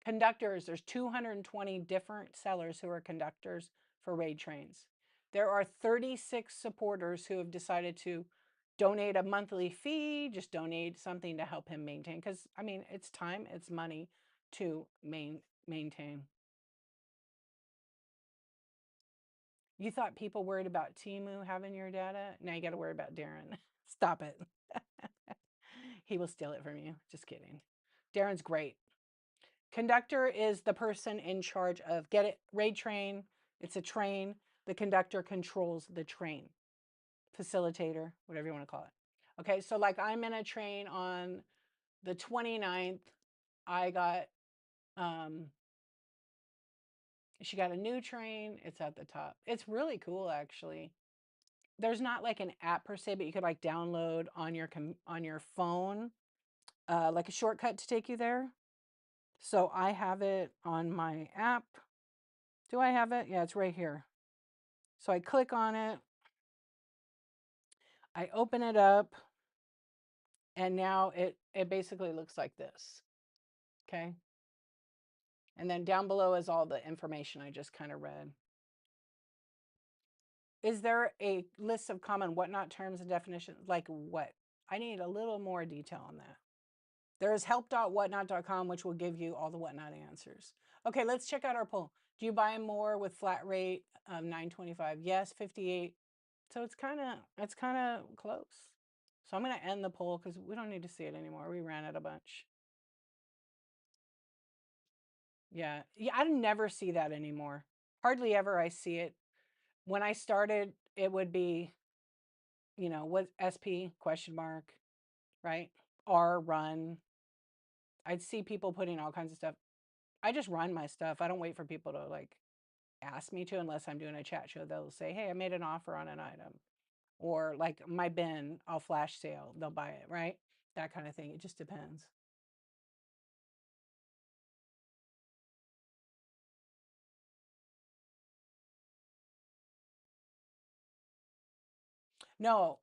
Conductors, there's 220 different sellers who are conductors for raid trains. There are 36 supporters who have decided to donate a monthly fee, just donate something to help him maintain. Because, I mean, it's time, it's money to maintain. You thought people worried about Timu having your data? Now you got to worry about Darren. Stop it. He will steal it from you. Just kidding. Darren's great. Conductor is the person in charge of, get it, raid train. It's a train. The conductor controls the train. Facilitator, whatever you want to call it. Okay, so like I'm in a train on the 29th. I got, um, she got a new train. It's at the top. It's really cool, actually. There's not like an app per se, but you could like download on your phone, like a shortcut to take you there. So I have it on my app. Do I have it? Yeah, it's right here. So I click on it. I open it up, and now it basically looks like this. Okay. And then down below is all the information I just kind of read. Is there a list of common whatnot terms and definitions? Like what? I need a little more detail on that. There is help.whatnot.com, which will give you all the whatnot answers. Okay, let's check out our poll. Do you buy more with flat rate of $9.25? Yes, 58. So it's kind of close. So I'm going to end the poll because we don't need to see it anymore. We ran it a bunch. Yeah. Yeah, I never see that anymore. Hardly ever I see it. When I started, it would be, what SP question mark, right? R run. I'd see people putting all kinds of stuff. I just run my stuff. I don't wait for people to like ask me to unless I'm doing a chat show. They'll say, "Hey, I made an offer on an item." Or like my bin, I'll flash sale. They'll buy it, right? That kind of thing. It just depends. No,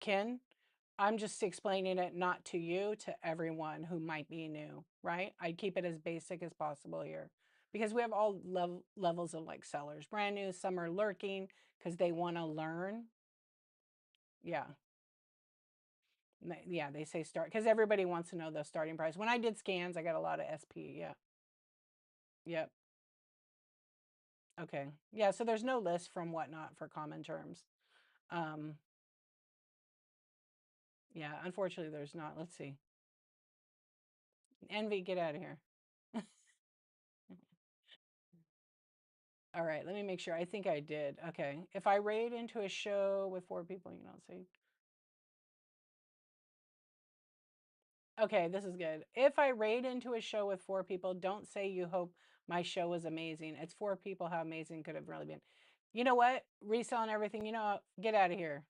Ken, I'm just explaining it not to you, to everyone who might be new, right? I keep it as basic as possible here because we have all levels of like sellers, brand new, some are lurking because they want to learn. Yeah. Yeah, they say start because everybody wants to know the starting price. When I did scans, I got a lot of SP. Yeah. Yep. Okay. Yeah. So there's no list from whatnot for common terms. Um, yeah, unfortunately, there's not. Let's see. Envy, get out of here. All right, let me make sure. I think I did. Okay. If I raid into a show with 4 people, see. Okay, this is good. If I raid into a show with 4 people, don't say you hope my show was amazing. It's 4 people. How amazing could it have really been? You know what? Reselling everything. Get out of here.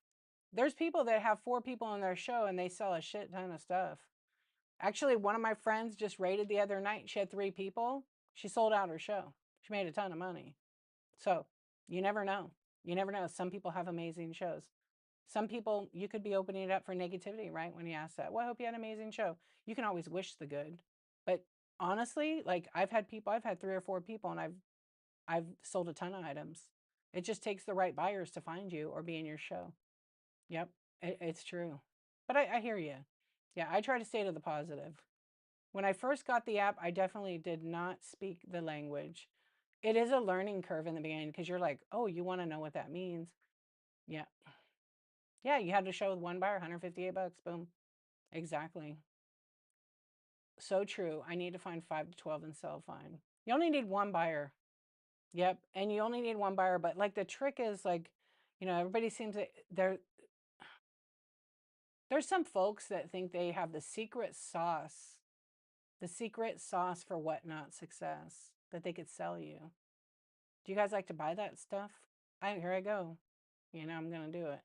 There's people that have 4 people on their show and they sell a shit ton of stuff. Actually, one of my friends just raided the other night. She had 3 people. She sold out her show. She made a ton of money. So you never know. You never know. Some people have amazing shows. Some people, you could be opening it up for negativity, right? When you ask that, well, I hope you had an amazing show. You can always wish the good. But honestly, like I've had 3 or 4 people, and I've sold a ton of items. It just takes the right buyers to find you or be in your show. Yep, it's true. But I hear you. Yeah, I try to stay to the positive. When I first got the app, I definitely did not speak the language. It is a learning curve in the beginning because you're like, oh, you want to know what that means. Yeah. Yeah, you had to show with one buyer, 158 bucks. Boom. Exactly. So true. I need to find 5 to 12 and sell fine. You only need one buyer. Yep. And you only need one buyer. But like the trick is like, everybody seems to there's some folks that think they have the secret sauce for whatnot success that they could sell you. Do you guys like to buy that stuff? Here I go. I'm gonna do it.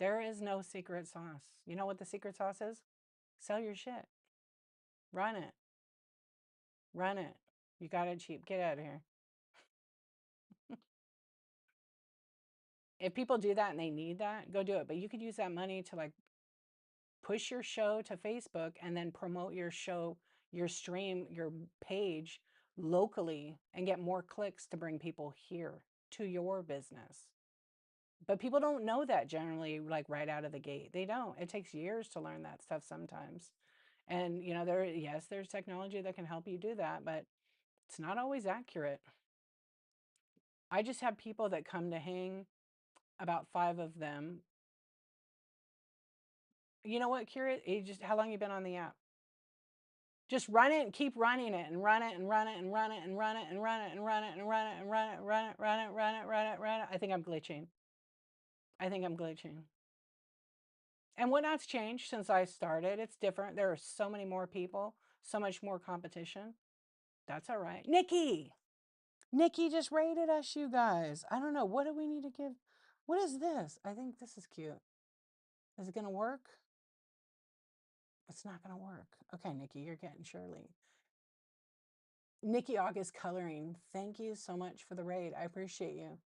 There is no secret sauce. You know what the secret sauce is? Sell your shit. Run it. Run it. You got it cheap. Get out of here. If people do that and they need that, go do it. But you could use that money to like push your show to Facebook and then promote your show, your stream, your page locally and get more clicks to bring people here to your business. But people don't know that generally, like right out of the gate. They don't. It takes years to learn that stuff sometimes. And, there's technology that can help you do that, but it's not always accurate. I just have people that come to hang, about 5 of them. You know what, Kira? How long you been on the app? Just run it and keep running it and run it and run it and run it and run it and run it and run it and run it and run it, run it, run it, run it, run it, run it. I think I'm glitching. I think I'm glitching. And whatnot's changed since I started. It's different. There are so many more people, so much more competition. That's all right. Nikki. Nikki just rated us, you guys. I don't know. What do we need to give? What is this? I think this is cute. Is it going to work? It's not going to work. Okay, Nikki, you're getting Shirley. Nikki August Coloring. Thank you so much for the raid. I appreciate you.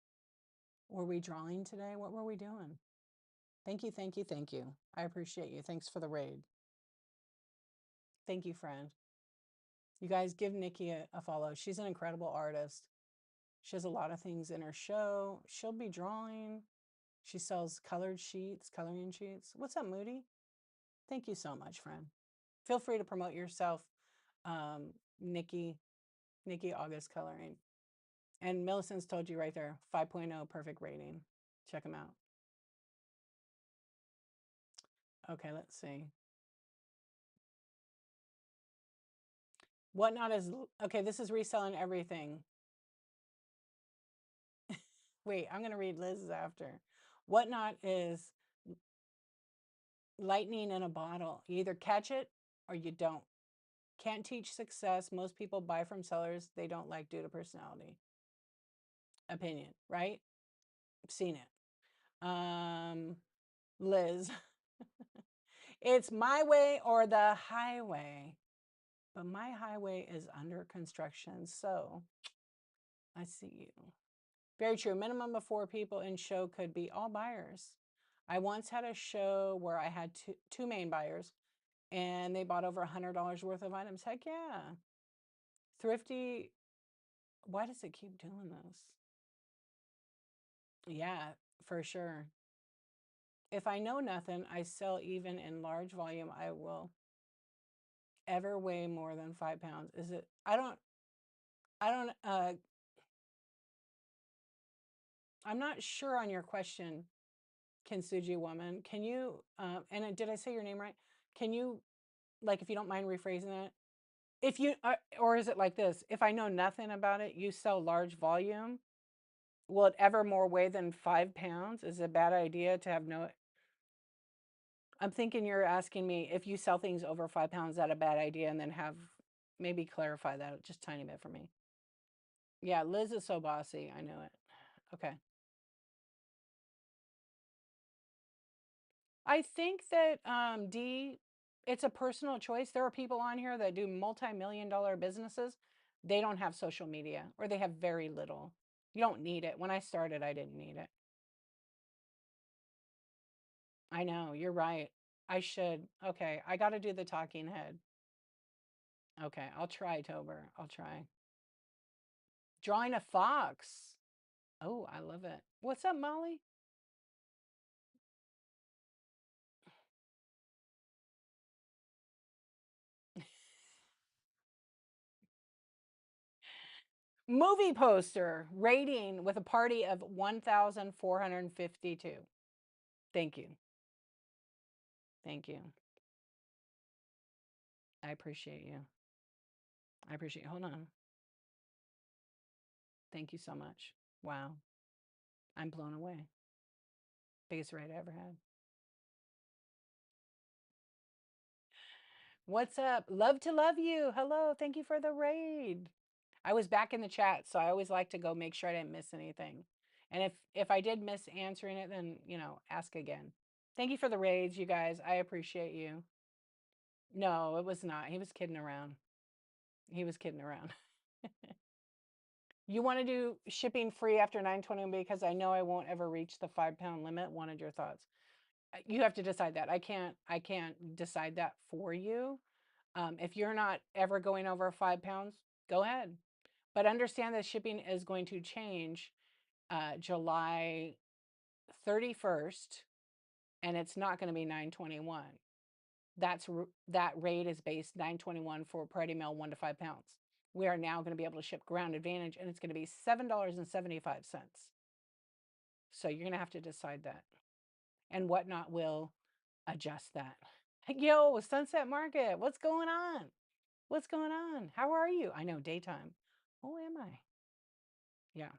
Were we drawing today? What were we doing? Thank you, thank you, thank you. I appreciate you. Thanks for the raid. Thank you, friend. You guys give Nikki a follow. She's an incredible artist. She has a lot of things in her show. She'll be drawing. She sells colored sheets, coloring sheets. What's up, Moody? Thank you so much, friend. Feel free to promote yourself, Nikki August Coloring. And Millicent's told you right there, 5.0 perfect rating. Check them out. Okay, let's see. Whatnot is, okay, this is reselling everything. Wait, I'm going to read Liz's after. Whatnot is lightning in a bottle. You either catch it or you don't. Can't teach success. Most people buy from sellers they don't like due to personality. Opinion, right? I've seen it. Liz. It's my way or the highway. But my highway is under construction, so I see you. Very true. Minimum of 4 people in show could be all buyers. I once had a show where I had two main buyers and they bought over $100 worth of items. Heck yeah. Thrifty. Why does it keep doing this? Yeah, for sure. If I know nothing, I sell even in large volume. I will ever weigh more than 5 pounds. Is it? I'm not sure on your question, Kintsugi woman. Can you, and did I say your name right? Can you, like, if you don't mind rephrasing that? If you, or is it like this? If I know nothing about it, you sell large volume. Will it ever more weigh than 5 pounds? Is it a bad idea to have no? I'm thinking you're asking me if you sell things over 5 pounds, is that a bad idea? And then have maybe clarify that just a tiny bit for me. Yeah, Liz is so bossy. I know it. Okay. I think that D, it's a personal choice. There are people on here that do multi-million-dollar businesses. They don't have social media or they have very little. You don't need it. When I started, I didn't need it. I know, you're right. I should. Okay, I got to do the talking head. Okay, I'll try, Tober. I'll try. Drawing a fox. Oh, I love it. What's up, Molly? Movie poster rating with a party of 1,452. Thank you. Thank you. I appreciate you. I appreciate you. Hold on. Thank you so much. Wow. I'm blown away. Biggest raid I ever had. What's up? Love to love you. Hello. Thank you for the raid. I was back in the chat, so I always like to go make sure I didn't miss anything. And if I did miss answering it, then, ask again. Thank you for the raids, you guys. I appreciate you. No, it was not. He was kidding around. He was kidding around. You want to do shipping free after 9/20 because I know I won't ever reach the 5-pound limit. Wanted your thoughts. You have to decide that. I can't decide that for you. If you're not ever going over 5 pounds, go ahead. But understand that shipping is going to change July 31st, and it's not going to be 9/21. That rate is based 9/21 for Party Mail 1 to 5 pounds. We are now going to be able to ship Ground Advantage, and it's going to be $7.75. So you're going to have to decide that. And Whatnot will adjust that. Yo, Sunset Market, what's going on? What's going on? How are you? I know daytime. Oh, am I? Yeah.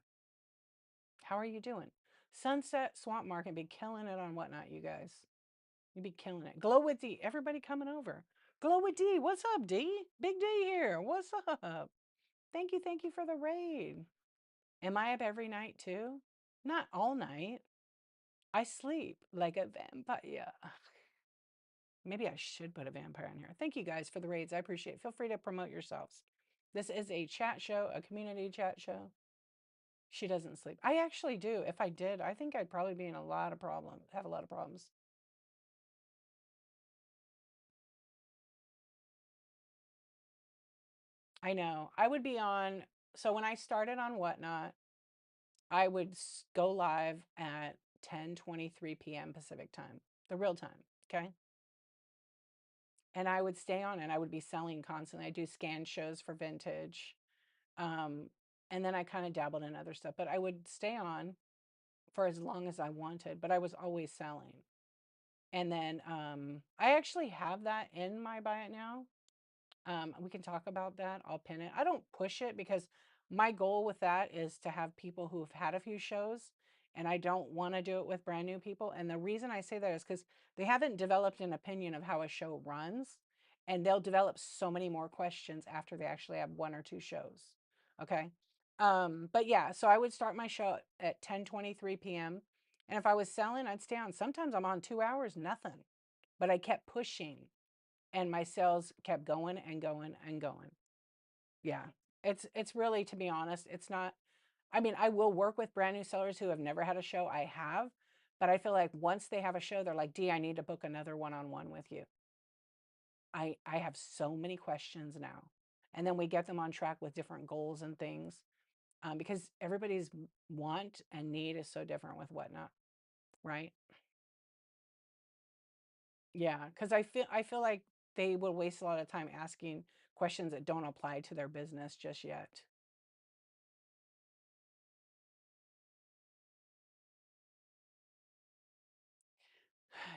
How are you doing? Sunset Swamp Market be killing it on Whatnot, you guys. You be killing it. Glow with D. Everybody coming over. Glow with D. What's up, D? Big D here. What's up? Thank you for the raid. Am I up every night too? Not all night. I sleep like a vampire. Maybe I should put a vampire in here. Thank you guys for the raids. I appreciate it. Feel free to promote yourselves. This is a chat show, a community chat show. She doesn't sleep. I actually do. If I did, I think I'd probably be in a lot of problems, have a lot of problems. I know. I would be on, so when I started on Whatnot, I would go live at 10:23 p.m. Pacific time, the real time. Okay. And I would stay on and I would be selling constantly. I do scan shows for vintage. Um, and then I kind of dabbled in other stuff, but I would stay on for as long as I wanted, but I was always selling. And then I actually have that in my buy it now. We can talk about that. I'll pin it. I don't push it because my goal with that is to have people who have had a few shows, and I don't want to do it with brand new people. And the reason I say that is because they haven't developed an opinion of how a show runs, and they'll develop so many more questions after they actually have one or two shows. Okay. But yeah, so I would start my show at 10:23 p.m. And if I was selling, I'd stay on. Sometimes I'm on 2 hours, nothing. But I kept pushing and my sales kept going and going and going. Yeah. It's really, to be honest, it's not, I mean, I will work with brand new sellers who have never had a show. I have, but I feel like once they have a show, they're like, "D, I need to book another one-on-one with you." I have so many questions now. And then we get them on track with different goals and things. Because everybody's want and need is so different with Whatnot, right? Yeah, because I feel like they will waste a lot of time asking questions that don't apply to their business just yet.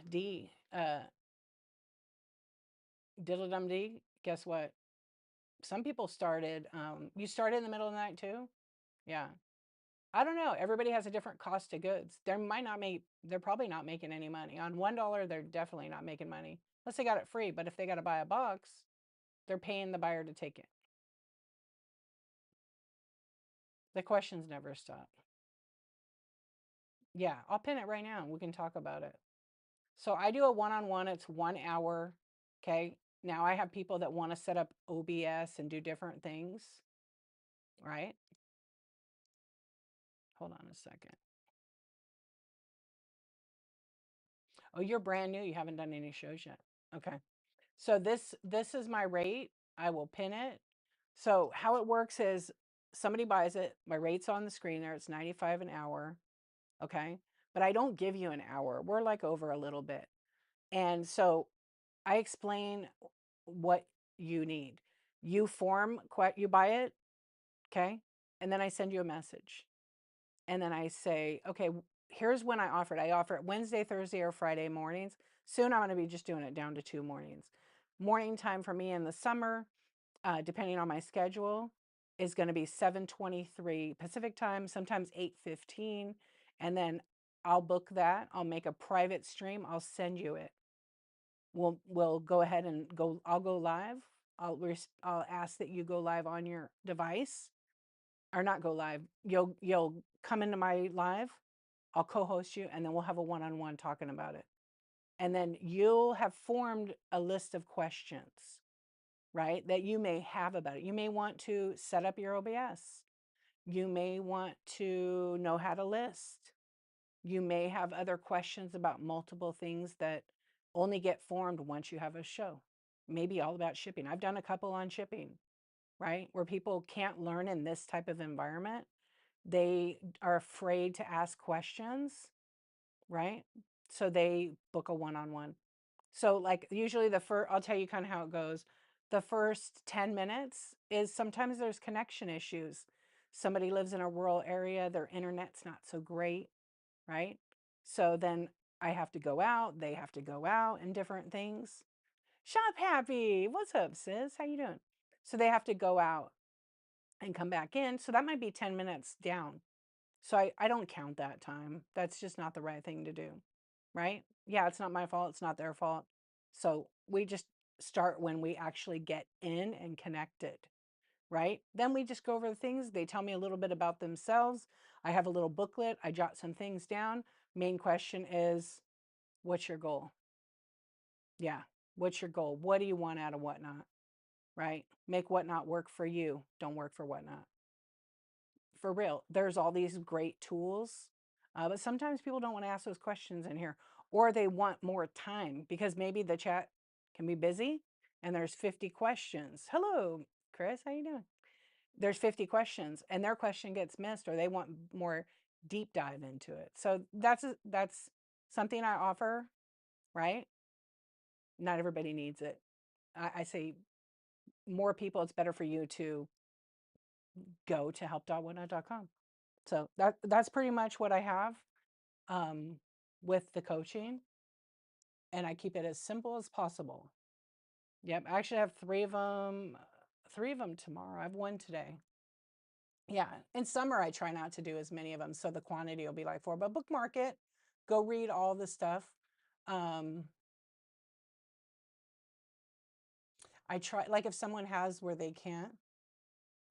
D, diddle dum D. Guess what? Some people started. You started in the middle of the night too. Yeah, I don't know. Everybody has a different cost of goods. They might not make. They're probably not making any money on $1. They're definitely not making money unless they got it free. But if they got to buy a box, they're paying the buyer to take it. The questions never stop. Yeah, I'll pin it right now. We can talk about it. So I do a one-on-one. It's 1 hour. Okay. Now I have people that want to set up OBS and do different things, right? Hold on a second. Oh, you're brand new. You haven't done any shows yet. Okay. So this is my rate. I will pin it. So how it works is somebody buys it. My rate's on the screen there. It's 95 an hour. Okay. But I don't give you an hour. We're like over a little bit. And so I explain what you need. You buy it, okay? And then I send you a message. And then I say, okay, here's when I offer it. I offer it Wednesday, Thursday, or Friday mornings. Soon I'm going to be just doing it down to 2 mornings. Morning time for me in the summer, depending on my schedule, is going to be 7:23 Pacific time, sometimes 8:15. And then I'll book that. I'll make a private stream. I'll send you it. We'll go ahead and go. I'll go live. I'll ask that you go live on your device, or not go live. You'll come into my live. I'll co-host you, and then we'll have a one-on-one talking about it. And then you'll have formed a list of questions, right, that you may have about it. You may want to set up your OBS. You may want to know how to list. You may have other questions about multiple things that only get formed once you have a show. Maybe all about shipping. I've done a couple on shipping, right? Where people can't learn in this type of environment. They are afraid to ask questions, right? So they book a one-on-one. So like usually I'll tell you kind of how it goes. The first 10 minutes is sometimes there's connection issues. Somebody lives in a rural area, their internet's not so great, right? So then I have to go out, they have to go out and different things. Shop Happy, what's up, sis? How you doing? So they have to go out and come back in. So that might be 10 minutes down. So I don't count that time. That's just not the right thing to do. Right? Yeah, it's not my fault. It's not their fault. So we just start when we actually get in and connected. Right? Then we just go over the things. They tell me a little bit about themselves. I have a little booklet. I jot some things down. Main question is, what's your goal? Yeah. What's your goal? What do you want out of Whatnot? Right? Make Whatnot work for you. Don't work for Whatnot. For real. There's all these great tools, but sometimes people don't want to ask those questions in here, or they want more time because maybe the chat can be busy and there's 50 questions. Hello, Chris. How you doing? There's 50 questions and their question gets missed, or they want more deep dive into it. So that's something I offer, right? Not everybody needs it. I say more people, it's better for you to go to help.whatnot.com. So that's pretty much what I have um, with the coaching, and I keep it as simple as possible. Yep, I actually have three of them tomorrow. I have one today. Yeah, in summer I try not to do as many of them, so the quantity will be like four. But bookmark it, go read all the stuff. Um, I try, like if someone has where they can't.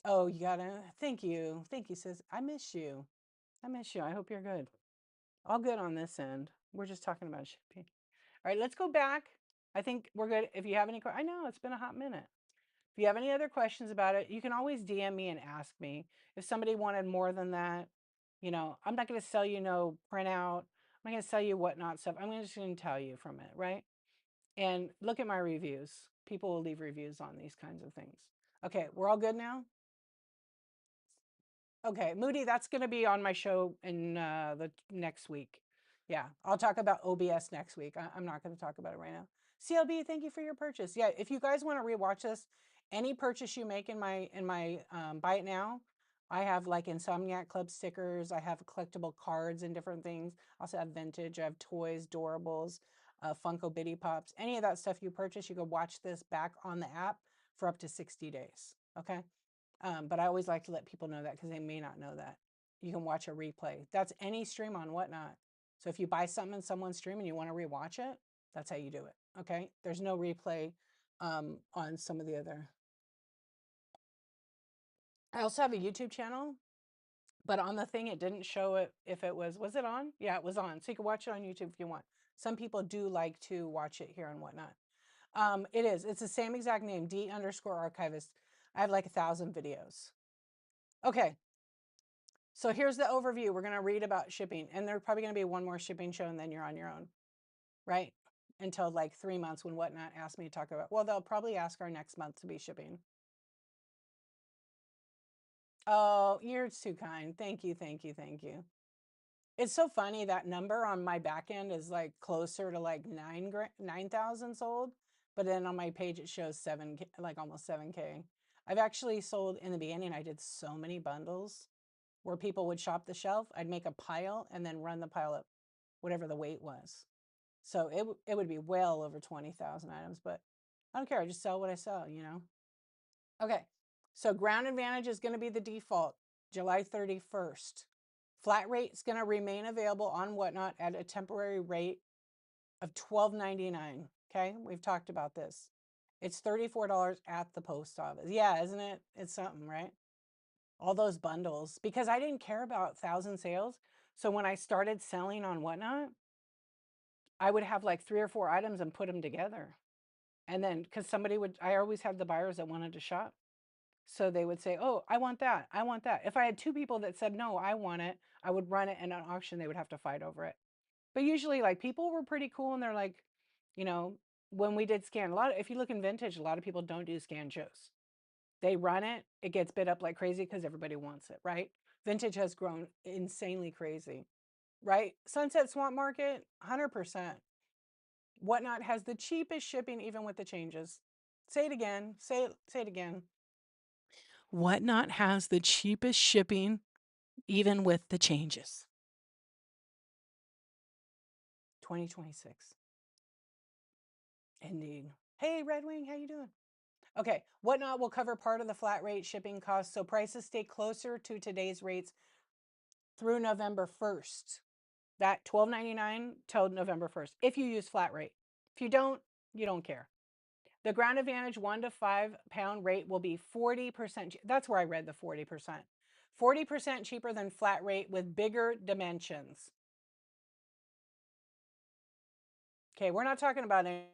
Oh, you gotta. Thank you, sis. I miss you. I miss you. I hope you're good. All good on this end. We're just talking about shipping. All right, let's go back. I think we're good. If you have any, I know it's been a hot minute. If you have any other questions about it, you can always DM me and ask me. If somebody wanted more than that, I'm not going to sell you no printout. I'm not going to sell you Whatnot stuff. I'm just going to tell you from it, right? And look at my reviews. People will leave reviews on these kinds of things. Okay, we're all good now? Okay, Moody, that's going to be on my show in the next week. Yeah, I'll talk about OBS next week. I'm not going to talk about it right now. CLB, thank you for your purchase. Yeah, if you guys want to rewatch this, any purchase you make in my buy it now, I have like Insomniac Club stickers. I have collectible cards and different things. I also have vintage. I have toys, doorables, Funko Bitty Pops. Any of that stuff you purchase, you can watch this back on the app for up to 60 days. Okay. But I always like to let people know that because they may not know that. You can watch a replay. That's any stream on Whatnot. So if you buy something in someone's stream and you want to rewatch it, that's how you do it. Okay. There's no replay on some of the other. I also have a YouTube channel, but on the thing, it didn't show it if it was it on? Yeah, it was on. So you can watch it on YouTube if you want. Some people do like to watch it here on Whatnot. It is. It's the same exact name, D_archivist. I have like 1,000 videos. Okay. So here's the overview. We're going to read about shipping, and there's probably going to be one more shipping show, and then you're on your own, right? Until like 3 months when Whatnot asked me to talk about. Well, they'll probably ask our next month to be shipping. Oh, you're too kind. Thank you, thank you, thank you. It's so funny that number on my back end is like closer to like 9,000 sold, but then on my page it shows 7K, like almost 7K. I've actually sold in the beginning. I did so many bundles where people would shop the shelf. I'd make a pile and then run the pile up, whatever the weight was. So it would be well over 20,000 items, but I don't care. I just sell what I sell, Okay. So ground advantage is going to be the default, July 31st. Flat rate is going to remain available on Whatnot at a temporary rate of $12.99. Okay. We've talked about this. It's $34 at the post office. Yeah, isn't it? It's something, right? All those bundles, because I didn't care about 1,000 sales. So when I started selling on Whatnot, I would have like 3 or 4 items and put them together. And then because I always had the buyers that wanted to shop. So they would say, oh, I want that. I want that. If I had 2 people that said, no, I want it, I would run it in an auction. They would have to fight over it. But usually like people were pretty cool. And they're like, you know, when we did scan, if you look in vintage, a lot of people don't do scan shows. They run it, it gets bid up like crazy because everybody wants it, right? Vintage has grown insanely crazy, right? Sunset Swamp Market, 100%. Whatnot has the cheapest shipping even with the changes. Say it again. Say it again. Whatnot has the cheapest shipping even with the changes. 2026. Indeed. Hey, Red Wing, how you doing? Okay, Whatnot will cover part of the flat rate shipping costs, so prices stay closer to today's rates through November 1st. That $12.99 till November 1st, if you use flat rate. If you don't care. The Ground Advantage 1 to 5 pound rate will be 40%. That's where I read the 40%. 40% cheaper than flat rate with bigger dimensions. Okay, we're not talking about any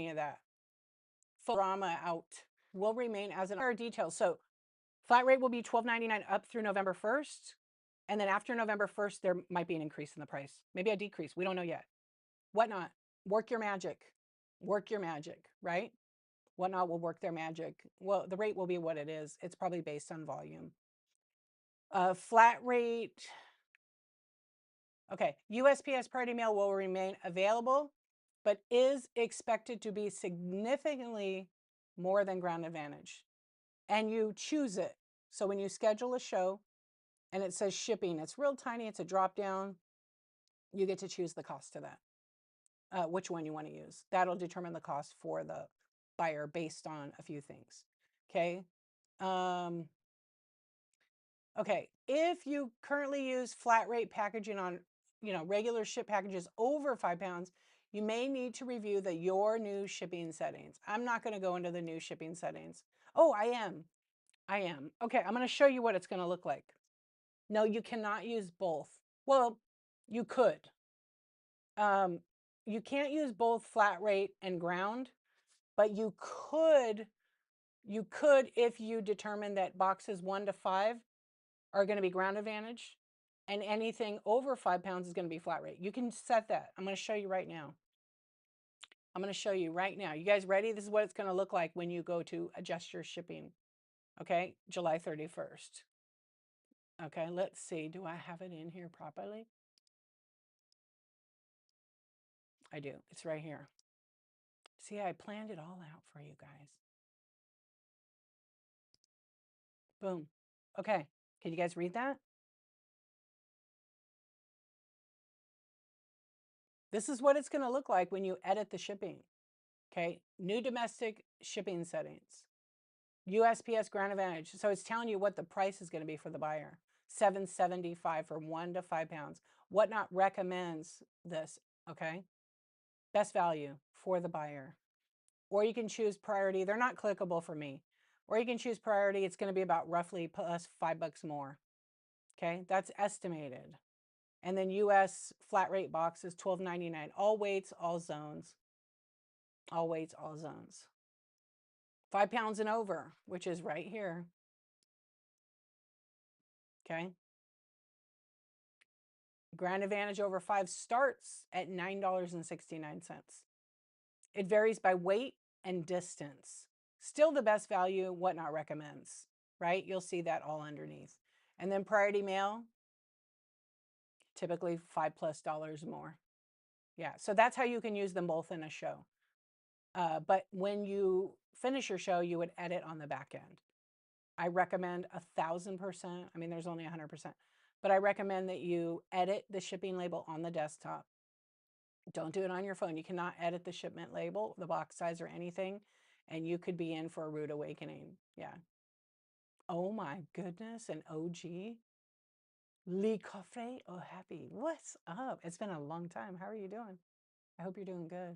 of that. Full drama out will remain as an our details. So flat rate will be $12.99 up through November 1st. And then after November 1st, there might be an increase in the price. Maybe a decrease. We don't know yet. Whatnot, work your magic. Work your magic, right? Whatnot will work their magic. Well, the rate will be what it is. It's probably based on volume. Flat rate. Okay, USPS Priority Mail will remain available, but is expected to be significantly more than Ground Advantage. And you choose it. So when you schedule a show and it says shipping, it's real tiny, it's a drop down. You get to choose the cost of that, which one you want to use. That'll determine the cost for the buyer based on a few things. Okay. Okay, if you currently use flat rate packaging on, regular ship packages over 5 pounds, you may need to review your new shipping settings. I'm not going to go into the new shipping settings. Oh, I am. Okay, I'm going to show you what it's going to look like. No, you cannot use both. Well, you could. You can't use both flat rate and ground, but you could if you determine that boxes 1 to 5 are going to be Ground Advantage, and anything over 5 pounds is going to be flat rate. You can set that. I'm going to show you right now. You guys ready? This is what it's going to look like when you go to adjust your shipping. Okay, July 31st. Okay, let's see. Do I have it in here properly? I do. It's right here. See, I planned it all out for you guys. Boom. Okay, can you guys read that? This is what it's going to look like when you edit the shipping. Okay, new domestic shipping settings. USPS Ground Advantage. So it's telling you what the price is going to be for the buyer. $7.75 for 1 to 5 pounds. Whatnot recommends this, okay? Best value for the buyer. Or you can choose priority. They're not clickable for me. Or you can choose priority. It's going to be about roughly plus $5 more. Okay, that's estimated. And then US flat rate boxes, $12.99. All weights, all zones. All weights, all zones. 5 pounds and over, which is right here. Okay. Ground Advantage over 5 starts at $9.69. It varies by weight and distance. Still the best value, Whatnot recommends, right? You'll see that all underneath. And then Priority Mail, typically $5+ more. Yeah, so that's how you can use them both in a show. But when you finish your show, you would edit on the back end. I recommend 1,000%. I mean, there's only 100%, but I recommend that you edit the shipping label on the desktop. Don't do it on your phone. You cannot edit the shipment label, the box size, or anything, and you could be in for a rude awakening. Yeah. Oh my goodness, an OG. Lee Cawfee, oh happy. What's up? It's been a long time. How are you doing? I hope you're doing good.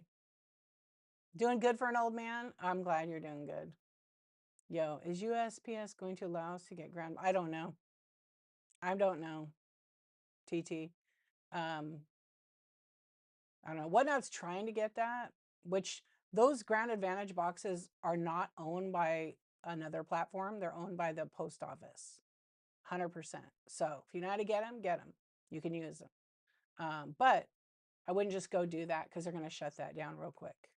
Doing good for an old man? I'm glad you're doing good. Yo, is USPS going to allow us to get ground? I don't know. I don't know. TT. I don't know. Whatnot's trying to get that, which those Ground Advantage boxes are not owned by another platform. They're owned by the post office, 100%. So if you know how to get them, get them. You can use them. But I wouldn't just go do that because they're going to shut that down real quick.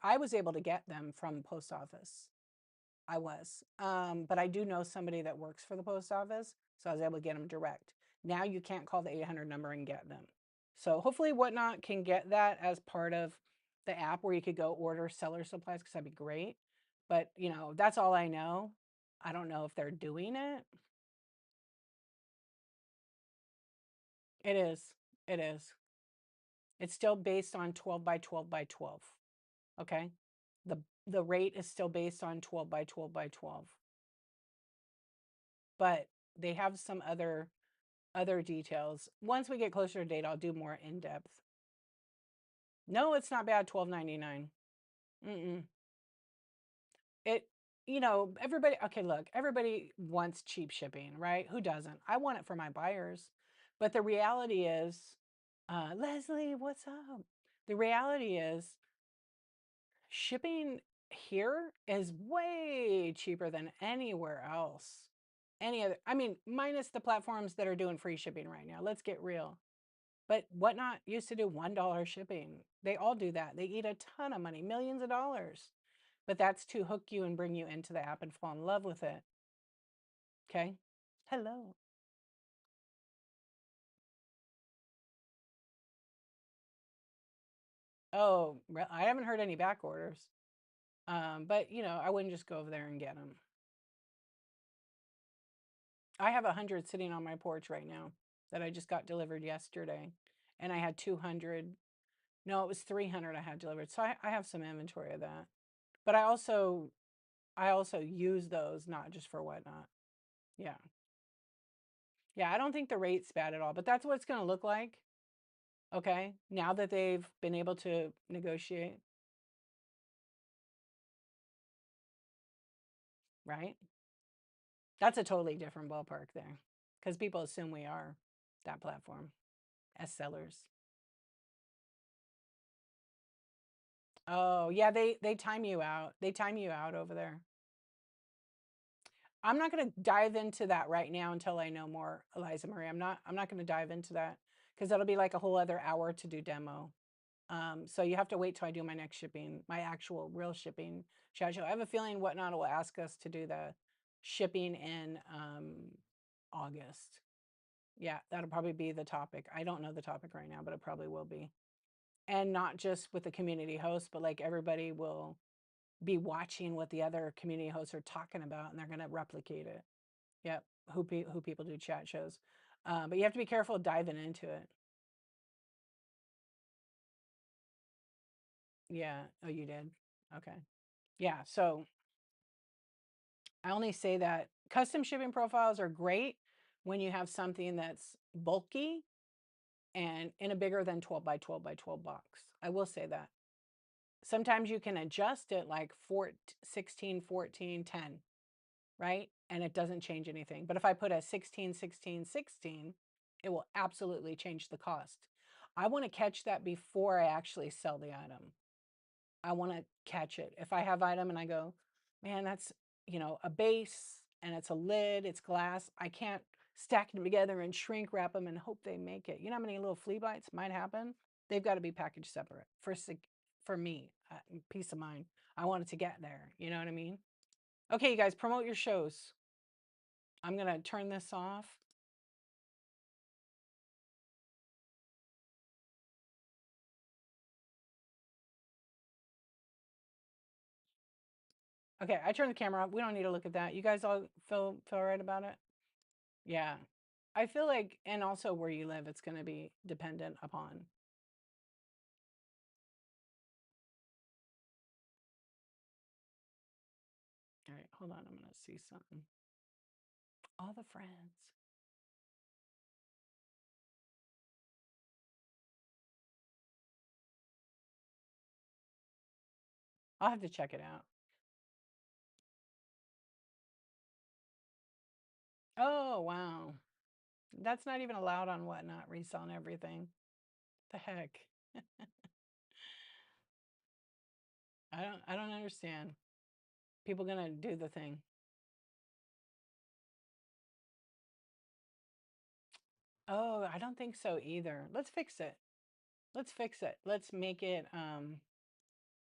I was able to get them from post office. I was, but I do know somebody that works for the post office, so I was able to get them direct. Now you can't call the 800 number and get them. So hopefully Whatnot can get that as part of the app where you could go order seller supplies, because that'd be great. But, you know, that's all I know. I don't know if they're doing it. It is. It is. It's still based on 12 by 12 by 12. Okay? The rate is still based on 12 by 12 by 12. But they have some other details. Once we get closer to date, I'll do more in depth. No, it's not bad. $12.99. Mm-mm. It, you know, everybody. Okay, look, everybody wants cheap shipping, right? Who doesn't? I want it for my buyers, but the reality is, Leslie, what's up? The reality is, shipping here is way cheaper than anywhere else. Any other, I mean, minus the platforms that are doing free shipping right now. Let's get real. But Whatnot used to do $1 shipping. They all do that. They eat a ton of money, millions of dollars. But that's to hook you and bring you into the app and fall in love with it. Okay? Hello. Oh, I haven't heard any back orders. But you know, I wouldn't just go over there and get them. I have 100 sitting on my porch right now that I just got delivered yesterday. And I had 200. No, it was 300 I had delivered. So I have some inventory of that. But I also use those not just for Whatnot. Yeah. Yeah, I don't think the rate's bad at all, but that's what it's going to look like. Okay. Now that they've been able to negotiate, right? That's a totally different ballpark there because people assume we are that platform as sellers. Oh, yeah, they time you out. They time you out over there. I'm not going to dive into that right now until I know more, Eliza Marie. I'm not going to dive into that because that'll be like a whole other hour to do demo. So you have to wait till I do my next shipping, my actual real shipping chat show. I have a feeling Whatnot will ask us to do the shipping in August. Yeah, that'll probably be the topic. I don't know the topic right now, but it probably will be. And not just with the community host, but like everybody will be watching what the other community hosts are talking about and they're going to replicate it. Yep, who people do chat shows. But you have to be careful diving into it. Yeah. Oh, you did? Okay. Yeah. So I only say that custom shipping profiles are great when you have something that's bulky and in a bigger than 12 by 12 by 12 box. I will say that. Sometimes you can adjust it like 16, 14, 10, right? And it doesn't change anything. But if I put a 16, 16, 16, it will absolutely change the cost. I want to catch that before I actually sell the item. I want to catch it. If I have item and I go, man, that's, you know, a base and it's a lid, it's glass. I can't stack them together and shrink wrap them and hope they make it. You know how many little flea bites might happen? They've got to be packaged separate for me, peace of mind. I want it to get there. You know what I mean? Okay, you guys, promote your shows. I'm going to turn this off. Okay, I turned the camera off. We don't need to look at that. You guys all feel right about it? Yeah. I feel like, and also where you live, it's going to be dependent upon. All right, hold on. I'm going to see something. All the friends. I'll have to check it out. Oh, wow. That's not even allowed on Whatnot, reselling everything. The heck? I don't understand. People gonna do the thing. Oh, I don't think so either. Let's fix it. Let's fix it. Let's make it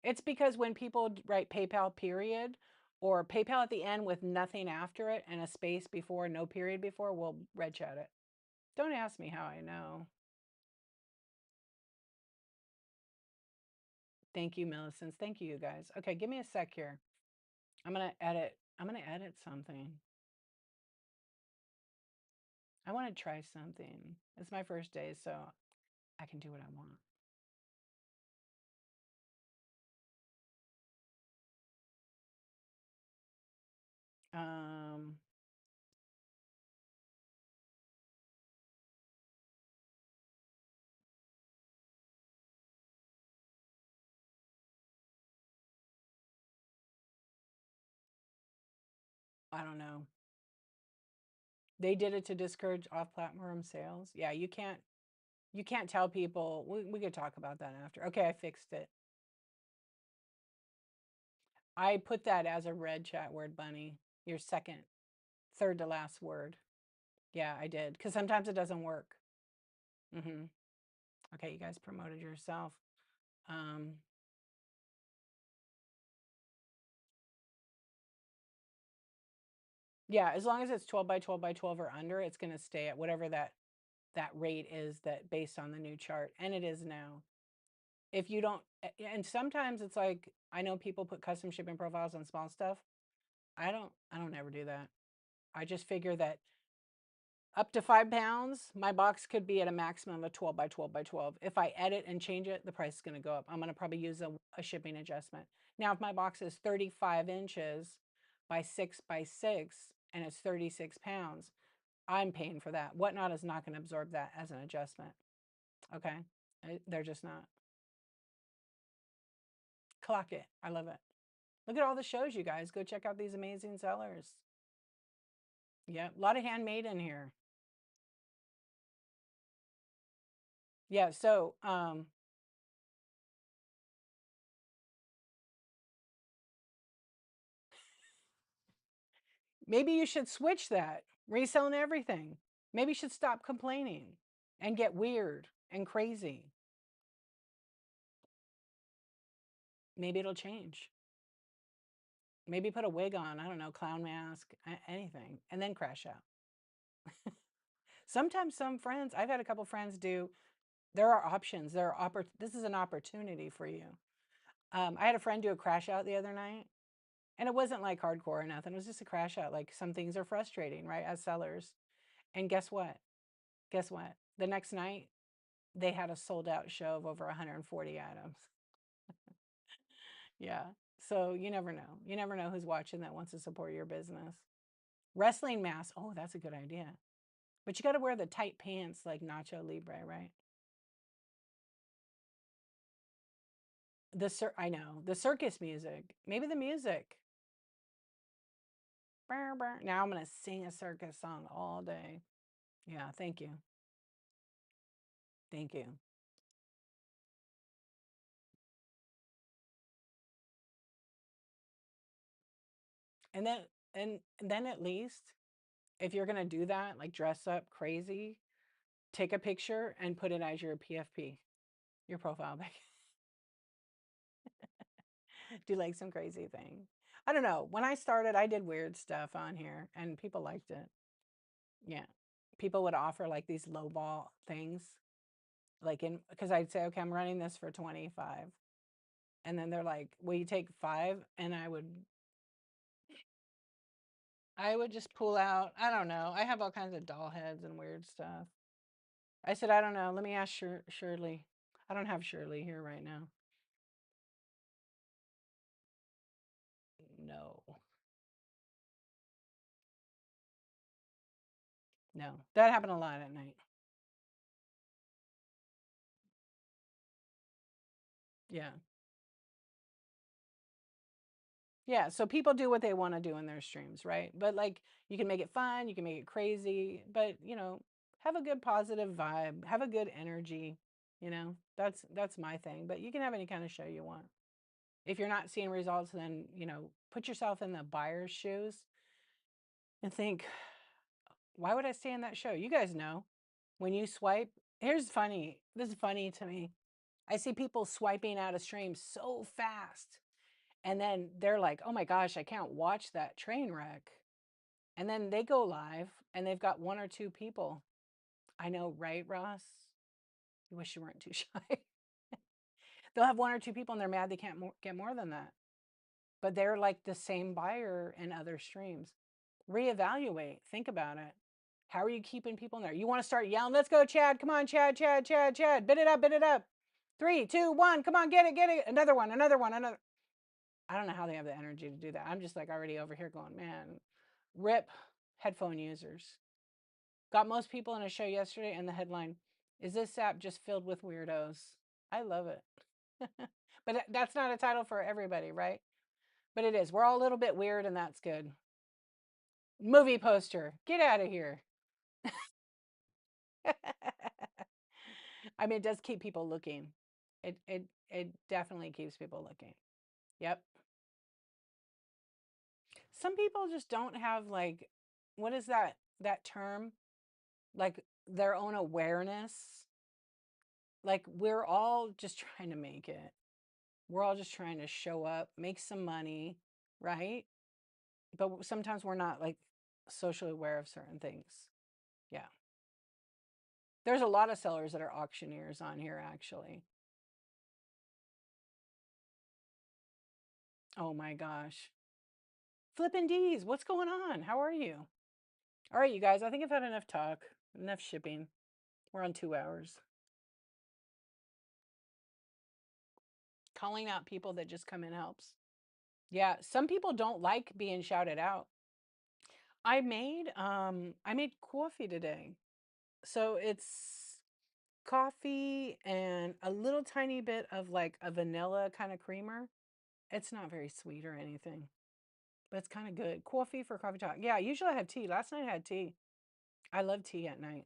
it's because when people write PayPal period or PayPal at the end with nothing after it and a space before, no period before, we'll red chat it. Don't ask me how I know. Thank you, Millicent. Thank you, you guys. Okay, give me a sec here. I'm gonna edit something. I want to try something. It's my first day, so I can do what I want. Um, I don't know. They did it to discourage off-platform sales. Yeah, you can't tell people. We could talk about that after. Okay, I fixed it. I put that as a red chat word, Bunny. Your second, third to last word. Yeah, I did because sometimes it doesn't work. Mm-hmm. Okay, you guys promoted yourself. Um, yeah, as long as it's 12 by 12 by 12 or under, it's going to stay at whatever that rate is that based on the new chart, and it is now. If you don't, and sometimes it's like I know people put custom shipping profiles on small stuff. I don't ever do that. I just figure that up to 5 pounds, my box could be at a maximum of 12 by 12 by 12. If I edit and change it, the price is going to go up. I'm going to probably use a shipping adjustment. Now, if my box is 35 inches by 6 by 6 and it's 36 pounds, I'm paying for that. Whatnot is not going to absorb that as an adjustment. Okay. They're just not. Clock it. I love it. Look at all the shows, you guys. Go check out these amazing sellers. Yeah, a lot of handmade in here. Yeah, so maybe you should switch that. Reselling everything. Maybe you should stop complaining and get weird and crazy. Maybe it'll change. Maybe put a wig on, I don't know, clown mask, anything, and then crash out. Sometimes some friends, I've had a couple friends do, there are options. This is an opportunity for you. I had a friend do a crash out the other night, and it wasn't like hardcore or nothing. It was just a crash out. Like some things are frustrating, right, as sellers. And guess what? Guess what? The next night, they had a sold out show of over 140 items. Yeah. So you never know. You never know who's watching that wants to support your business. Wrestling mask. Oh, that's a good idea. But you got to wear the tight pants like Nacho Libre, right? I know the circus music. Maybe the music. Now I'm gonna sing a circus song all day. Yeah. Thank you. Thank you. And then and then at least if you're gonna do that, like dress up crazy, take a picture and put it as your PFP, your profile pic. Do like some crazy thing. I don't know. When I started, I did weird stuff on here and people liked it. Yeah. People would offer like these low ball things, like in because I'd say, okay, I'm running this for 25. And then they're like, will you take five? And I would just pull out, I don't know. I have all kinds of doll heads and weird stuff. I said, I don't know. Let me ask Shirley. I don't have Shirley here right now. No, no. That happened a lot at night. Yeah. Yeah, so people do what they want to do in their streams, right? But like you can make it fun, you can make it crazy, but have a good positive vibe, have a good energy, That's my thing, but you can have any kind of show you want. If you're not seeing results, then, put yourself in the buyer's shoes and think, why would I stay in that show? You guys know when you swipe, this is funny to me. I see people swiping out of streams so fast. And then they're like, oh my gosh, I can't watch that train wreck. And then they go live and they've got one or two people. I know, right, Ross? You wish you weren't too shy. They'll have one or two people and they're mad they can't get more than that. but they're like the same buyer in other streams. Reevaluate. Think about it. How are you keeping people in there? You want to start yelling, let's go, Chad. Come on, Chad, Chad, Chad, Chad. Bid it up, bid it up. 3, 2, 1. Come on, get it, get it. Another one, another one, another. I don't know how they have the energy to do that. I'm just like already over here going, man, rip headphone users. Got most people in a show yesterday, and the headline is this app just filled with weirdos. I love it. But that's not a title for everybody, right? But it is. We're all a little bit weird, and that's good. Movie poster. Get out of here. I mean, it does keep people looking. It definitely keeps people looking. Yep. Some people just don't have like, what is that term? Like their own awareness. Like we're all just trying to make it. We're all just trying to show up, make some money, right? But sometimes we're not like socially aware of certain things. Yeah. There's a lot of sellers that are auctioneers on here, actually. Oh my gosh. Flippin' D's, what's going on? How are you? All right, you guys, I think I've had enough talk, enough shipping. We're on 2 hours. Calling out people that just come in helps. Yeah, some people don't like being shouted out. I made coffee today. So it's coffee and a little tiny bit of like a vanilla kind of creamer. It's not very sweet or anything, but it's kind of good. Coffee for coffee talk. Yeah, usually I have tea. Last night I had tea. I love tea at night.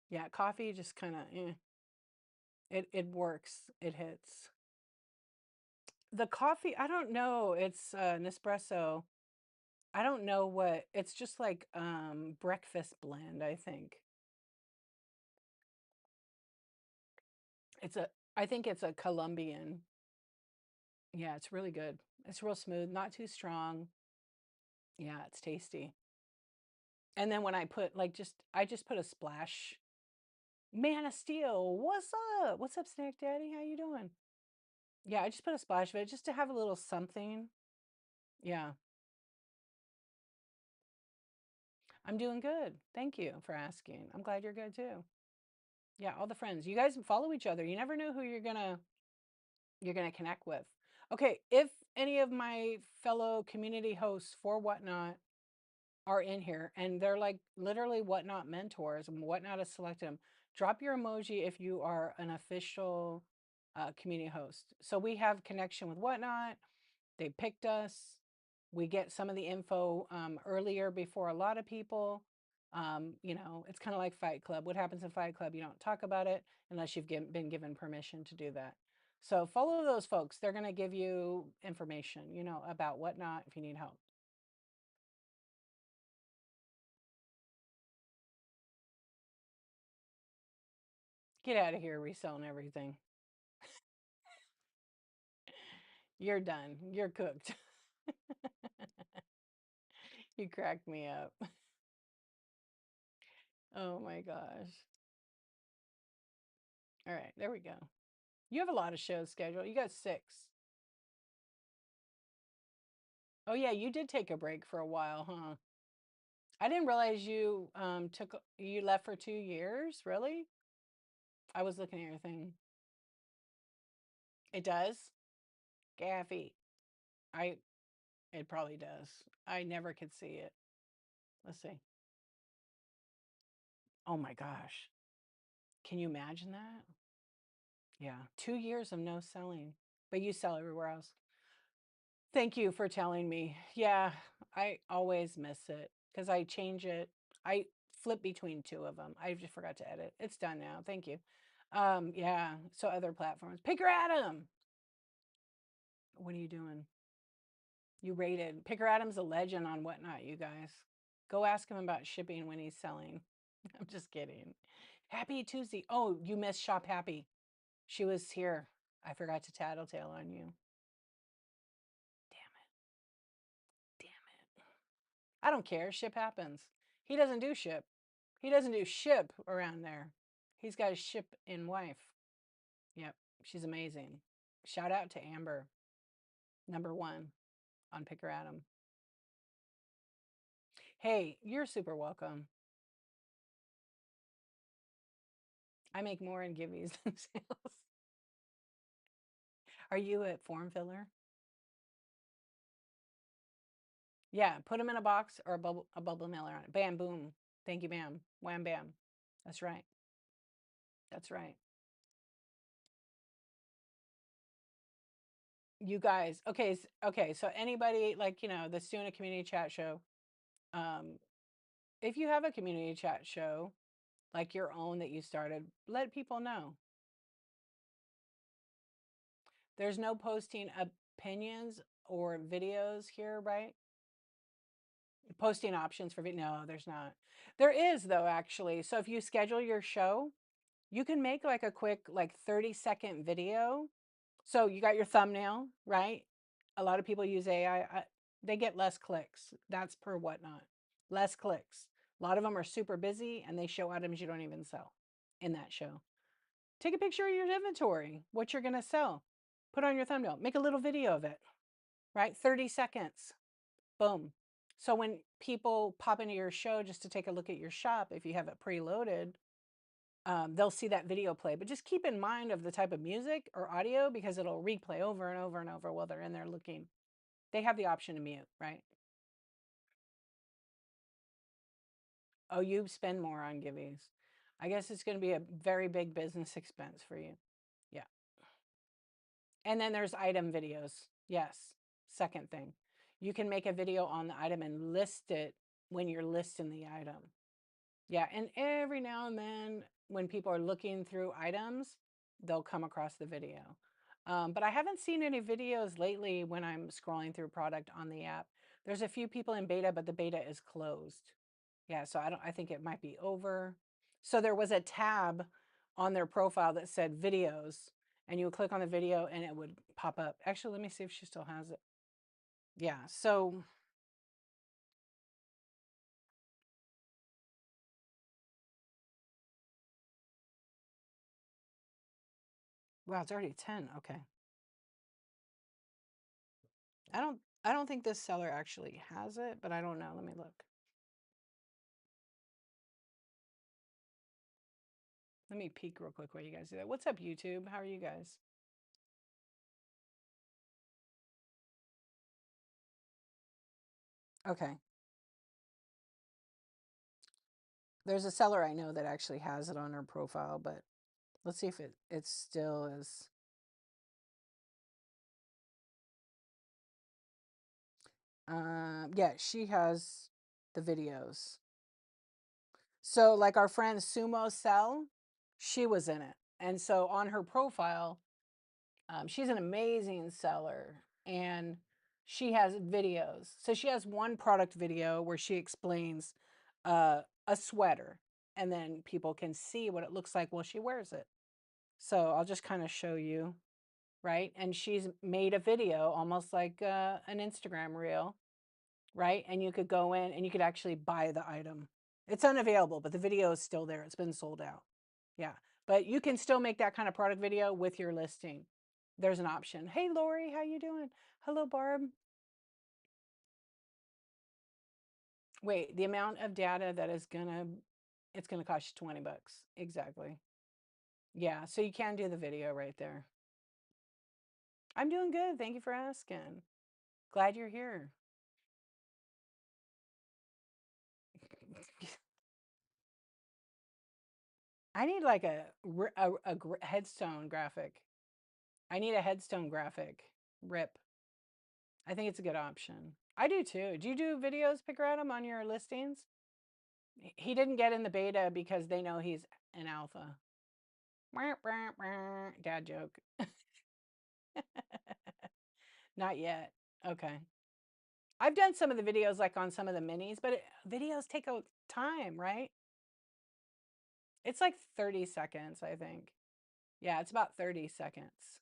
Yeah, coffee just kind of it works. It hits. The coffee, I don't know. It's Nespresso. I don't know what. It's just like breakfast blend, I think. It's a I think it's a Colombian. Yeah, it's really good. It's real smooth, not too strong. Yeah, it's tasty. And then when I put like I just put a splash. Man of Steel, what's up? What's up, Snack Daddy? How you doing? Yeah, I just put a splash of it just to have a little something. Yeah, I'm doing good. Thank you for asking. I'm glad you're good too. Yeah, all the friends. You guys follow each other. You never know who you're gonna connect with. Okay, if any of my fellow community hosts for Whatnot are in here and they're like literally Whatnot mentors and Whatnot has selected them, drop your emoji if you are an official community host. So we have connection with Whatnot. They picked us. We get some of the info earlier before a lot of people. It's kind of like Fight Club. What happens in Fight Club? You don't talk about it unless you've been given permission to do that. So follow those folks. They're going to give you information, about Whatnot if you need help. Get out of here reselling everything. You're done. You're cooked. You cracked me up. Oh my gosh. All right, there we go. You have a lot of shows scheduled. You got 6. Oh yeah, you did take a break for a while, huh? I didn't realize you left for 2 years, really? I was looking at your thing. It does? Cawfee. I It probably does. I never could see it. Let's see. Oh my gosh. Can you imagine that? Yeah, 2 years of no selling. But you sell everywhere else. Thank you for telling me. Yeah, I always miss it because I change it. I flip between 2 of them. I just forgot to edit. It's done now. Thank you. Yeah. So other platforms. Picker Adam. What are you doing? You rated. Picker Adam's a legend on Whatnot, you guys. Go ask him about shipping when he's selling. I'm just kidding. Happy Tuesday. Oh, you missed Shop Happy. She was here. I forgot to tattletale on you. Damn it. Damn it. I don't care. Ship happens. He doesn't do ship. He doesn't do ship around there. He's got a ship in wife. Yep. She's amazing. Shout out to Amber. Number one on Picker Adam. Hey, you're super welcome. I make more in Gibbies than sales. Are you a form filler? Yeah, put them in a box or a bubble mailer on it. Bam, boom. Thank you, bam. Wham, bam. That's right. That's right. You guys, okay, okay. So anybody like that's doing a community chat show, um, if you have a community chat show like your own that you started, let people know. There's no posting opinions or videos here, right? Posting options for video. No, there's not. There is though, actually. So if you schedule your show, you can make like a quick, like 30-second video. So you got your thumbnail, right? A lot of people use AI. They get less clicks. That's per whatnot. Less clicks. A lot of them are super busy and they show items you don't even sell in that show. Take a picture of your inventory, what you're going to sell. Put on your thumbnail. Make a little video of it, right? 30 seconds. Boom. So when people pop into your show just to take a look at your shop, if you have it preloaded, they'll see that video play. But just keep in mind of the type of music or audio because it'll replay over and over and over while they're in there looking. They have the option to mute, right? Oh, you spend more on Gibbies. I guess it's going to be a very big business expense for you. Yeah. And then there's item videos. Yes. Second thing, you can make a video on the item and list it when you're listing the item. Yeah. And every now and then when people are looking through items, they'll come across the video. But I haven't seen any videos lately when I'm scrolling through product on the app. There's a few people in beta, but the beta is closed. Yeah, so I think it might be over. So there was a tab on their profile that said videos, and you would click on the video and it would pop up. Actually, let me see if she still has it. Yeah, so wow, it's already 10. Okay. I don't think this seller actually has it, but I don't know. Let me look. Let me peek real quick while you guys do that. What's up, YouTube? How are you guys? Okay. There's a seller I know that actually has it on her profile, but let's see if it still is. Yeah, she has the videos. So like our friend Sumo Cell, she was in it. And so on her profile, she's an amazing seller and she has videos. So she has one product video where she explains a sweater and then people can see what it looks like while she wears it. So I'll just kind of show you, right? And she's made a video almost like an Instagram reel, right? And you could go in and you could actually buy the item. It's unavailable, but the video is still there. It's been sold out. Yeah. But you can still make that kind of product video with your listing. There's an option. Hey, Lori, how you doing? Hello, Barb. Wait, the amount of data that is it's gonna cost you 20 bucks. Exactly. Yeah, so you can do the video right there. I'm doing good. Thank you for asking. Glad you're here. I need like a headstone graphic. I need a headstone graphic. Rip. I think it's a good option. I do too. Do you do videos, Picker Adam, on your listings? He didn't get in the beta because they know he's an alpha. Dad joke. Not yet. Okay. I've done some of the videos like on some of the minis, but videos take a time, right? It's like 30 seconds, I think. Yeah, it's about 30 seconds.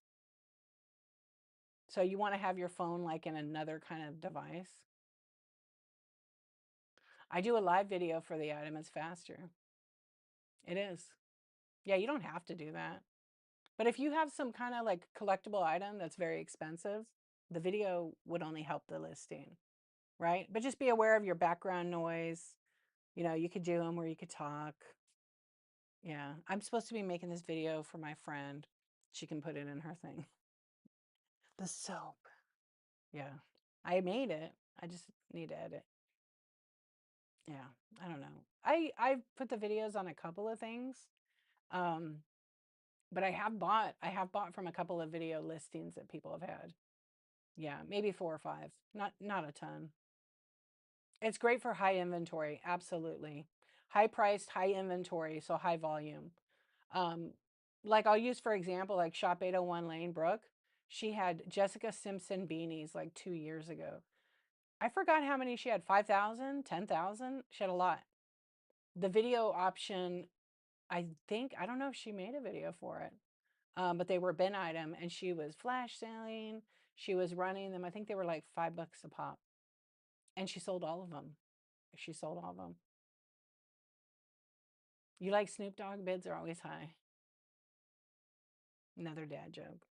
So you want to have your phone like in another kind of device. I do a live video for the item. It's faster. It is. Yeah, you don't have to do that. But if you have some kind of like collectible item that's very expensive, The video would only help the listing, right? But just be aware of your background noise. You could do them where you could talk. Yeah, I'm supposed to be making this video for my friend. She can put it in her thing. The soap. Yeah, I made it. I just need to edit. Yeah, I don't know. I've put the videos on a couple of things, um, but I have bought from a couple of video listings that people have had. Yeah, maybe 4 or 5. Not a ton. It's great for high inventory, absolutely. High priced, high inventory, so high volume. Um, like I'll use for example, like Shop 801 Lane Brooke. She had Jessica Simpson beanies like 2 years ago. I forgot how many she had, 5,000, 10,000. She had a lot. The video option, I don't know if she made a video for it, but they were bin item and she was flash selling. She was running them. I think they were like $5 a pop. And she sold all of them. She sold all of them. You like Snoop Dogg? Bids are always high. Another dad joke.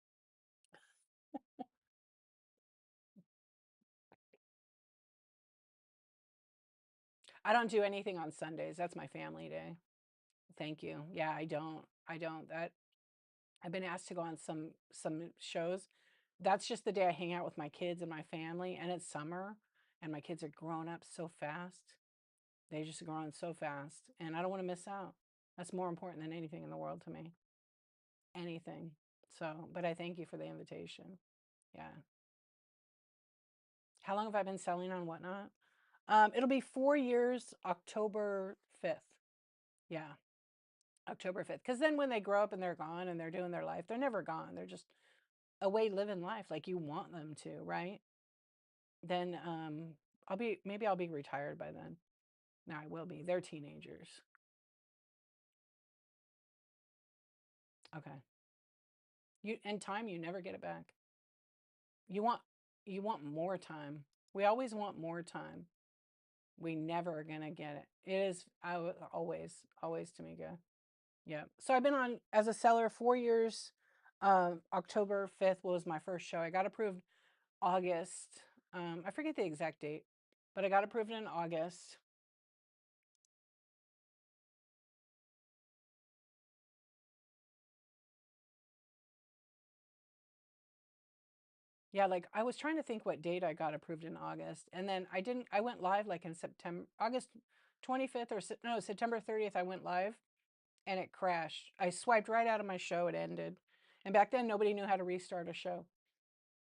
I don't do anything on Sundays. That's my family day. Thank you. Yeah, I don't. I don't. That I've been asked to go on some shows. That's just the day I hang out with my kids and my family, and it's summer, and my kids are growing up so fast. They just growing so fast, and I don't want to miss out. That's more important than anything in the world to me. Anything. So, but I thank you for the invitation. Yeah. How long have I been selling on Whatnot? It'll be 4 years, October 5th. Yeah, October 5th. Because then when they grow up and they're gone and they're doing their life, they're never gone. They're just away living life like you want them to, right? Then maybe I'll be retired by then. No, I will be. They're teenagers. Okay. You never get it back. You want you want more time. We always want more time. We never are gonna get it. It is always Tamika. Yeah. So I've been on as a seller 4 years. October 5th was my first show. I got approved August. I forget the exact date, but I got approved in August. Yeah, like I was trying to think what date I got approved in August, and then I went live like in September, August 25th, no, September 30th. I went live and it crashed. I swiped right out of my show. It ended, and back then nobody knew how to restart a show.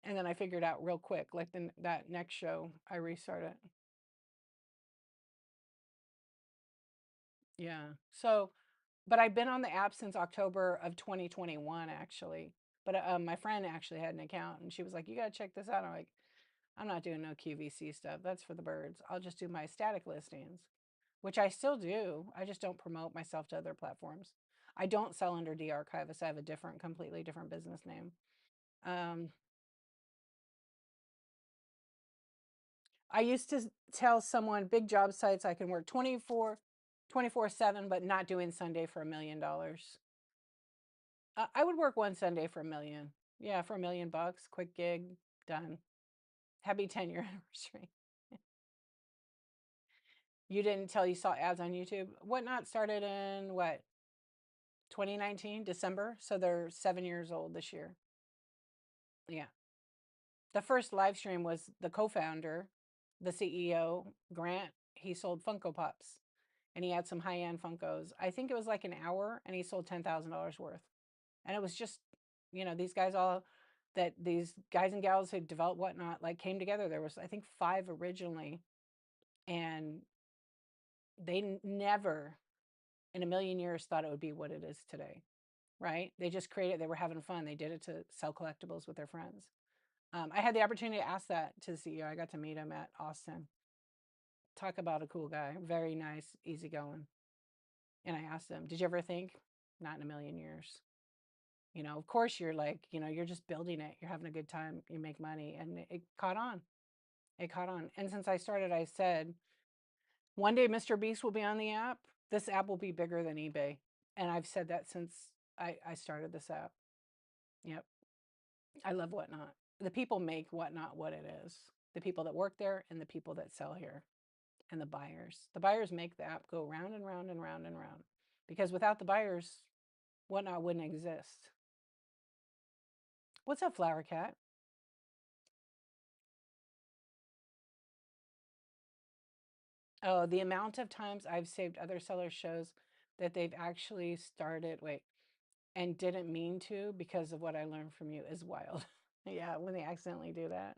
And then I figured out real quick, like that next show, I restarted. Yeah. So, but I've been on the app since October of 2021, actually. But my friend actually had an account, and she was like, "You gotta check this out." I'm like, "I'm not doing no QVC stuff. That's for the birds. I'll just do my static listings, which I still do. I just don't promote myself to other platforms. I don't sell under D-Archivist. I have a completely different business name. Um, I used to tell someone big job sites I can work 24/7, but not doing Sunday for $1 million. I would work one Sunday for 1 million. Yeah, for $1 million, quick gig, done. Happy 10-year anniversary. You didn't tell you saw ads on YouTube. Whatnot started in what, 2019, December? So they're 7 years old this year. Yeah. The first live stream was the co-founder, the CEO, Grant. He sold Funko Pops and he had some high-end Funkos. I think it was like an hour and he sold $10,000 worth. And it was just, these guys and gals who developed Whatnot like came together. There was, I think, 5 originally, and they never in a million years thought it would be what it is today, right? They just created, they were having fun. They did it to sell collectibles with their friends. I had the opportunity to ask that to the CEO. I got to meet him at Austin. Talk about a cool guy, very nice, easygoing. And I asked him, "Did you ever think, not in a million years?" Of course you're like, you're just building it. You're having a good time. You make money. And it caught on. It caught on. And since I started, I said, one day Mr. Beast will be on the app. This app will be bigger than eBay. And I've said that since I started this app. Yep. I love Whatnot. The people make Whatnot what it is. The people that work there and the people that sell here and the buyers. The buyers make the app go round and round and round and round. Because without the buyers, Whatnot wouldn't exist. What's up, Flower Cat? Oh, the amount of times I've saved other sellers shows that they've actually started, wait, and didn't mean to because of what I learned from you is wild. Yeah, when they accidentally do that.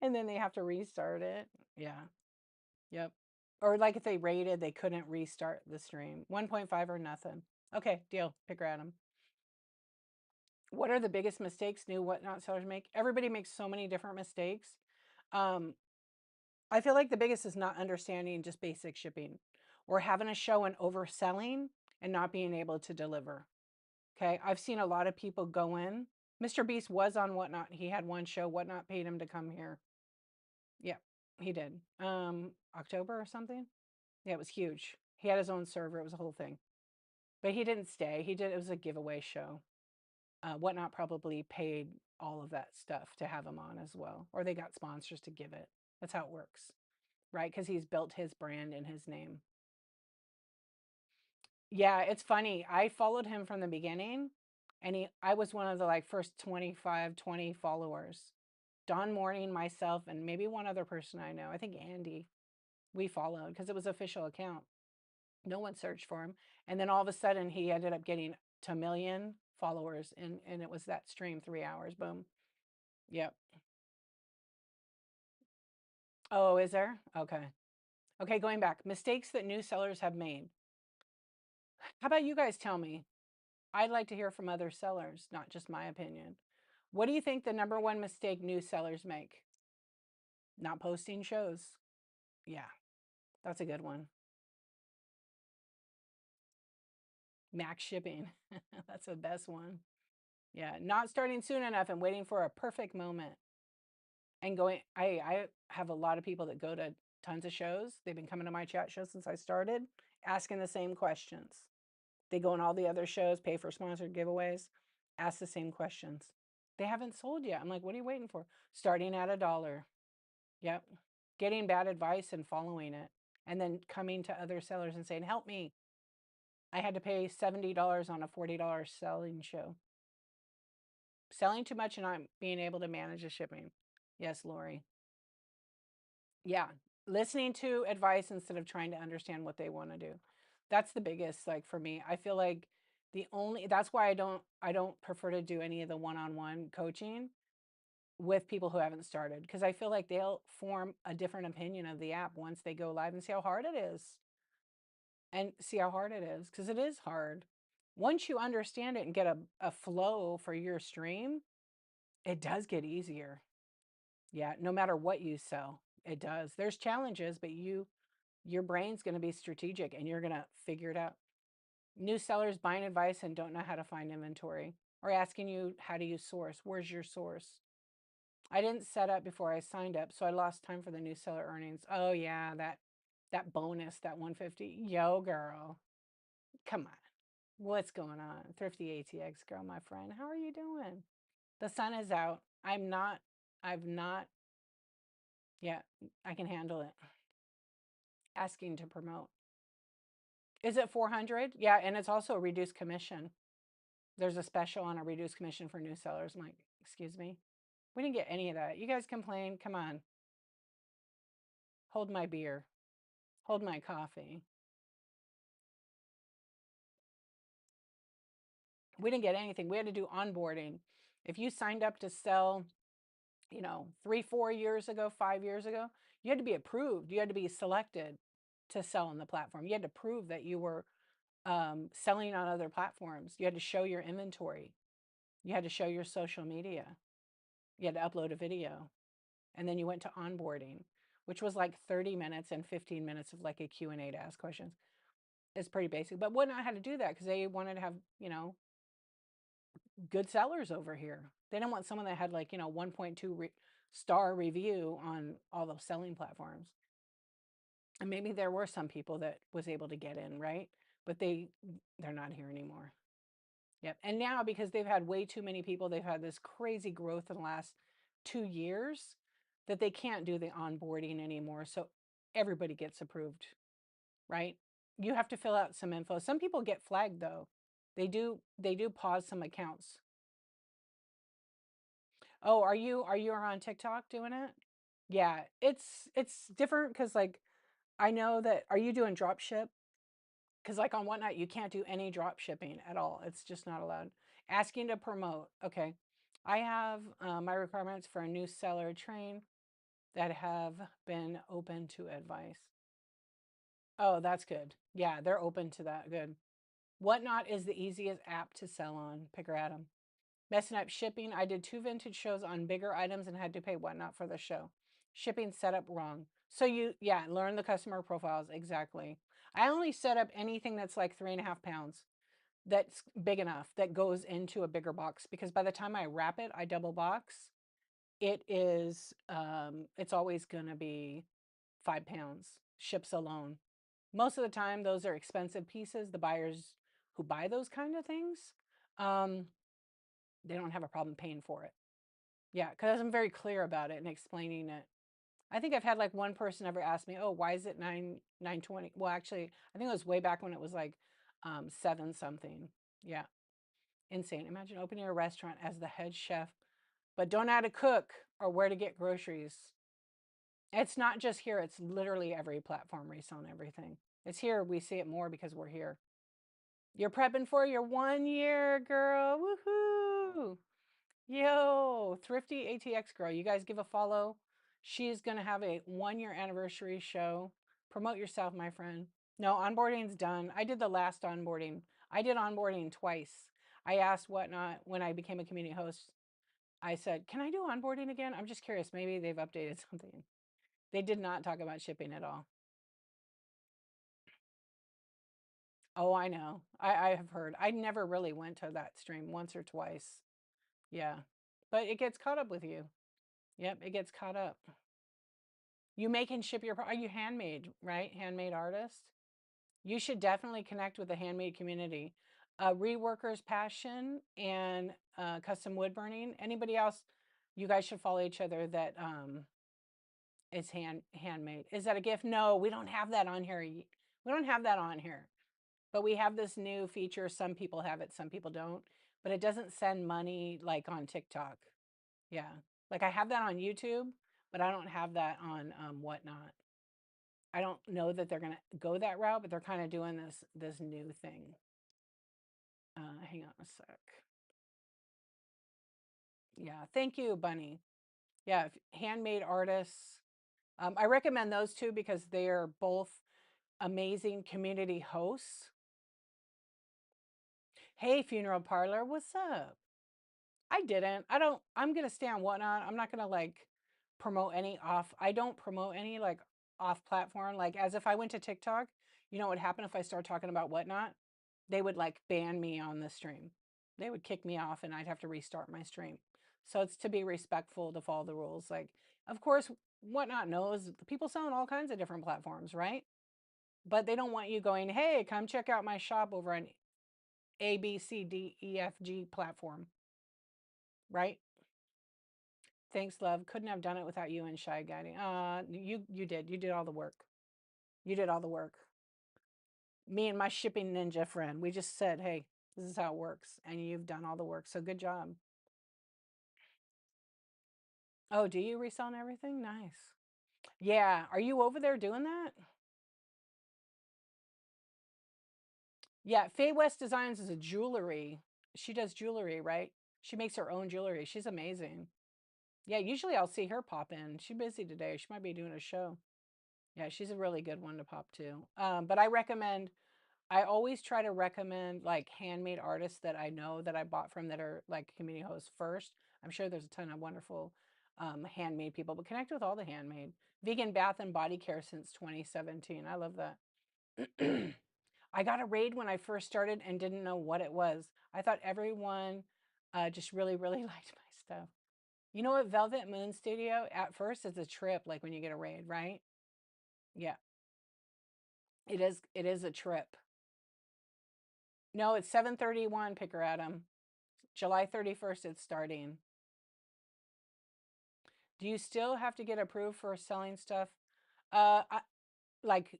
And then they have to restart it. Yeah. Yep. Or like if they rated, they couldn't restart the stream. 1.5 or nothing. Okay, deal. Pick random. What are the biggest mistakes new Whatnot sellers make? Everybody makes so many different mistakes. Um, I feel like the biggest is not understanding just basic shipping or having a show and overselling and not being able to deliver. Okay. I've seen a lot of people go in. Mr. Beast was on Whatnot. He had one show. Whatnot paid him to come here. Yeah, he did. October or something. Yeah, it was huge. He had his own server. It was a whole thing. But he didn't stay. He did. It was a giveaway show. Whatnot probably paid all of that stuff to have him on as well, or they got sponsors to give it. That's how it works, right? Because he's built his brand and his name. Yeah, it's funny. I followed him from the beginning, and I was one of the like first 25, 20 followers. Dawn Morning, myself, and maybe one other person I know. I think Andy. We followed because it was official account. No one searched for him. And then all of a sudden he ended up getting to 1 million followers and it was that stream 3 hours. Boom. Yep. Oh, is there? Okay. Okay, going back. Mistakes that new sellers have made. How about you guys tell me? I'd like to hear from other sellers, not just my opinion. What do you think the number one mistake new sellers make? Not posting shows. Yeah, that's a good one. Max shipping. That's the best one. Yeah, not starting soon enough and waiting for a perfect moment. And going, I have a lot of people that go to tons of shows. They've been coming to my chat show since I started, asking the same questions. They go on all the other shows, pay for sponsored giveaways, ask the same questions. They haven't sold yet. I'm like, what are you waiting for? Starting at $1. Yep. Getting bad advice and following it. And then coming to other sellers and saying, help me. I had to pay $70 on a $40 selling show. Selling too much and not being able to manage the shipping. Yes, Lori. Yeah, listening to advice instead of trying to understand what they want to do. That's the biggest, like, for me. I feel like that's why I don't prefer to do any of the one-on-one coaching with people who haven't started because I feel like they'll form a different opinion of the app once they go live and see how hard it is. And see how hard it is because it is hard. Once you understand it and get a flow for your stream, it does get easier. Yeah, no matter what you sell, it does. There's challenges, but your brain's going to be strategic and you're going to figure it out. New sellers buying advice and don't know how to find inventory or asking you, how do you source? Where's your source? I didn't set up before I signed up, so I lost time for the new seller earnings. Oh yeah, that bonus, that 150. Yo, girl. Come on. What's going on? Thrifty ATX girl, my friend. How are you doing? The sun is out. I've not, yeah, I can handle it. Asking to promote. Is it 400? Yeah, and it's also a reduced commission. There's a special on a reduced commission for new sellers. I'm like, excuse me? We didn't get any of that. You guys complain. Come on. Hold my beer. Hold my coffee. We didn't get anything. We had to do onboarding. If you signed up to sell, 3, 4 years ago, 5 years ago, you had to be approved. You had to be selected to sell on the platform. You had to prove that you were selling on other platforms. You had to show your inventory. You had to show your social media. You had to upload a video. And then you went to onboarding, which was like 30 minutes and 15 minutes of like a Q&A to ask questions. It's pretty basic, but wouldn't know how to do that because they wanted to have, good sellers over here. They didn't want someone that had like, 1.2 star review on all the selling platforms. And maybe there were some people that was able to get in, right? But they're not here anymore. Yep. And now because they've had way too many people, they've had this crazy growth in the last 2 years that they can't do the onboarding anymore. So everybody gets approved, right? You have to fill out some info. Some people get flagged though. They do pause some accounts. Oh, are you on TikTok doing it? Yeah, it's different because like I know that are you doing drop ship? Because like on Whatnot, you can't do any drop shipping at all. It's just not allowed. Asking to promote. Okay. I have my requirements for a new seller train that have been open to advice. Oh, that's good. Yeah, they're open to that. Good. Whatnot is the easiest app to sell on. Pick her Adam. Messing up shipping. I did 2 vintage shows on bigger items and had to pay Whatnot for the show. Shipping set up wrong. So yeah, learn the customer profiles. Exactly. I only set up anything that's like 3.5 pounds. That's big enough that goes into a bigger box because by the time I wrap it, I double box. It's always going to be 5 pounds, ships alone. Most of the time, those are expensive pieces. The buyers who buy those kind of things, um, they don't have a problem paying for it. Yeah, because I'm very clear about it and explaining it. I think I've had like one person ever ask me, "Oh, why is it 920?" Well, actually, I think it was way back when it was like 7 something. Yeah, insane. Imagine opening a restaurant as the head chef, but don't know how to cook or where to get groceries. It's not just here, it's literally every platform reselling everything. It's here, we see it more because we're here. You're prepping for your 1 year, girl. Woohoo! Yo, Thrifty ATX girl, you guys give a follow. She's going to have a 1 year anniversary show. Promote yourself, my friend. No, onboarding's done. I did the last onboarding. I did onboarding twice. I asked Whatnot when I became a community host. I said, "Can I do onboarding again?" I'm just curious. Maybe they've updated something. They did not talk about shipping at all. Oh, I know. I have heard. I never really went to that stream once or twice. Yeah. But it gets caught up with you. Yep, it gets caught up. You make and ship are you handmade, right? Handmade artist? You should definitely connect with the handmade community. Reworkers Passion and Custom Wood Burning. Anybody else? You guys should follow each other that is handmade. Is that a gift? No, we don't have that on here. We don't have that on here. But we have this new feature. Some people have it, some people don't. But it doesn't send money like on TikTok. Yeah. Like I have that on YouTube, but I don't have that on Whatnot. I don't know that they're gonna go that route, but they're kind of doing this new thing. Hang on a sec. Yeah, thank you, Bunny. Yeah, handmade artists. I recommend those two because they are both amazing community hosts. Hey, funeral parlor, what's up? I didn't. I'm gonna stay on Whatnot. I'm not gonna like promote any off. I don't promote any like off platform. Like as if I went to TikTok, you know what would happen if I start talking about Whatnot? They would like ban me on the stream. They would kick me off and I'd have to restart my stream. So it's to be respectful to follow the rules. Like, of course, Whatnot knows people selling all kinds of different platforms, right? But they don't want you going, hey, come check out my shop over on A, B, C, D, E, F, G platform, right? Thanks, love. Couldn't have done it without you and Shy Guiding. You did. You did all the work. You did all the work. Me and my shipping ninja friend, we just said, hey, this is how it works. And you've done all the work. So good job. Oh, do you resell and everything? Nice. Yeah. Are you over there doing that? Yeah. Faye West Designs is a jewelry. She does jewelry, right? She makes her own jewelry. She's amazing. Yeah. Usually I'll see her pop in. She's busy today. She might be doing a show. Yeah. She's a really good one to pop to. But I always try to recommend like handmade artists that I know that I bought from that are like community hosts first. I'm sure there's a ton of wonderful handmade people, but connect with all the handmade. Vegan bath and body care since 2017. I love that. I got a raid when I first started and didn't know what it was. I thought everyone just really, really liked my stuff. You know what? Velvet Moon Studio at first is a trip, like when you get a raid, right? Yeah, it is. It is a trip. No, it's 7:31. Picker Adam. July 31st. It's starting. Do you still have to get approved for selling stuff? I, like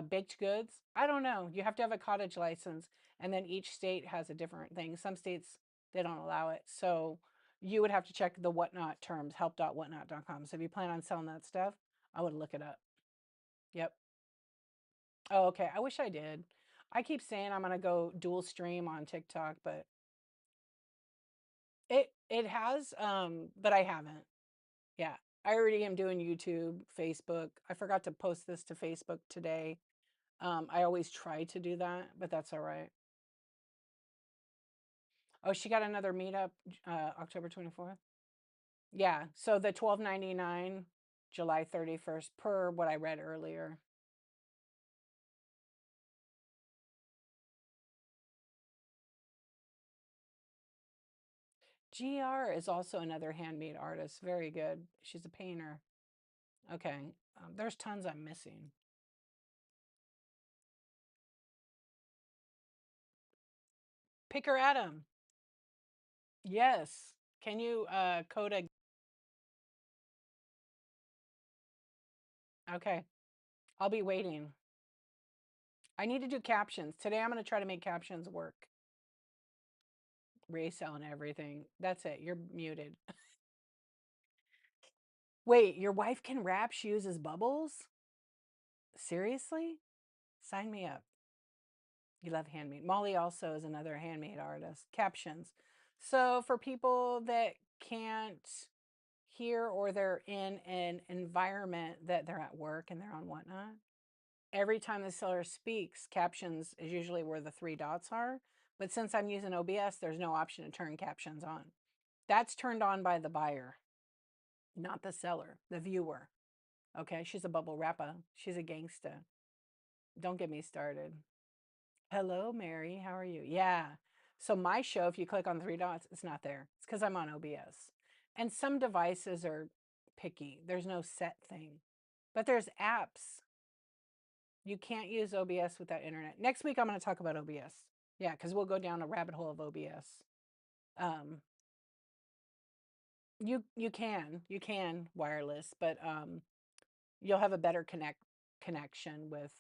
baked goods? I don't know. You have to have a cottage license, and then each state has a different thing. Some states they don't allow it, so you would have to check the whatnot terms, help.whatnot.com. So if you plan on selling that stuff, I would look it up. Yep. Oh, okay. I wish I did. I keep saying I'm gonna go dual stream on TikTok, but it has, but I haven't. Yeah. I already am doing YouTube, Facebook. I forgot to post this to Facebook today. I always try to do that, but that's all right. Oh, she got another meetup October 24th. Yeah, so the 12.99 July 31st per what I read earlier. GR is also another handmade artist. Very good. She's a painter. Okay. There's tons I'm missing. Picker Adam. Yes. Can you code a Okay. I'll be waiting. I need to do captions. Today I'm going to try to make captions work. Resell and everything. That's it. You're muted. Wait, your wife can rap? She uses bubbles? Seriously? Sign me up. You love handmade. Molly also is another handmade artist. Captions. So for people that can't hear or they're in an environment that they're at work and they're on whatnot, every time the seller speaks, captions is usually where the three dots are. But since I'm using OBS, there's no option to turn captions on. That's turned on by the buyer, not the seller, the viewer. Okay, she's a bubble rapper. She's a gangsta. Don't get me started. Hello, Mary. How are you? Yeah. So my show, if you click on the three dots, it's not there. It's because I'm on OBS. And some devices are picky. There's no set thing. But there's apps. You can't use OBS without internet. Next week, I'm going to talk about OBS. Yeah, because we'll go down a rabbit hole of OBS. Um, you can wireless, but you'll have a better connection with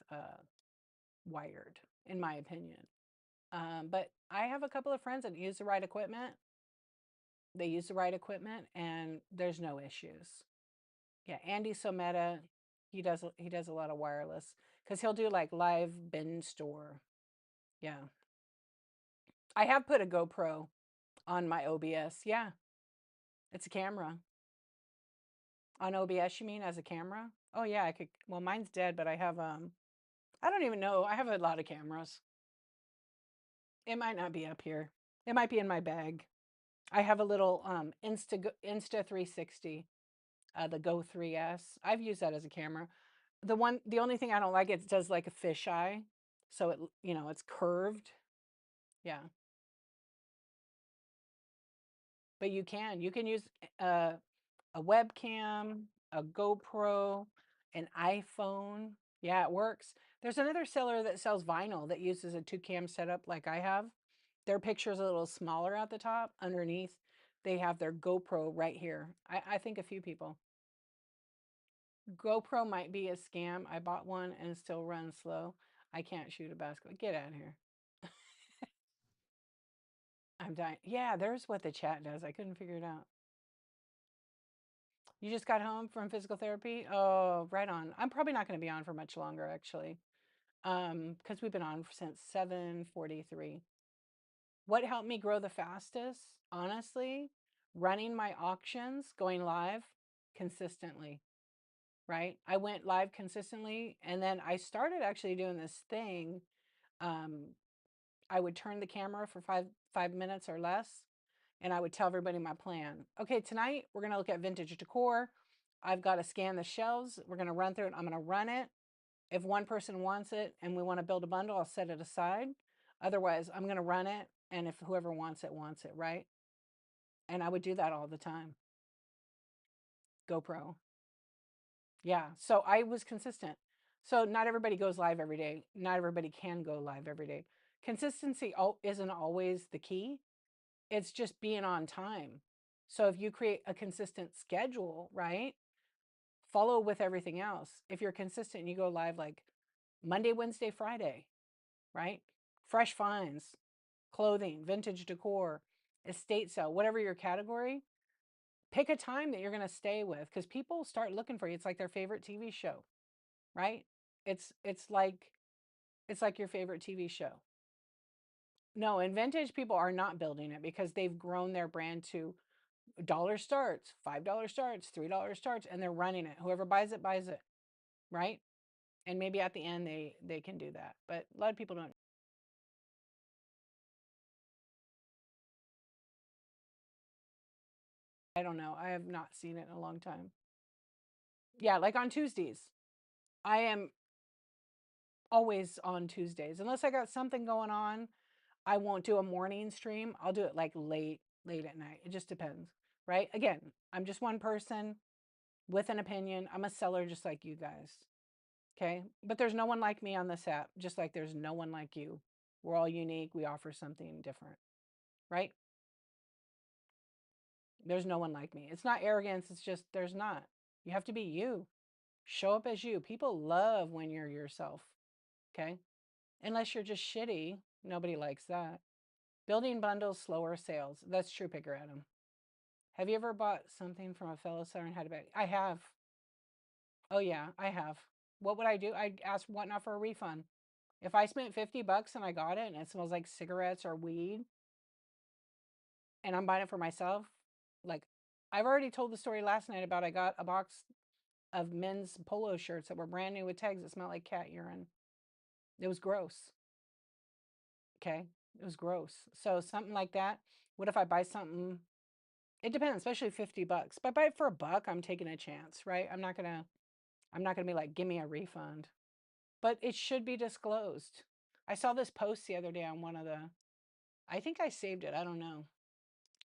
wired, in my opinion. But I have a couple of friends that use the right equipment. They use the right equipment, and there's no issues. Yeah, Andy Someta, he does a lot of wireless because he'll do like live bin store. Yeah, I have put a GoPro on my OBS. Yeah, it's a camera on OBS. You mean as a camera? Oh yeah, I could. Well, mine's dead, but I have I don't even know. I have a lot of cameras. It might not be up here. It might be in my bag. I have a little Insta 360, the Go 3S. I've used that as a camera. The only thing I don't like, it does like a fisheye, so it's curved. Yeah, but you can use uh, a webcam, a GoPro, an iPhone. Yeah, it works. There's another seller that sells vinyl that uses a two cam setup like I have. Their picture's a little smaller at the top. Underneath, they have their GoPro right here. I think a few people. GoPro might be a scam. I bought one and it still runs slow. I can't shoot a basketball. Get out of here. I'm dying. Yeah, there's what the chat does. I couldn't figure it out. You just got home from physical therapy? Oh, right on. I'm probably not going to be on for much longer, actually, because we've been on since 7:43. What helped me grow the fastest? Honestly, running my auctions, going live consistently, right? I went live consistently, and then I started actually doing this thing. Um, I would turn the camera for five minutes or less, and I would tell everybody my plan. Okay, tonight we're gonna look at vintage decor. I've got to scan the shelves. We're gonna run through it. I'm gonna run it. If one person wants it and we want to build a bundle, I'll set it aside. Otherwise, I'm gonna run it, and if whoever wants it, right? And I would do that all the time. GoPro. Yeah. So I was consistent. So not everybody goes live every day. Not everybody can go live every day. Consistency isn't always the key. It's just being on time. So if you create a consistent schedule, right? Follow with everything else. If you're consistent and you go live like Monday, Wednesday, Friday, right? Fresh finds, clothing, vintage decor, estate sale, whatever your category, pick a time that you're going to stay with because people start looking for you. It's like their favorite TV show, right? It's like your favorite TV show. No, and vintage people are not building it because they've grown their brand to dollar starts, $5 starts, $3 starts, and they're running it. Whoever buys it, right? And maybe at the end they can do that. But a lot of people don't. I don't know. I have not seen it in a long time. Yeah, like on Tuesdays. I am always on Tuesdays. Unless I got something going on, I won't do a morning stream. I'll do it like late at night. It just depends, right? Again, I'm just one person with an opinion. I'm a seller just like you guys. Okay? But there's no one like me on this app, just like there's no one like you. We're all unique. We offer something different, right? There's no one like me. It's not arrogance, it's just there's not. You have to be you. Show up as you. People love when you're yourself. Okay? Unless you're just shitty, nobody likes that. Building bundles, slower sales. That's true, Picker Adam. Have you ever bought something from a fellow seller and had to back? I have. Oh yeah, I have. What would I do? I'd ask what not for a refund. If I spent 50 bucks and I got it and it smells like cigarettes or weed and I'm buying it for myself, like I've already told the story last night about I got a box of men's polo shirts that were brand new with tags that smelled like cat urine. It was gross. Okay. It was gross. So something like that. What if I buy something? It depends, especially 50 bucks. But buy it for a buck, I'm taking a chance, right? I'm not gonna be like, give me a refund. But it should be disclosed. I saw this post the other day on one of the, I think I saved it. I don't know.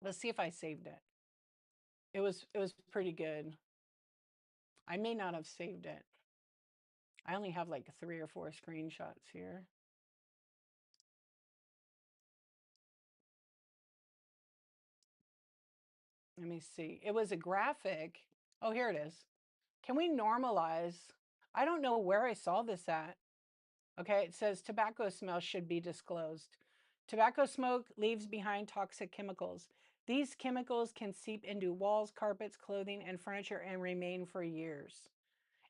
Let's see if I saved it. It was pretty good. I may not have saved it. I only have like 3 or 4 screenshots here. Let me see. It was a graphic. Oh, here it is. Can we normalize? I don't know where I saw this at. Okay, it says tobacco smell should be disclosed. Tobacco smoke leaves behind toxic chemicals. These chemicals can seep into walls, carpets, clothing, and furniture and remain for years.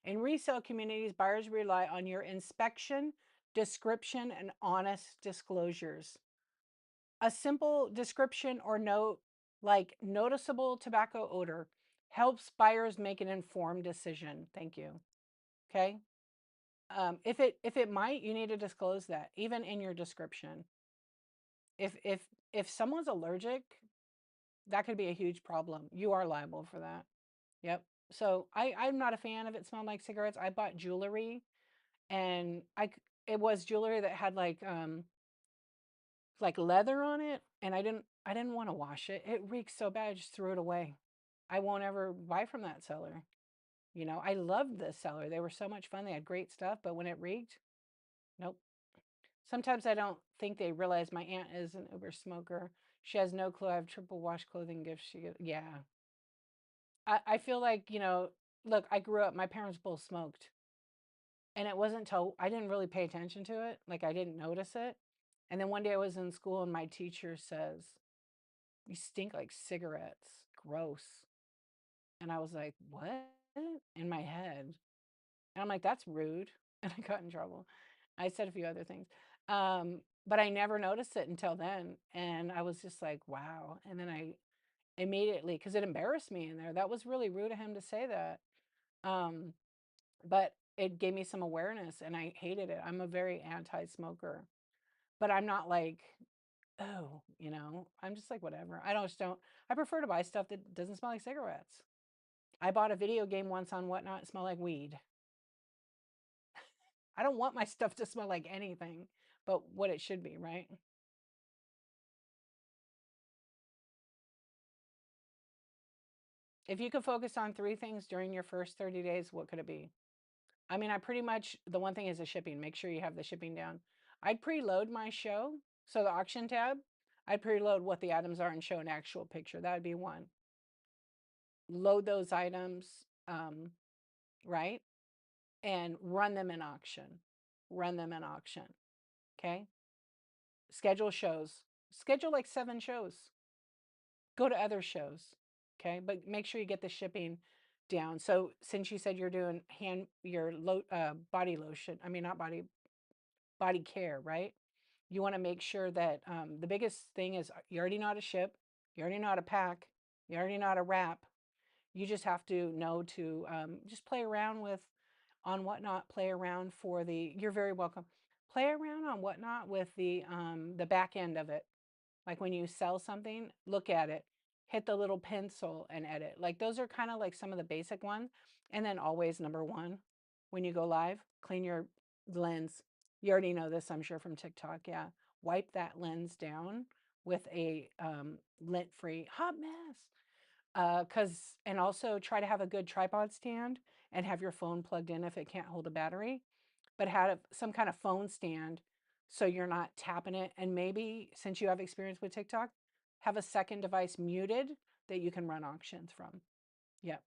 In resale communities, buyers rely on your inspection, description, and honest disclosures. A simple description or note like noticeable tobacco odor helps buyers make an informed decision. Thank you. Okay. If it might, you need to disclose that even in your description. If someone's allergic, that could be a huge problem. You are liable for that. Yep. So I'm not a fan of it smelling like cigarettes. I bought jewelry, and it was jewelry that had like leather on it, and I didn't want to wash it. It reeks so bad, I just threw it away. I won't ever buy from that seller. I loved this seller. They were so much fun. They had great stuff, but when it reeked, nope. Sometimes I don't think they realize my aunt is an Uber smoker. She has no clue I have triple wash clothing gifts. Yeah. I feel like, look, I grew up, my parents both smoked. And it wasn't until I didn't really pay attention to it, like I didn't notice it. And then one day I was in school and my teacher says, "You stink like cigarettes. Gross." And I was like, "What?" In my head. And I'm like, "That's rude." And I got in trouble. I said a few other things. But I never noticed it until then. And I was just like, wow. And then I immediately, because it embarrassed me in there. That was really rude of him to say that. Um, but it gave me some awareness and I hated it. I'm a very anti-smoker, but I'm not like, oh, I'm just like, whatever. I prefer to buy stuff that doesn't smell like cigarettes. I bought a video game once on Whatnot, it smelled like weed. I don't want my stuff to smell like anything but what it should be, right? If you could focus on 3 things during your first 30 days, what could it be? I mean, the one thing is the shipping. Make sure you have the shipping down. I'd preload my show. So the auction tab, I'd preload what the items are and show an actual picture. That would be one. load those items, right? And run them in auction. Run them in auction. Okay. Schedule shows. Schedule like 7 shows. Go to other shows. Okay. But make sure you get the shipping down. So since you said you're doing body lotion, I mean, not body care, right? You want to make sure that the biggest thing is you already know how to ship, you already know how to pack, you already know how to wrap. You just have to know to just play around with on Whatnot. Play around for the. You're very welcome. Play around on Whatnot with the back end of it. Like when you sell something, look at it, hit the little pencil and edit. Like those are kind of like some of the basic ones. And then always number one, when you go live, clean your lens. You already know this, I'm sure, from TikTok. Yeah. Wipe that lens down with a lint free hot mess. And also try to have a good tripod stand and have your phone plugged in if it can't hold a battery, but have some kind of phone stand so you're not tapping it. And maybe since you have experience with TikTok, have a second device muted that you can run auctions from. Yep.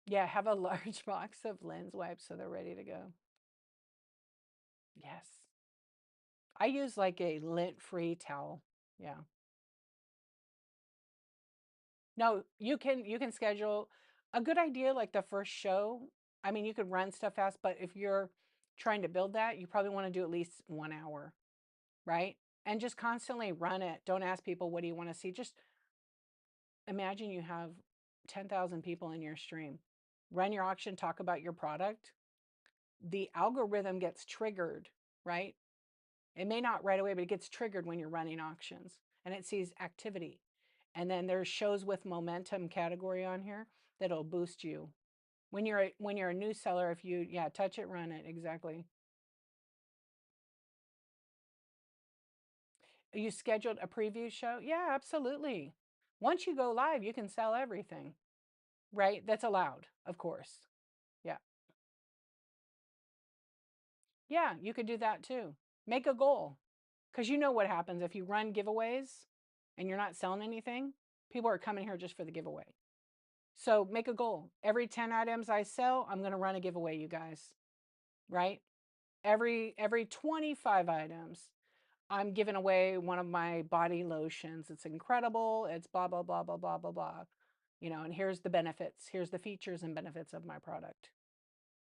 Yeah, have a large box of lens wipes so they're ready to go. Yes. I use like a lint-free towel. Yeah. No, you can schedule a good idea like the first show. I mean, you could run stuff fast, but if you're trying to build that, you probably want to do at least 1 hour, right? And just constantly run it. Don't ask people, what do you want to see? Just imagine you have 10,000 people in your stream. Run your auction, talk about your product. The algorithm gets triggered, right? It may not right away, but it gets triggered when you're running auctions and it sees activity. And then there's shows with momentum category on here that'll boost you. When you're a new seller, if you touch it, run it, exactly. You scheduled a preview show? Yeah, absolutely. Once you go live, you can sell everything, right? That's allowed, of course. Yeah. Yeah, you could do that too. Make a goal. Because you know what happens if you run giveaways and you're not selling anything, people are coming here just for the giveaway. So make a goal. Every 10 items I sell, I'm going to run a giveaway, you guys, right? Every 25 items, I'm giving away one of my body lotions. It's incredible. It's blah blah blah blah blah blah blah. And here's the benefits. Here's the features and benefits of my product.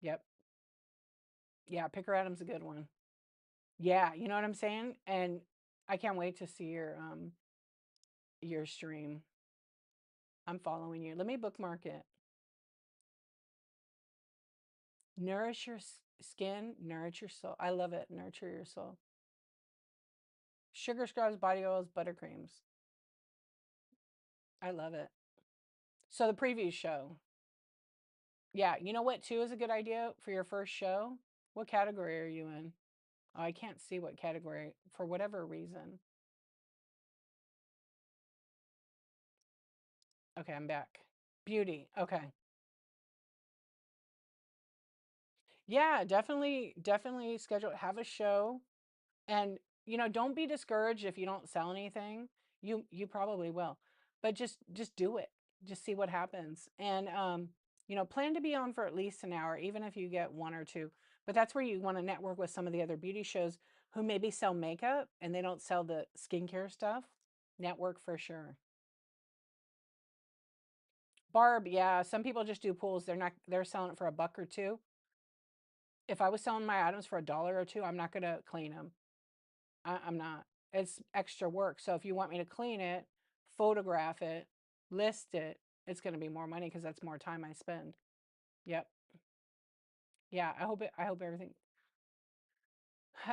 Yep. Yeah, Picker Adam's a good one. Yeah, you know what I'm saying? And I can't wait to see your stream. I'm following you. Let me bookmark it. Nourish your skin, nourish your soul. I love it. Nurture your soul. Sugar scrubs, body oils, buttercreams. I love it. So the preview show. Yeah, you know what too is a good idea for your first show? What category are you in? Oh, I can't see what category for whatever reason. Okay, I'm back. Beauty. Okay. Yeah, definitely schedule have a show. And don't be discouraged if you don't sell anything. You probably will. But just do it. Just see what happens. And plan to be on for at least an hour, even if you get one or two. But that's where you want to network with some of the other beauty shows who maybe sell makeup and they don't sell the skincare stuff. Network for sure. Barb, yeah, some people just do pools. They're selling it for $1 or $2. If I was selling my items for $1 or $2, I'm not gonna clean them. I'm not. It's extra work. So if you want me to clean it, photograph it, list it, it's going to be more money because that's more time I spend. Yep. Yeah. I hope everything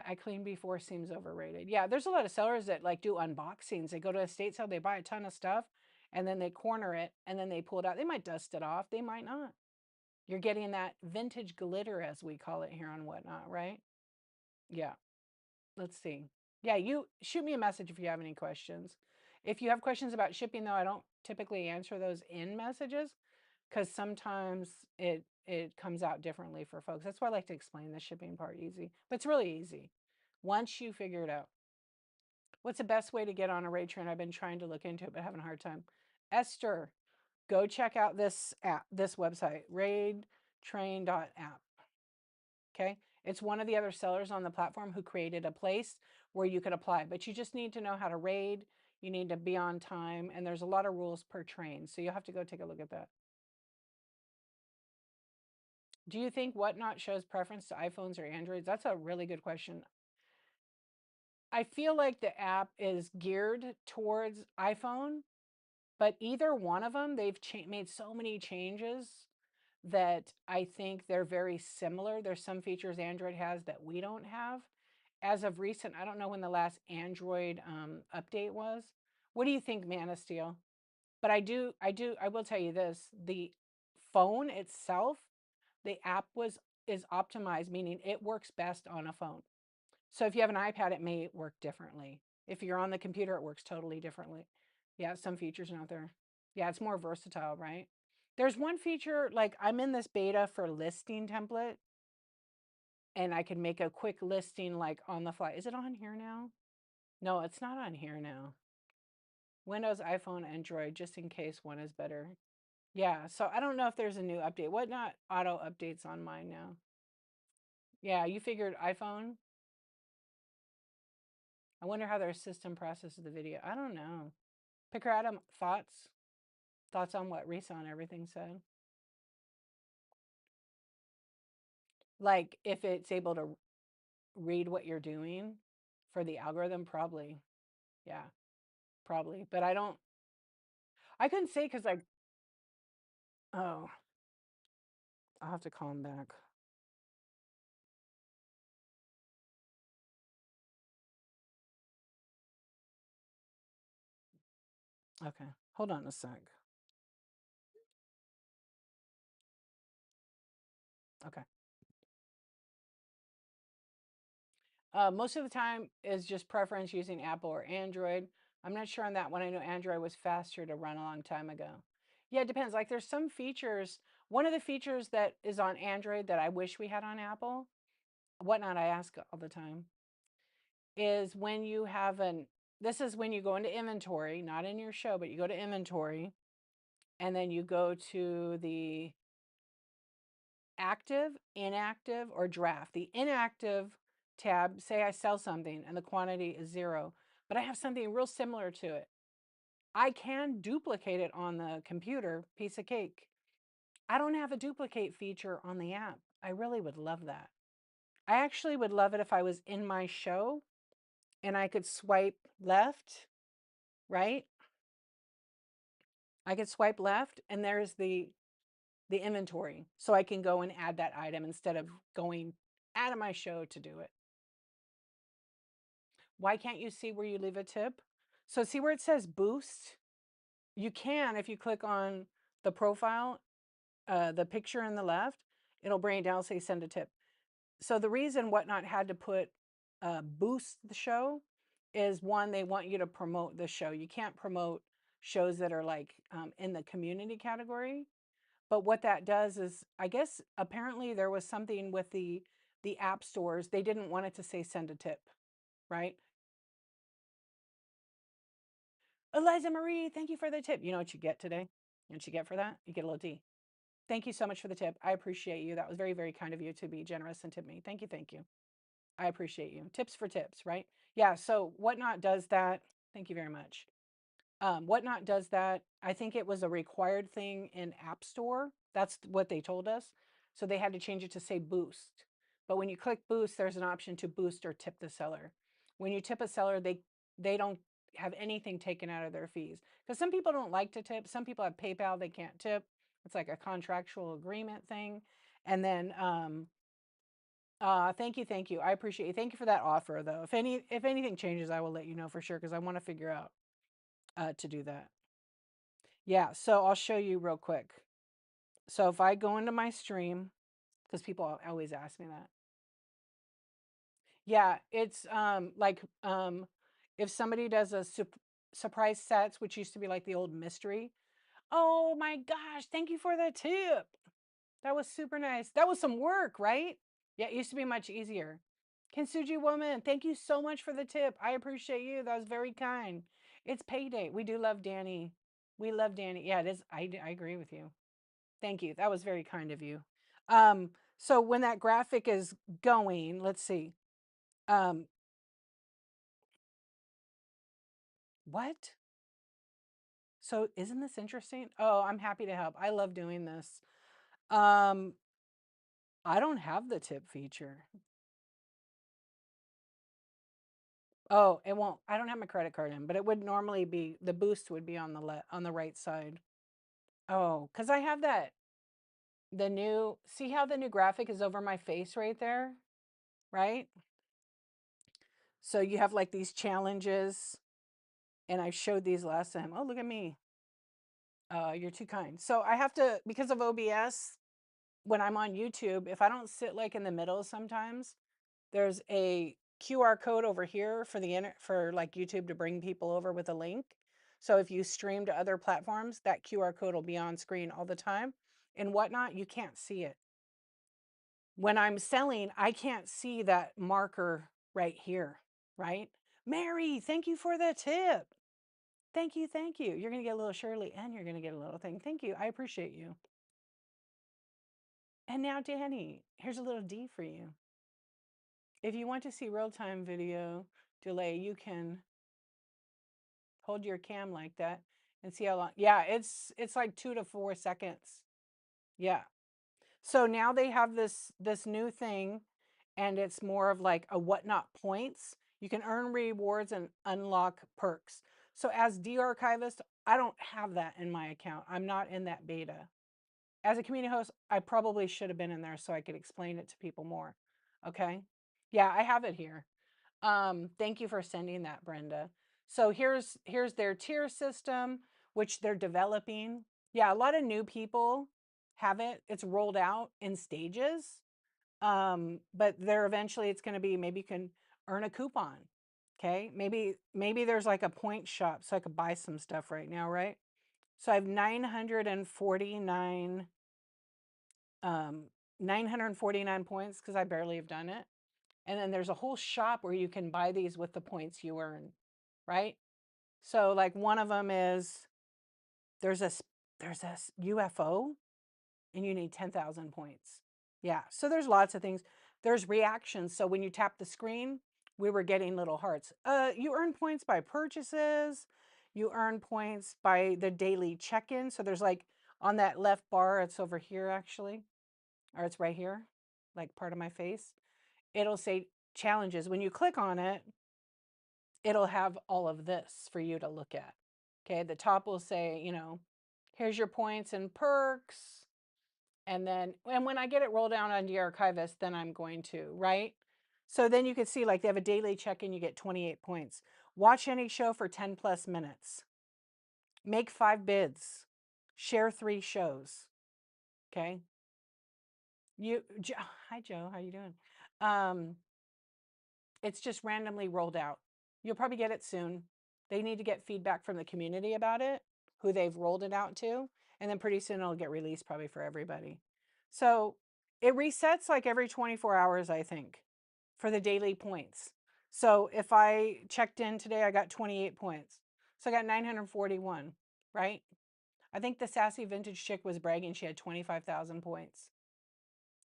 I clean before seems overrated. Yeah. There's a lot of sellers that like do unboxings. They go to a estate sale, they buy a ton of stuff and then they corner it and then they pull it out. They might dust it off. They might not. You're getting that vintage glitter, as we call it here on Whatnot, right? Yeah. Let's see. Yeah, you shoot me a message if you have any questions. If you have questions about shipping, though, I don't typically answer those in messages because sometimes it comes out differently for folks. That's why I like to explain the shipping part easy. But it's really easy once you figure it out. What's the best way to get on a rate train? I've been trying to look into it, but having a hard time. Esther, go check out this app, this website, raidtrain.app. Okay. It's one of the other sellers on the platform who created a place where you could apply, but you just need to know how to raid. You need to be on time, and there's a lot of rules per train. So you'll have to go take a look at that. Do you think Whatnot shows preference to iPhones or Androids? That's a really good question. I feel like the app is geared towards iPhone, but either one of them, they've made so many changes that I think they're very similar. There's some features Android has that we don't have. As of recent, I don't know when the last Android update was. What do you think, Man of Steel? But I will tell you this: the phone itself, the app is optimized, meaning it works best on a phone. So if you have an iPad, it may work differently. If you're on the computer, it works totally differently. Yeah, some features not there. Yeah, it's more versatile, right? There's one feature, like I'm in this beta for listing template, and I can make a quick listing like on the fly. Is it on here now? No, it's not on here now. Windows, iPhone, Android, just in case one is better. Yeah, so I don't know if there's a new update. Whatnot auto updates on mine now. Yeah, you figured iPhone? I wonder how their system processes the video. I don't know. Picker Adam, thoughts? Thoughts on what Risa and everything said? Like if it's able to read what you're doing for the algorithm, probably. Yeah, probably. But I couldn't say because oh, I'll have to call him back. Okay, hold on a sec. Okay. Most of the time is just preference using Apple or Android. I'm not sure on that one. I know Android was faster to run a long time ago. Yeah, it depends. Like there's some features. One of the features that is on Android that I wish we had on Apple, Whatnot I ask all the time, is when you have this is when you go into inventory, not in your show, but you go to inventory, and then you go to the active, inactive, or draft. The inactive tab, say I sell something and the quantity is 0, but I have something real similar to it. I can duplicate it on the computer, piece of cake. I don't have a duplicate feature on the app. I really would love that. I actually would love it if I was in my show and I could swipe left, right? I could swipe left and there's the inventory. So I can go and add that item instead of going out of my show to do it. Why can't you see where you leave a tip? So see where it says boost? You can, if you click on the profile, the picture in the left, it'll bring it down, say send a tip. So the reason Whatnot had to put boost the show is one, they want you to promote the show. You can't promote shows that are like in the community category. But what that does is, I guess apparently there was something with the app stores. They didn't want it to say send a tip, right? Eliza Marie, thank you for the tip. You know what you get today? You know what you get for that? You get a little tea. Thank you so much for the tip. I appreciate you. That was very, very kind of you to be generous and tip me. Thank you. Thank you. I appreciate you. Tips for tips, right? Yeah. So Whatnot does that. Thank you very much. Whatnot does that. I think it was a required thing in App Store. That's what they told us. So they had to change it to say boost. But when you click boost, there's an option to boost or tip the seller. When you tip a seller, they don't have anything taken out of their fees. Because some people don't like to tip. Some people have PayPal, they can't tip. It's like a contractual agreement thing. And then thank you, thank you. I appreciate you. Thank you for that offer though. If anything changes, I will let you know for sure because I want to figure out to do that. Yeah, so I'll show you real quick. So if I go into my stream, because people always ask me that. Yeah, it's like if somebody does a surprise sets, which used to be like the old mystery. Oh my gosh, thank you for the tip. That was super nice. That was some work, right? Yeah, it used to be much easier. Kinsuji woman, thank you so much for the tip. I appreciate you. That was very kind. It's payday. We do love Danny. We love Danny. Yeah, it is. I agree with you. Thank you. That was very kind of you. So when that graphic is going, let's see. Um, what? So isn't this interesting? Oh, I'm happy to help. I love doing this. Um, I don't have the tip feature. Oh, it won't. I don't have my credit card in, but it would normally be the boost would be on the on the right side. Oh, because I have that the new see how the new graphic is over my face right there, right? So you have like these challenges, and I showed these last time. Oh, look at me. You're too kind. So I have to because of OBS when I'm on YouTube, if I don't sit like in the middle sometimes, there's a QR code over here for for like YouTube to bring people over with a link. So if you stream to other platforms, that QR code will be on screen all the time and whatnot. You can't see it. When I'm selling, I can't see that marker right here, right? Mary, thank you for the tip. Thank you, thank you. You're going to get a little Shirley and you're going to get a little thing. Thank you. I appreciate you. And now, Danny, here's a little D for you. If you want to see real-time video delay, you can hold your cam like that and see how long. Yeah, it's like 2 to 4 seconds. Yeah. So now they have this new thing, and it's more of like a whatnot points. You can earn rewards and unlock perks. So as de-archivist, I don't have that in my account. I'm not in that beta. As a community host, I probably should have been in there so I could explain it to people more. Okay. Yeah, I have it here. Thank you for sending that, Brenda. So here's their tier system, which they're developing. Yeah, a lot of new people have it. It's rolled out in stages. But they're eventually it's going to be maybe you can earn a coupon. Okay, maybe there's like a point shop so I could buy some stuff right now, right? So I have um 949 points because I barely have done it. And then there's a whole shop where you can buy these with the points you earn, right? So like one of them is there's a there's a UFO and you need 10,000 points. Yeah. So there's lots of things. There's reactions. So when you tap the screen, we were getting little hearts. You earn points by purchases. You earn points by the daily check-in. So there's like on that left bar, it's over here actually, or it's right here, like part of my face. It'll say challenges. When you click on it, it'll have all of this for you to look at. Okay, the top will say, here's your points and perks. And when I get it rolled down on the archivist, then I'm going to, right? So then you can see like they have a daily check-in, you get 28 points. Watch any show for 10 plus minutes. Make 5 bids. Share 3 shows. Okay. Hi Joe, how you doing? Um, It's just randomly rolled out. You'll probably get it soon. They need to get feedback from the community about it, who they've rolled it out to, and then pretty soon it'll get released probably for everybody. So it resets like every 24 hours, I think, for the daily points. So if I checked in today, I got 28 points. So I got 941, right? I think the sassy vintage chick was bragging she had 25,000 points.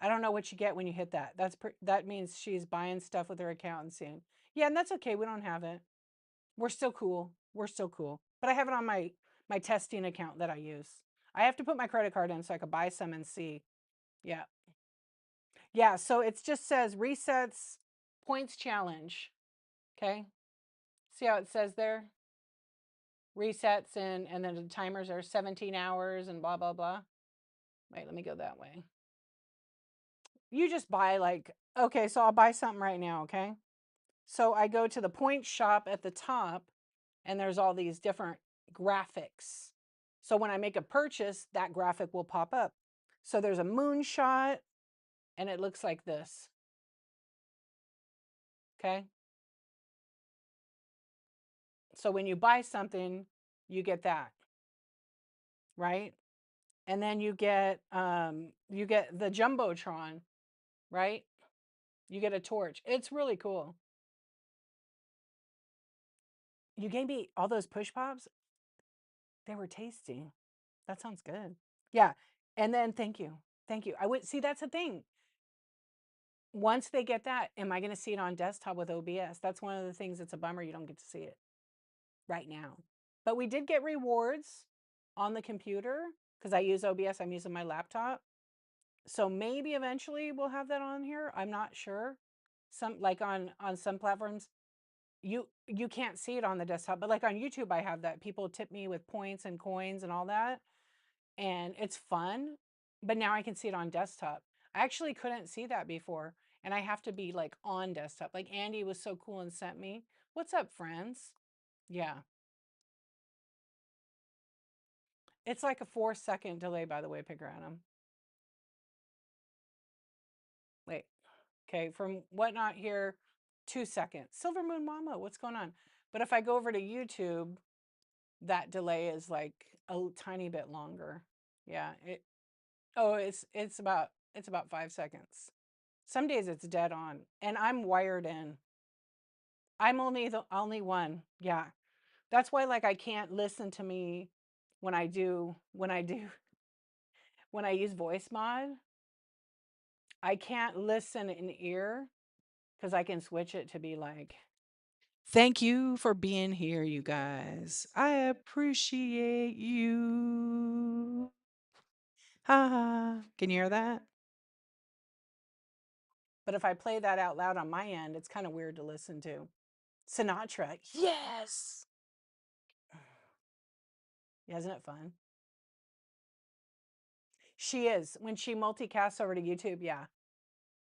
I don't know what you get when you hit that. That means she's buying stuff with her account and seeing. Yeah, and that's okay. We don't have it. We're still cool. We're still cool. But I have it on my testing account that I use. I have to put my credit card in so I could buy some and see. Yeah. Yeah, so it just says resets points challenge. Okay? See how it says there? Resets and then the timers are 17 hours and blah blah blah. Wait, let me go that way. You just buy like okay, so I'll buy something right now, okay? So I go to the point shop at the top and there's all these different graphics. So when I make a purchase, that graphic will pop up. So there's a moonshot and it looks like this. Okay. So when you buy something, you get that, right? And then you get the Jumbotron, right? You get a torch. It's really cool. You gave me all those push pops. They were tasty. That sounds good. Yeah. And then thank you. Thank you. I would see that's the thing. Once they get that, am I going to see it on desktop with OBS? That's one of the things that's a bummer you don't get to see it right now. But we did get rewards on the computer because I use OBS. I'm using my laptop. So maybe eventually we'll have that on here. I'm not sure. Some like on some platforms you can't see it on the desktop, but like on YouTube I have that. People tip me with points and coins and all that, and it's fun. But now I can see it on desktop. I actually couldn't see that before, and I have to be like on desktop. Like Andy was so cool and sent me. What's up, friends? Yeah. It's like a 4-second delay, by the way, Picker Adam. Wait. Okay, from whatnot here, 2 seconds. Silver Moon Mama, what's going on? But if I go over to YouTube, that delay is like a tiny bit longer. Yeah. Oh, it's about 5 seconds. Some days it's dead on, and I'm wired in. I'm only the only one. Yeah. That's why like I can't listen to me when I do when I use voice mod. I can't listen in ear because I can switch it to be like, thank you for being here, you guys. I appreciate you. Ha ha. Can you hear that? But if I play that out loud on my end, it's kind of weird to listen to. Sinatra. Yes. Yeah, isn't it fun? She is. When she multicasts over to YouTube, yeah.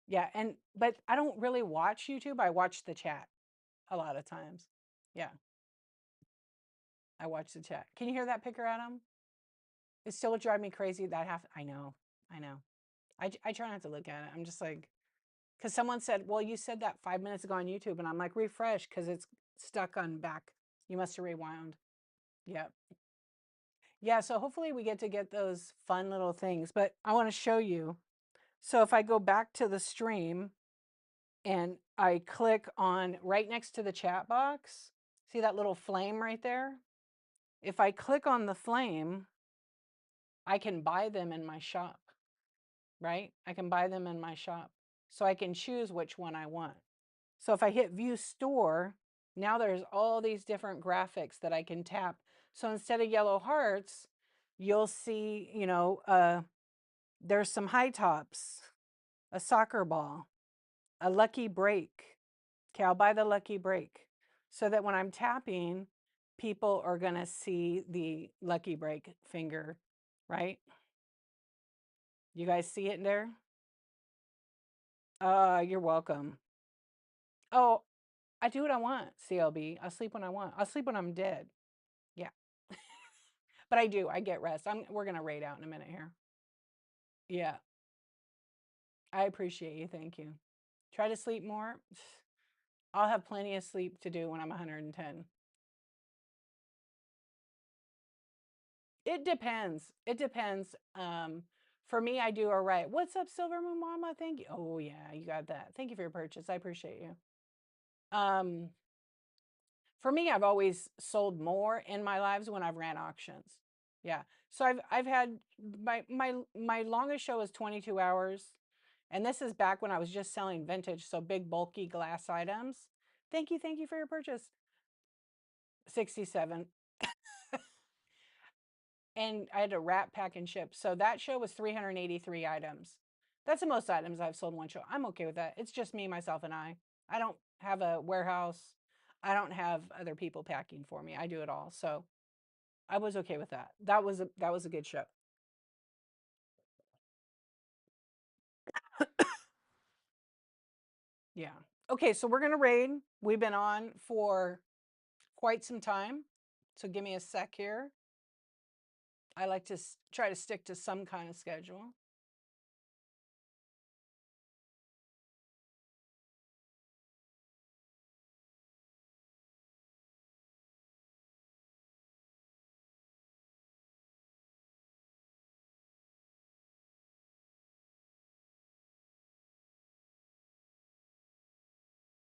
Yeah. But I don't really watch YouTube. I watch the chat a lot of times. Yeah. I watch the chat. Can you hear that, Picker Adam? It still would drive me crazy that half. I know. I know. I try not to look at it. I'm just like, because someone said, well, you said that 5 minutes ago on YouTube. And I'm like, refresh because it's stuck on back. You must have rewound. Yep. Yeah. So hopefully we get those fun little things. But I want to show you. So if I go back to the stream and I click on right next to the chat box, see that little flame right there? If I click on the flame, I can buy them in my shop, right? I can buy them in my shop. So I can choose which one I want. So if I hit view store, now there's all these different graphics that I can tap. So instead of yellow hearts, you'll see, there's some high tops, a soccer ball, a lucky break. Okay, I'll buy the lucky break so that when I'm tapping, people are going to see the lucky break finger, right? You guys see it there? You're welcome. Oh, I do what I want, CLB. I'll sleep when I want. I'll sleep when I'm dead. Yeah. But I do. I get rest. We're going to raid out in a minute here. Yeah. I appreciate you. Thank you. Try to sleep more. I'll have plenty of sleep to do when I'm 110. It depends. It depends. For me, I do all right. What's up, Silver Moon Mama? Thank you. Oh yeah, you got that. Thank you for your purchase. I appreciate you. Um, for me, I've always sold more in my lives when I've ran auctions. Yeah. So I've had my longest show is 22 hours. And this is back when I was just selling vintage, so big bulky glass items. Thank you for your purchase. 67. And I had to wrap, pack, and ship. So that show was 383 items. That's the most items I've sold in one show. I'm okay with that. It's just me, myself, and I. I don't have a warehouse. I don't have other people packing for me. I do it all. So I was okay with that. That was a good show. Yeah. Okay, so we're gonna raid. We've been on for quite some time. So give me a sec here. I like to try to stick to some kind of schedule.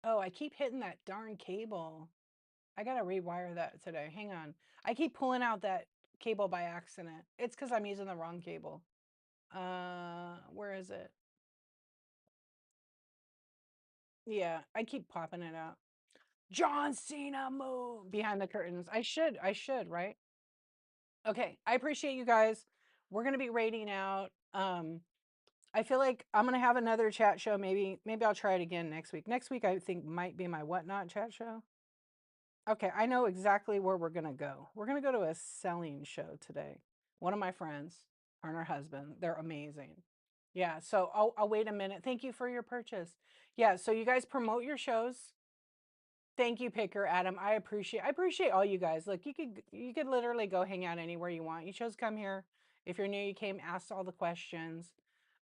Oh, I keep hitting that darn cable. I gotta rewire that today. Hang on. I keep pulling out that cable by accident. It's because I'm using the wrong cable. Where is it? Yeah, I keep popping it out. John Cena move behind the curtains. I should, right? Okay, I appreciate you guys. We're gonna be rating out. I feel like I'm gonna have another chat show. Maybe I'll try it again next week. Next week I think might be my whatnot chat show. Okay, I know exactly where we're gonna go. We're gonna go to a selling show today. One of my friends, her and her husband, they're amazing. Yeah, so I'll wait a minute. Thank you for your purchase. Yeah, so you guys promote your shows. Thank you, Picker Adam. I appreciate all you guys. Look, you could literally go hang out anywhere you want. You chose come here. If you're new, you came, asked all the questions.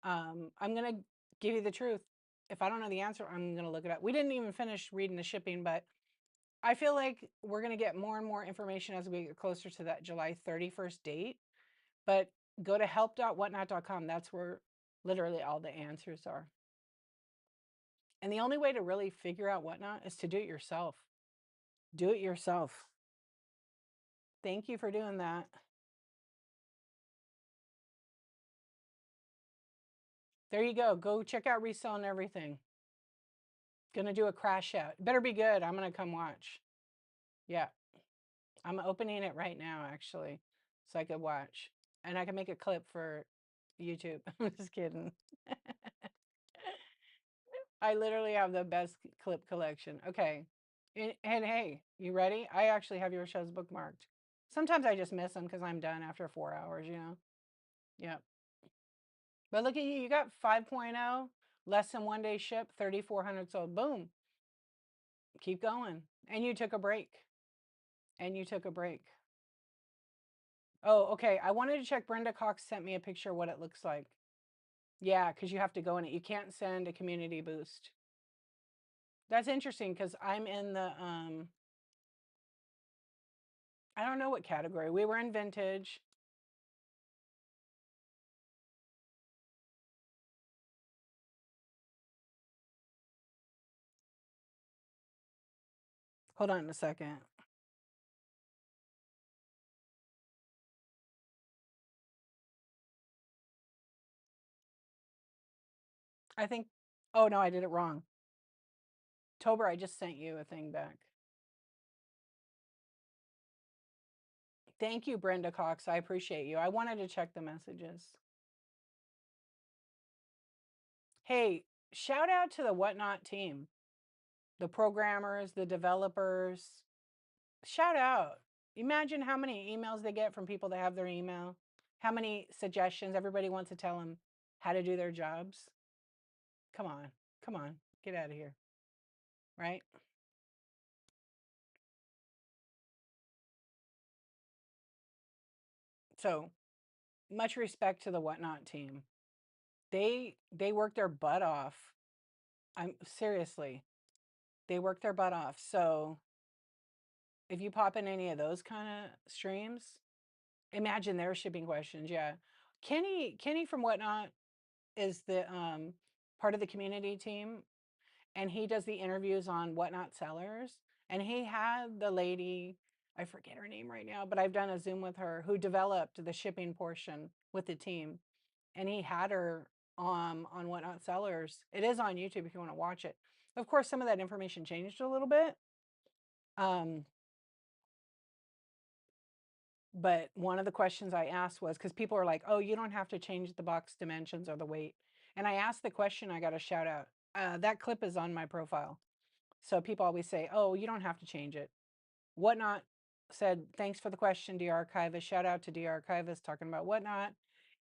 I'm gonna give you the truth. If I don't know the answer, I'm gonna look it up. We didn't even finish reading the shipping, but I feel like we're gonna get more and more information as we get closer to that July 31st date. But go to help.whatnot.com. That's where literally all the answers are. And the only way to really figure out whatnot is to do it yourself. Do it yourself. Thank you for doing that. There you go. Go check out Resell and Everything. Gonna do a crash out. Better be good. I'm gonna come watch. Yeah. I'm opening it right now, actually, so I could watch. And I can make a clip for YouTube. I'm just kidding. I literally have the best clip collection. Okay. And hey, you ready? I actually have your shows bookmarked. Sometimes I just miss them because I'm done after 4 hours, you know? Yep. But look at you. You got 5.0, less than 1 day ship, 3,400 sold. Boom. Keep going. And you took a break. And you took a break. Oh, okay. I wanted to check. Brenda Cox sent me a picture of what it looks like. Yeah, because you have to go in it. You can't send a community boost. That's interesting because I'm in the I don't know what category. We were in vintage. Hold on a second. I think oh no, I did it wrong. Tober, I just sent you a thing back. Thank you, Brenda Cox. I appreciate you. I wanted to check the messages. Hey, shout out to the Whatnot team, the programmers, the developers. Shout out. Imagine how many emails they get from people that have their email, how many suggestions. Everybody wants to tell them how to do their jobs. Come on, come on, get out of here, right? So much respect to the Whatnot team. They work their butt off. I'm seriously, they work their butt off. So if you pop in any of those kind of streams, imagine their shipping questions. Yeah. Kenny from Whatnot is the part of the community team, and he does the interviews on Whatnot sellers. And he had the lady, I forget her name right now, but I've done a Zoom with her, who developed the shipping portion with the team. And he had her on Whatnot sellers. It is on YouTube if you want to watch it. Of course, some of that information changed a little bit. Um, But one of the questions I asked was because people are like, oh, you don't have to change the box dimensions or the weight. And I asked the question, I got a shout out. That clip is on my profile. So people always say, oh, you don't have to change it. Whatnot said, thanks for the question, D Archivist. Shout out to D Archivist talking about Whatnot.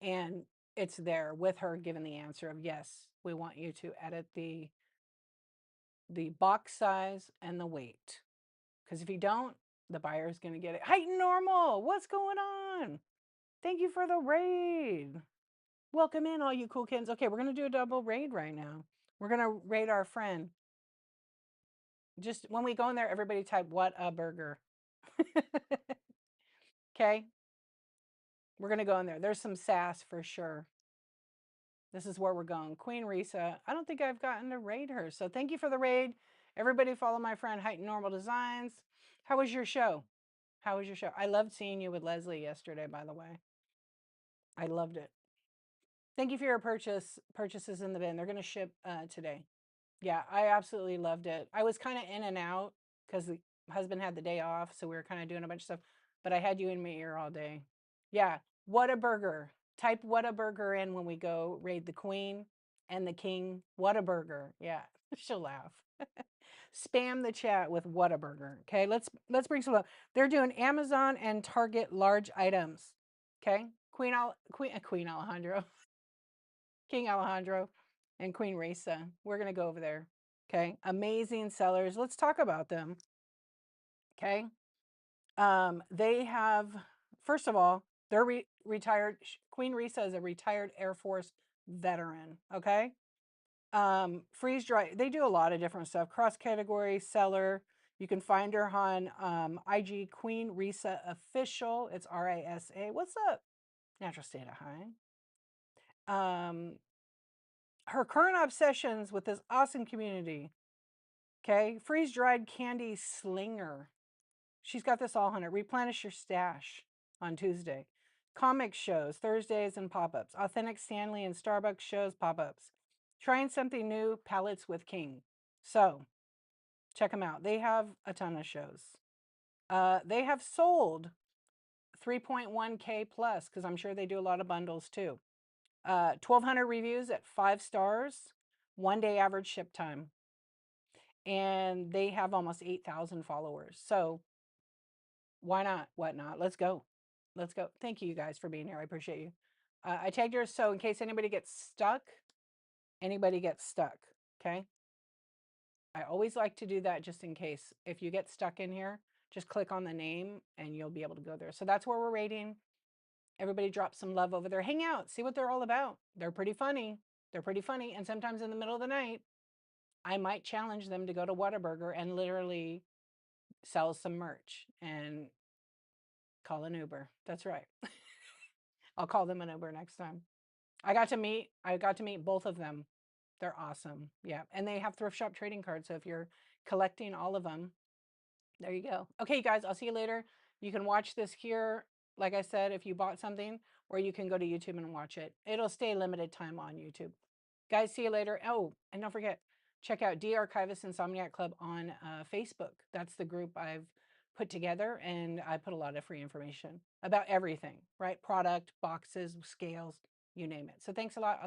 And it's there with her giving the answer of yes, we want you to edit the box size and the weight. Because if you don't, the buyer is going to get it. Height normal. What's going on? Thank you for the raid. Welcome in, all you cool kids. Okay, we're going to do a double raid right now. We're going to raid our friend. Just when we go in there, everybody type, what a burger. Okay? We're going to go in there. There's some sass for sure. This is where we're going. Queen Risa. I don't think I've gotten to raid her. So thank you for the raid. Everybody follow my friend Height and Normal Designs. How was your show? How was your show? I loved seeing you with Leslie yesterday, by the way. I loved it. Thank you for your purchases in the bin. They're going to ship today. Yeah, I absolutely loved it. I was kind of in and out because the husband had the day off, so we were kind of doing a bunch of stuff. But I had you in my ear all day. Yeah, what a burger. Type what a burger in when we go raid the queen and the king. What a burger. Yeah, she'll laugh. Spam the chat with what a burger. Okay, let's bring some up. They're doing Amazon and Target large items. Okay, Queen Alejandro. King Alejandro and Queen Risa. We're going to go over there. Okay. Amazing sellers. Let's talk about them. Okay. They have, first of all, they're retired. Queen Risa is a retired Air Force veteran. Okay. Freeze dry. They do a lot of different stuff. Cross category seller. You can find her on IG Queen Risa Official. It's RISA. What's up? Natural state of high. Her current obsessions with this awesome community. Okay, freeze dried candy slinger. She's got this all on it. Replenish your stash on Tuesday. Comic shows, Thursdays, and pop ups. Authentic Stanley and Starbucks shows, pop ups. Trying something new, palettes with King. So check them out. They have a ton of shows. They have sold 3.1K plus because I'm sure they do a lot of bundles too. 1,200 reviews at 5 stars, 1 day average ship time. And they have almost 8,000 followers. So why not? What not? Let's go. Let's go. Thank you guys for being here. I appreciate you. I tagged yours so in case anybody gets stuck, okay? I always like to do that just in case. If you get stuck in here, just click on the name and you'll be able to go there. So that's where we're rating. Everybody drop some love over there. Hang out. See what they're all about. They're pretty funny. They're pretty funny. And sometimes in the middle of the night, I might challenge them to go to Whataburger and literally sell some merch and call an Uber. That's right. I'll call them an Uber next time. I got to meet both of them. They're awesome. Yeah. And they have thrift shop trading cards. So if you're collecting all of them, there you go. Okay, guys, I'll see you later. You can watch this here, like I said, if you bought something, or you can go to YouTube and watch it. It'll stay limited time on YouTube. Guys, see you later. Oh, and don't forget, check out Archivist Insomniac Club on Facebook. That's the group I've put together, and I put a lot of free information about everything, right? Product, boxes, scales, you name it. So thanks a lot.